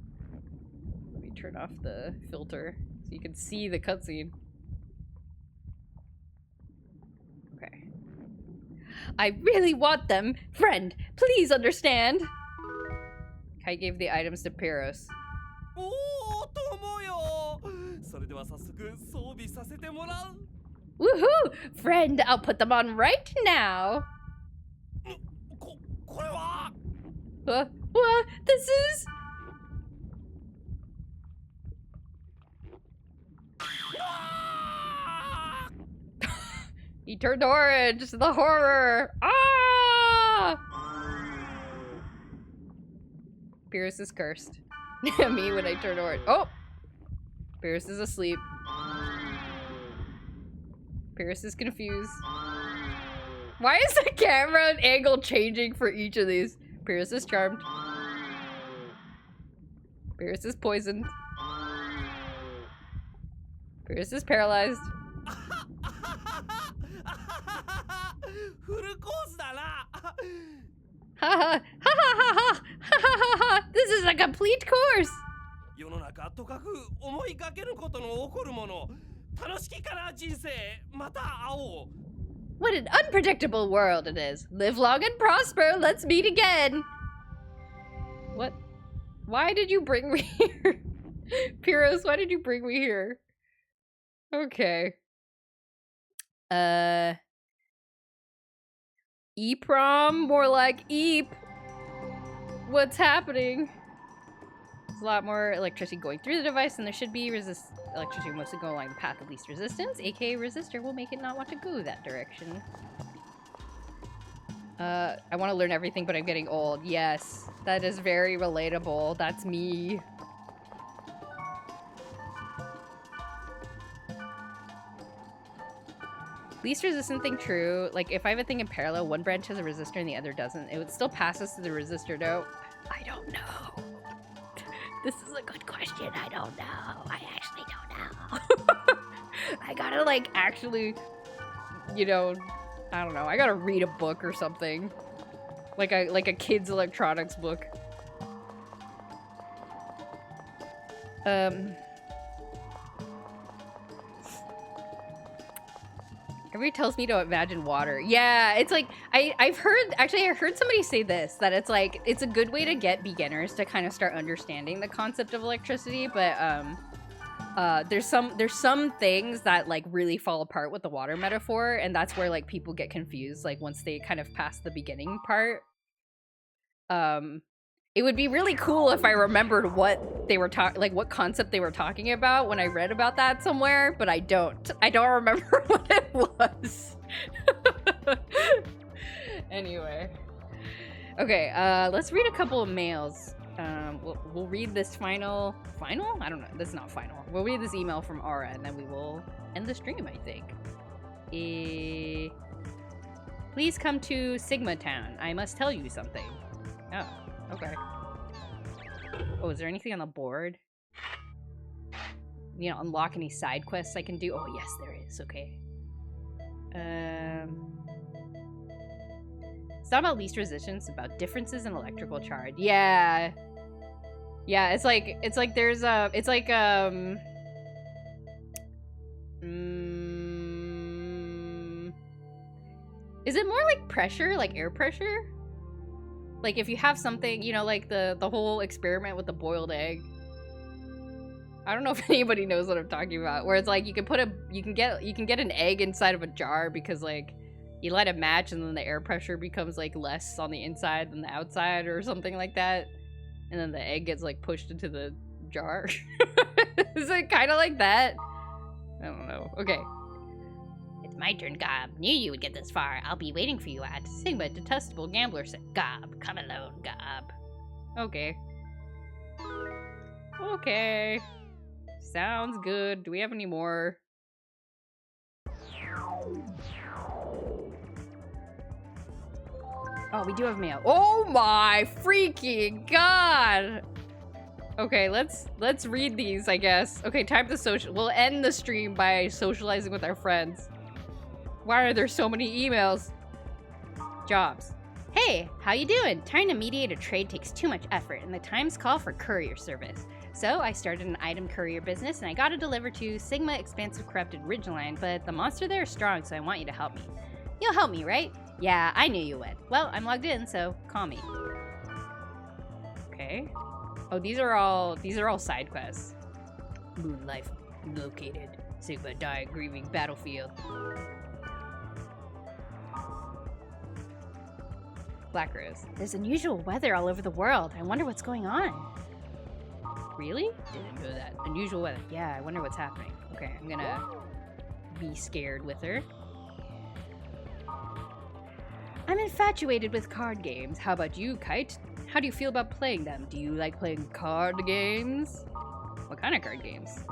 filter so you can see the cutscene. Okay. I really want them. Friend, please understand. Kai gave the items to Pyros. Woohoo! Friend, I'll put them on right now. What? This is... He turned orange! The horror! Ah! Pierce is cursed. Me when I turn orange. Oh! Pierce is asleep. Pierce is confused. Why is the camera angle changing for each of these? Pierce is charmed. Pierce is poisoned. Pierce is paralyzed. Ha ha ha ha! This is a complete course! What an unpredictable world it is. Live long and prosper. Let's meet again. What? Why did you bring me here? Pyros, why did you bring me here? Okay. EPROM? More like EEP. What's happening? There's a lot more electricity going through the device than there should be. Electricity will mostly go along the path of least resistance, aka resistor will make it not want to go that direction. I want to learn everything, but I'm getting old. Yes, that is very relatable. That's me. Least resistant thing true. Like, if I have a thing in parallel, one branch has a resistor and the other doesn't, it would still pass us to the resistor, though. I don't know. This is a good question. I don't know. I actually don't know. I gotta, like, actually, you know, I don't know. I gotta read a book or something. Like a kid's electronics book. Everybody tells me to imagine water. Yeah, it's like, I heard somebody say this, that it's like, it's a good way to get beginners to kind of start understanding the concept of electricity, but there's some things that like really fall apart with the water metaphor, and that's where like people get confused, like once they kind of pass the beginning part. It would be really cool if I remembered what they were what concept they were talking about when I read about that somewhere, but I don't remember what it was. Anyway. Okay, let's read a couple of mails. We'll read this final? I don't know, this is not final. We'll read this email from Aura and then we will end the stream, I think. Please come to Sigma Town. I must tell you something. Oh, okay. Oh, is there anything on the board? You know, unlock any side quests I can do? Oh, yes, there is. Okay. It's not about least resistance, it's about differences in electrical charge. Yeah. Yeah, it's like there's a, it's like, is it more like pressure, like air pressure? Like if you have something, you know, like the whole experiment with the boiled egg. I don't know if anybody knows what I'm talking about. Where it's like you can get an egg inside of a jar because like you light a match and then the air pressure becomes like less on the inside than the outside or something like that. And then the egg gets like pushed into the jar. Is it kind of like that? I don't know. Okay. It's my turn, Gob. Knew you would get this far. I'll be waiting for you at Sigma Detestable Gambler said, Gob, come alone, Gob. Okay. Okay. Sounds good. Do we have any more? Oh, we do have mail. Oh my freaking god! Okay, let's read these, I guess. Okay, time to social. We'll end the stream by socializing with our friends. Why are there so many emails? Jobs. Hey, how you doing? Trying to mediate a trade takes too much effort, and the times call for courier service. So I started an item courier business, and I got to deliver to Sigma Expansive Corrupted Ridgeline, but the monster there is strong, so I want you to help me. You'll help me, right? Yeah, I knew you would. Well, I'm logged in, so call me. Okay. Oh, these are all side quests. Moonlife located. Sigma die grieving battlefield. Black Rose. There's unusual weather all over the world. I wonder what's going on. Really? Didn't know that. Unusual weather. Yeah, I wonder what's happening. Okay, I'm gonna be scared with her. I'm infatuated with card games. How about you, Kite? How do you feel about playing them? Do you like playing card games? What kind of card games?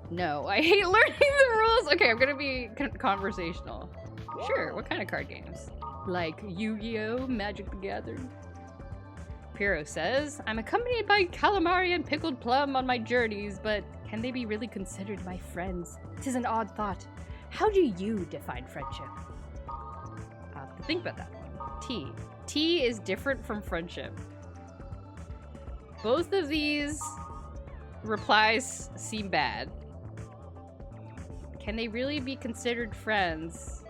No, I hate learning the rules. Okay, I'm gonna be conversational. Sure, what kind of card games? Like Yu-Gi-Oh! Magic the Gathering? Piro says, I'm accompanied by calamari and pickled plum on my journeys, but can they be really considered my friends? 'Tis an odd thought. How do you define friendship? I'll have to think about that one. T. T is different from friendship. Both of these replies seem bad. Can they really be considered friends?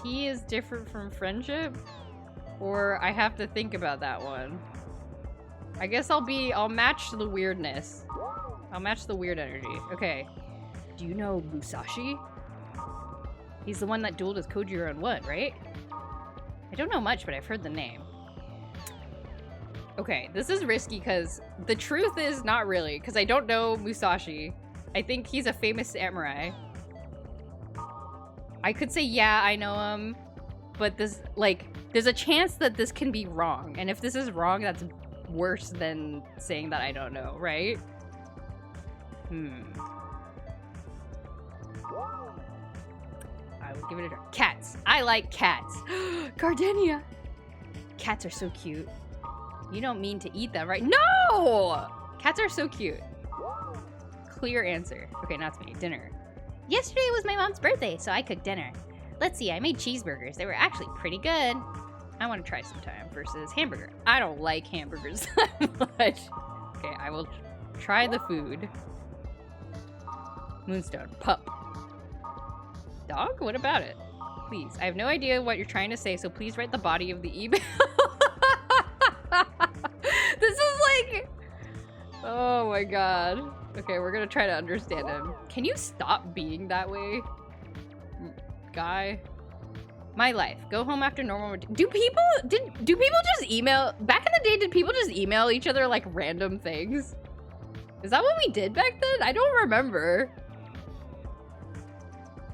T is different from friendship? Or I have to think about that one. I guess I'll match the weirdness. I'll match the weird energy. Okay. Do you know Musashi? He's the one that dueled with Kojiro and Wood, right? I don't know much, but I've heard the name. Okay, this is risky because the truth is not really, because I don't know Musashi. I think he's a famous samurai. I could say, yeah, I know him, but this, like, there's a chance that this can be wrong. And if this is wrong, that's worse than saying that I don't know, right? I would give it a try. Cats. I like cats. Gardenia. Cats are so cute. You don't mean to eat them, right? No! Cats are so cute. Clear answer. Okay, now it's me. Dinner. Yesterday was my mom's birthday, so I cooked dinner. Let's see, I made cheeseburgers. They were actually pretty good. I want to try sometime versus hamburger. I don't like hamburgers that much. Okay, I will try the food. Moonstone. Pup. Dog? What about it? Please. I have no idea what you're trying to say, so please write the body of the email. This is like... Oh my god. Okay, we're gonna try to understand him. Can you stop being that way? Guy? My life. Go home after normal. Do people just email? Back in the day, did people just email each other like random things? Is that what we did back then? I don't remember.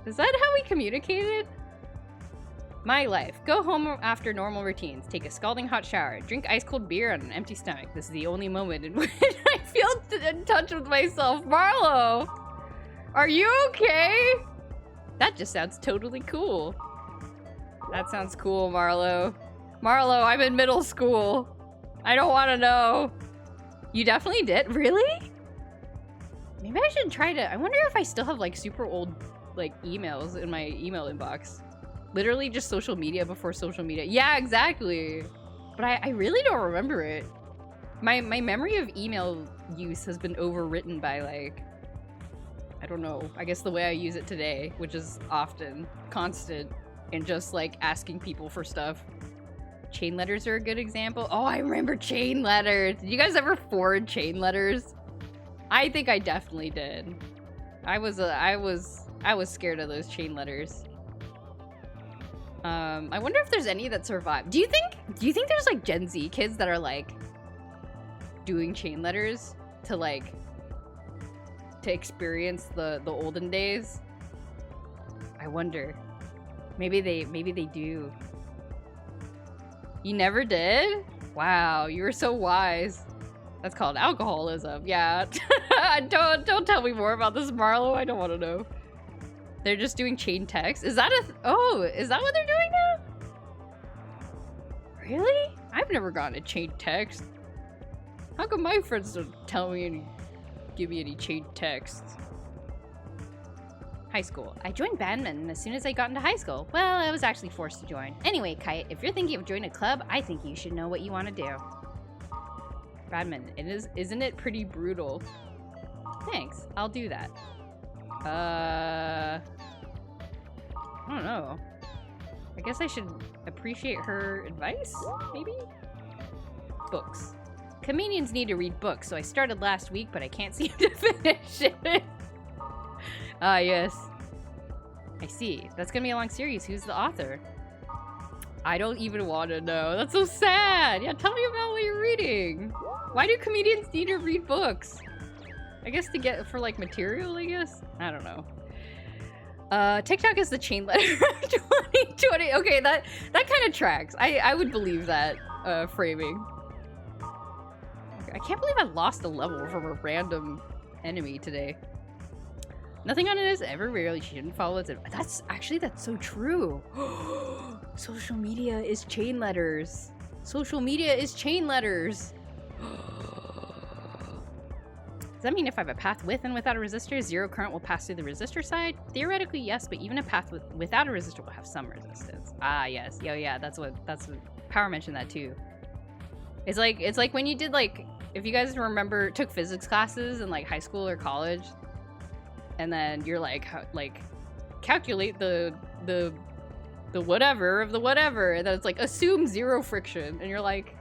Is that how we communicated? My life. Go home after normal routines. Take a scalding hot shower. Drink ice cold beer on an empty stomach. This is the only moment in which I feel in touch with myself. Marlo! Are you okay? That just sounds totally cool. That sounds cool, Marlo. Marlo, I'm in middle school. I don't want to know. You definitely did? Really? Maybe I should try to... I wonder if I still have, like, super old, like, emails in my email inbox. Literally just social media before social media. Yeah, exactly. But I really don't remember it. My memory of email use has been overwritten by, like... I don't know. I guess the way I use it today, which is often, constant, and just, like, asking people for stuff. Chain letters are a good example. Oh, I remember chain letters. Did you guys ever forward chain letters? I think I definitely did. I was scared of those chain letters. I wonder if there's any that survive. Do you think there's like Gen Z kids that are like doing chain letters to like to experience the olden days? I wonder. Maybe they do. You never did? Wow, you were so wise. That's called alcoholism. Yeah. Don't tell me more about this, Marlo. I don't want to know. They're just doing chain text. Is that is that what they're doing now? Really? I've never gotten a chain text. How come my friends don't tell me give me any chain texts? High school. I joined badminton as soon as I got into high school. Well, I was actually forced to join. Anyway, Kite, if you're thinking of joining a club, I think you should know what you want to do. Badminton. Isn't it pretty brutal? Thanks. I'll do that. I don't know. I guess I should appreciate her advice, maybe? Books. Comedians need to read books, so I started last week, but I can't seem to finish it. Ah, yes. I see. That's gonna be a long series. Who's the author? I don't even want to know. That's so sad. Yeah, tell me about what you're reading. Why do comedians need to read books? I guess to get for like material, I guess? I don't know. TikTok is the chain letter 2020. Okay, that kind of tracks. I would believe that framing. Okay, I can't believe I lost a level from a random enemy today. Nothing on it is ever real. You shouldn't follow it. That's so true. Social media is chain letters. Social media is chain letters. Does that mean if I have a path with and without a resistor, zero current will pass through the resistor side? Theoretically, yes, but even a path without a resistor will have some resistance. Ah, yes. Yeah, that's what Power mentioned that too. It's like when you did like, if you guys remember, took physics classes in like high school or college, and then you're like calculate the whatever of the whatever, and then it's like assume zero friction, and you're like,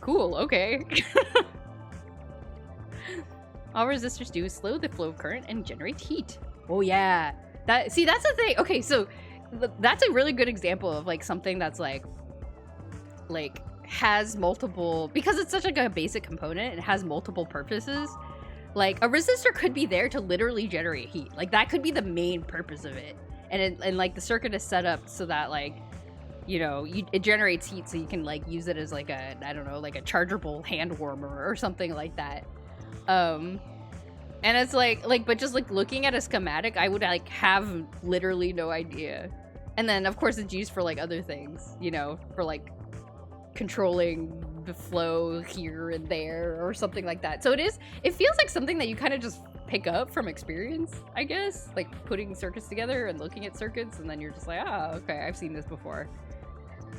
cool, okay. All resistors do is slow the flow of current and generate heat. Oh yeah, that's the thing. Okay, so that's a really good example of like something that's like has multiple, because it's such like a basic component, it has multiple purposes. Like a resistor could be there to literally generate heat. Like that could be the main purpose of it. And like the circuit is set up so that like, you know, it generates heat so you can like use it as like a, I don't know, like a chargeable hand warmer or something like that. And it's like, but just like looking at a schematic, I would like have literally no idea. And then of course it's used for like other things, you know, for like controlling the flow here and there or something like that. So it feels like something that you kind of just pick up from experience, I guess, like putting circuits together and looking at circuits, and then you're just like, oh, okay, I've seen this before.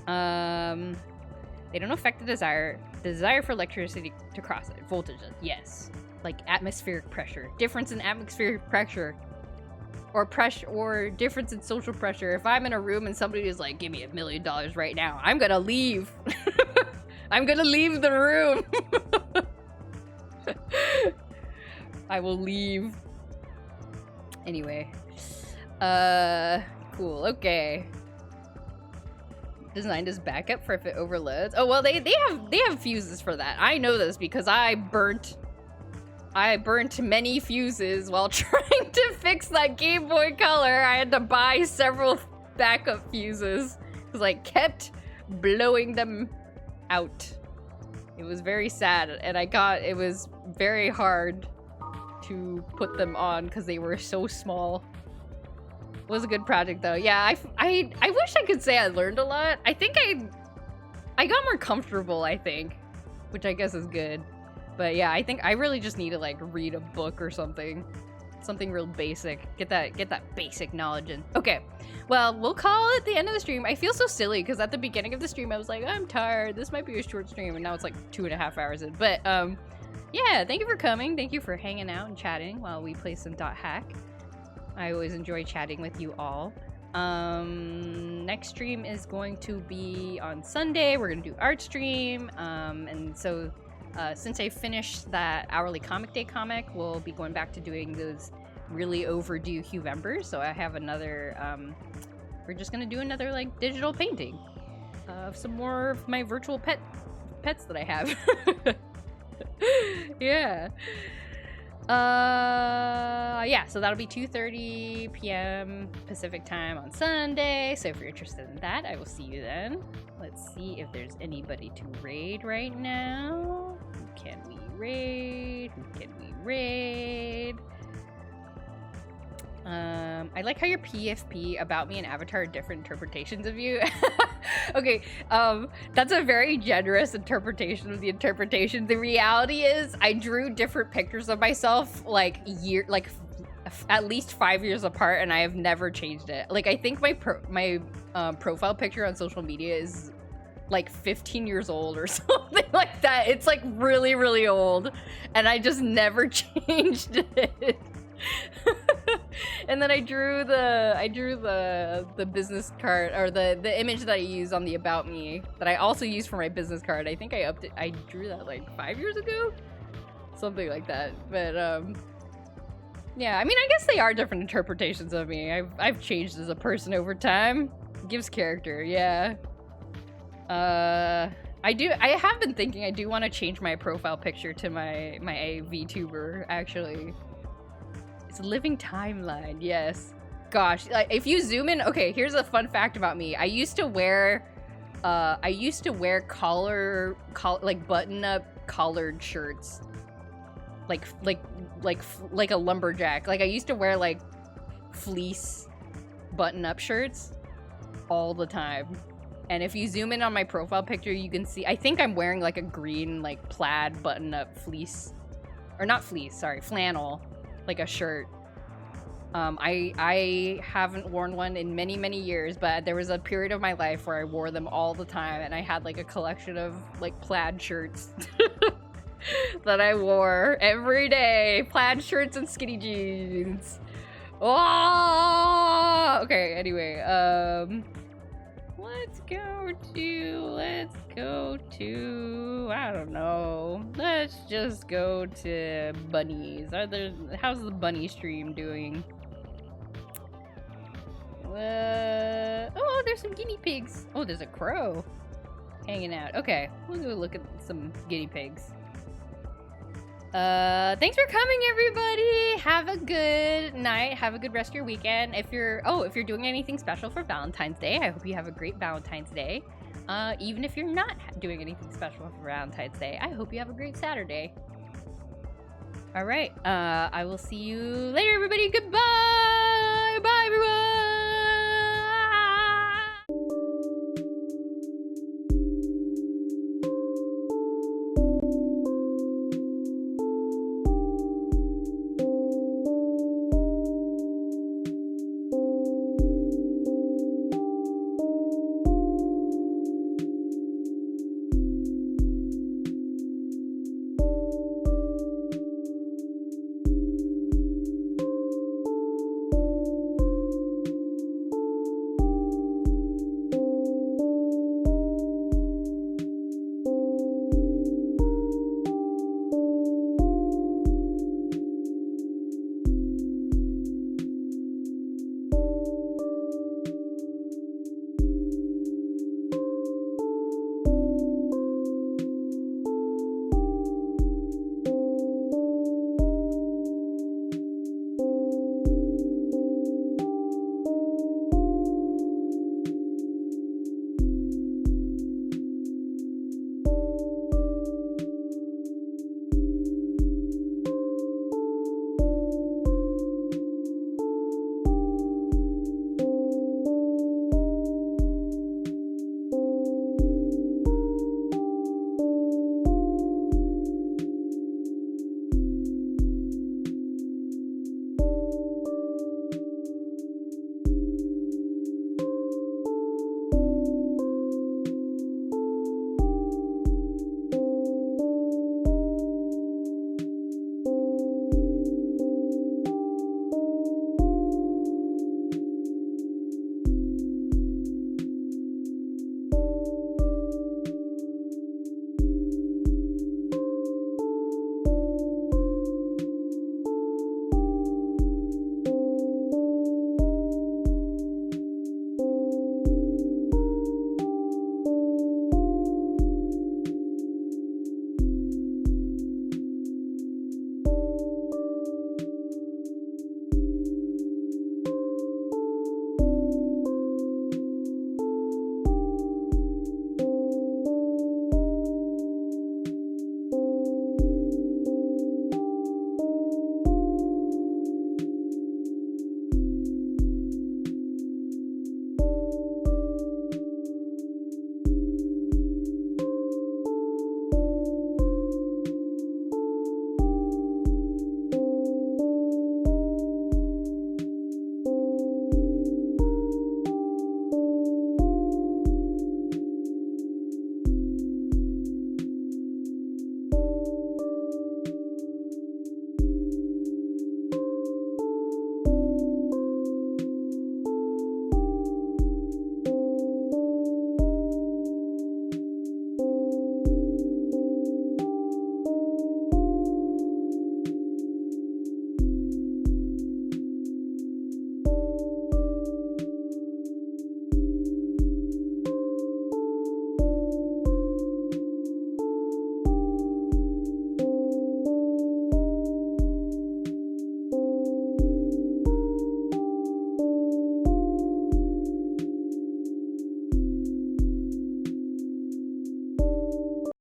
They don't affect the desire for electricity to cross it. Voltages, yes. Like atmospheric pressure. Difference in atmospheric pressure. or pressure or difference in social pressure. If I'm in a room and somebody is like, give me $1 million right now, I'm gonna leave. I'm gonna leave the room. I will leave. Anyway. Cool, okay. Designed as backup for if it overloads. Oh well, they have fuses for that. I know this because I burnt many fuses while trying to fix that Game Boy Color. I had to buy several backup fuses because I kept blowing them out. It was very sad, and it was very hard to put them on because they were so small. It was a good project though. Yeah, I wish I could say I learned a lot. I think I got more comfortable, I think, which I guess is good. But yeah, I think I really just need to like read a book or something. Something real basic. Get that basic knowledge in. Okay, well, we'll call it the end of the stream. I feel so silly because at the beginning of the stream I was like, I'm tired. This might be a short stream, and now it's like 2.5 hours in. But yeah, thank you for coming. Thank you for hanging out and chatting while we play some .hack. I always enjoy chatting with you all. Next stream is going to be on Sunday. We're gonna do art stream. And so since I finished that hourly comic day comic, we'll be going back to doing those really overdue Huevembers. So I have another, we're just gonna do another like digital painting of some more of my virtual pets that I have. Yeah. Yeah, so that'll be 2:30 p.m. Pacific time on Sunday. So if you're interested in that, I will see you then. Let's see if there's anybody to raid right now. Who can we raid? I like how your PFP about me and Avatar are different interpretations of you. Okay, that's a very generous interpretation of the interpretation. The reality is I drew different pictures of myself at least 5 years apart, and I have never changed it. Like, I think my profile picture on social media is like 15 years old or something like that. It's like really, really old, and I just never changed it. And then I drew the business card, or the image that I use on the About Me that I also use for my business card. I think I drew that like 5 years ago, something like that. But yeah, I mean, I guess they are different interpretations of me. I've changed as a person over time. It gives character, yeah. I have been thinking I do want to change my profile picture to my VTuber, actually. It's a living timeline, yes. Gosh, like if you zoom in, okay, here's a fun fact about me. I used to wear like button-up collared shirts. Like a lumberjack. Like I used to wear like fleece button-up shirts all the time. And if you zoom in on my profile picture, you can see, I think I'm wearing like a green like plaid button-up fleece, or not fleece, sorry, flannel. Like a shirt. I haven't worn one in many, many years, but there was a period of my life where I wore them all the time, and I had like a collection of like plaid shirts that I wore every day. Plaid shirts and skinny jeans. Oh! Okay, anyway, let's go to, I don't know. Let's just go to bunnies. How's the bunny stream doing? Oh, there's some guinea pigs. Oh, there's a crow hanging out. Okay, we'll go look at some guinea pigs. Thanks for coming, everybody. Have a good night. Have a good rest of your weekend. If you're doing anything special for Valentine's Day, I hope you have a great Valentine's Day. Even if you're not doing anything special for Valentine's Day, I hope you have a great Saturday. All right. I will see you later, everybody. Goodbye.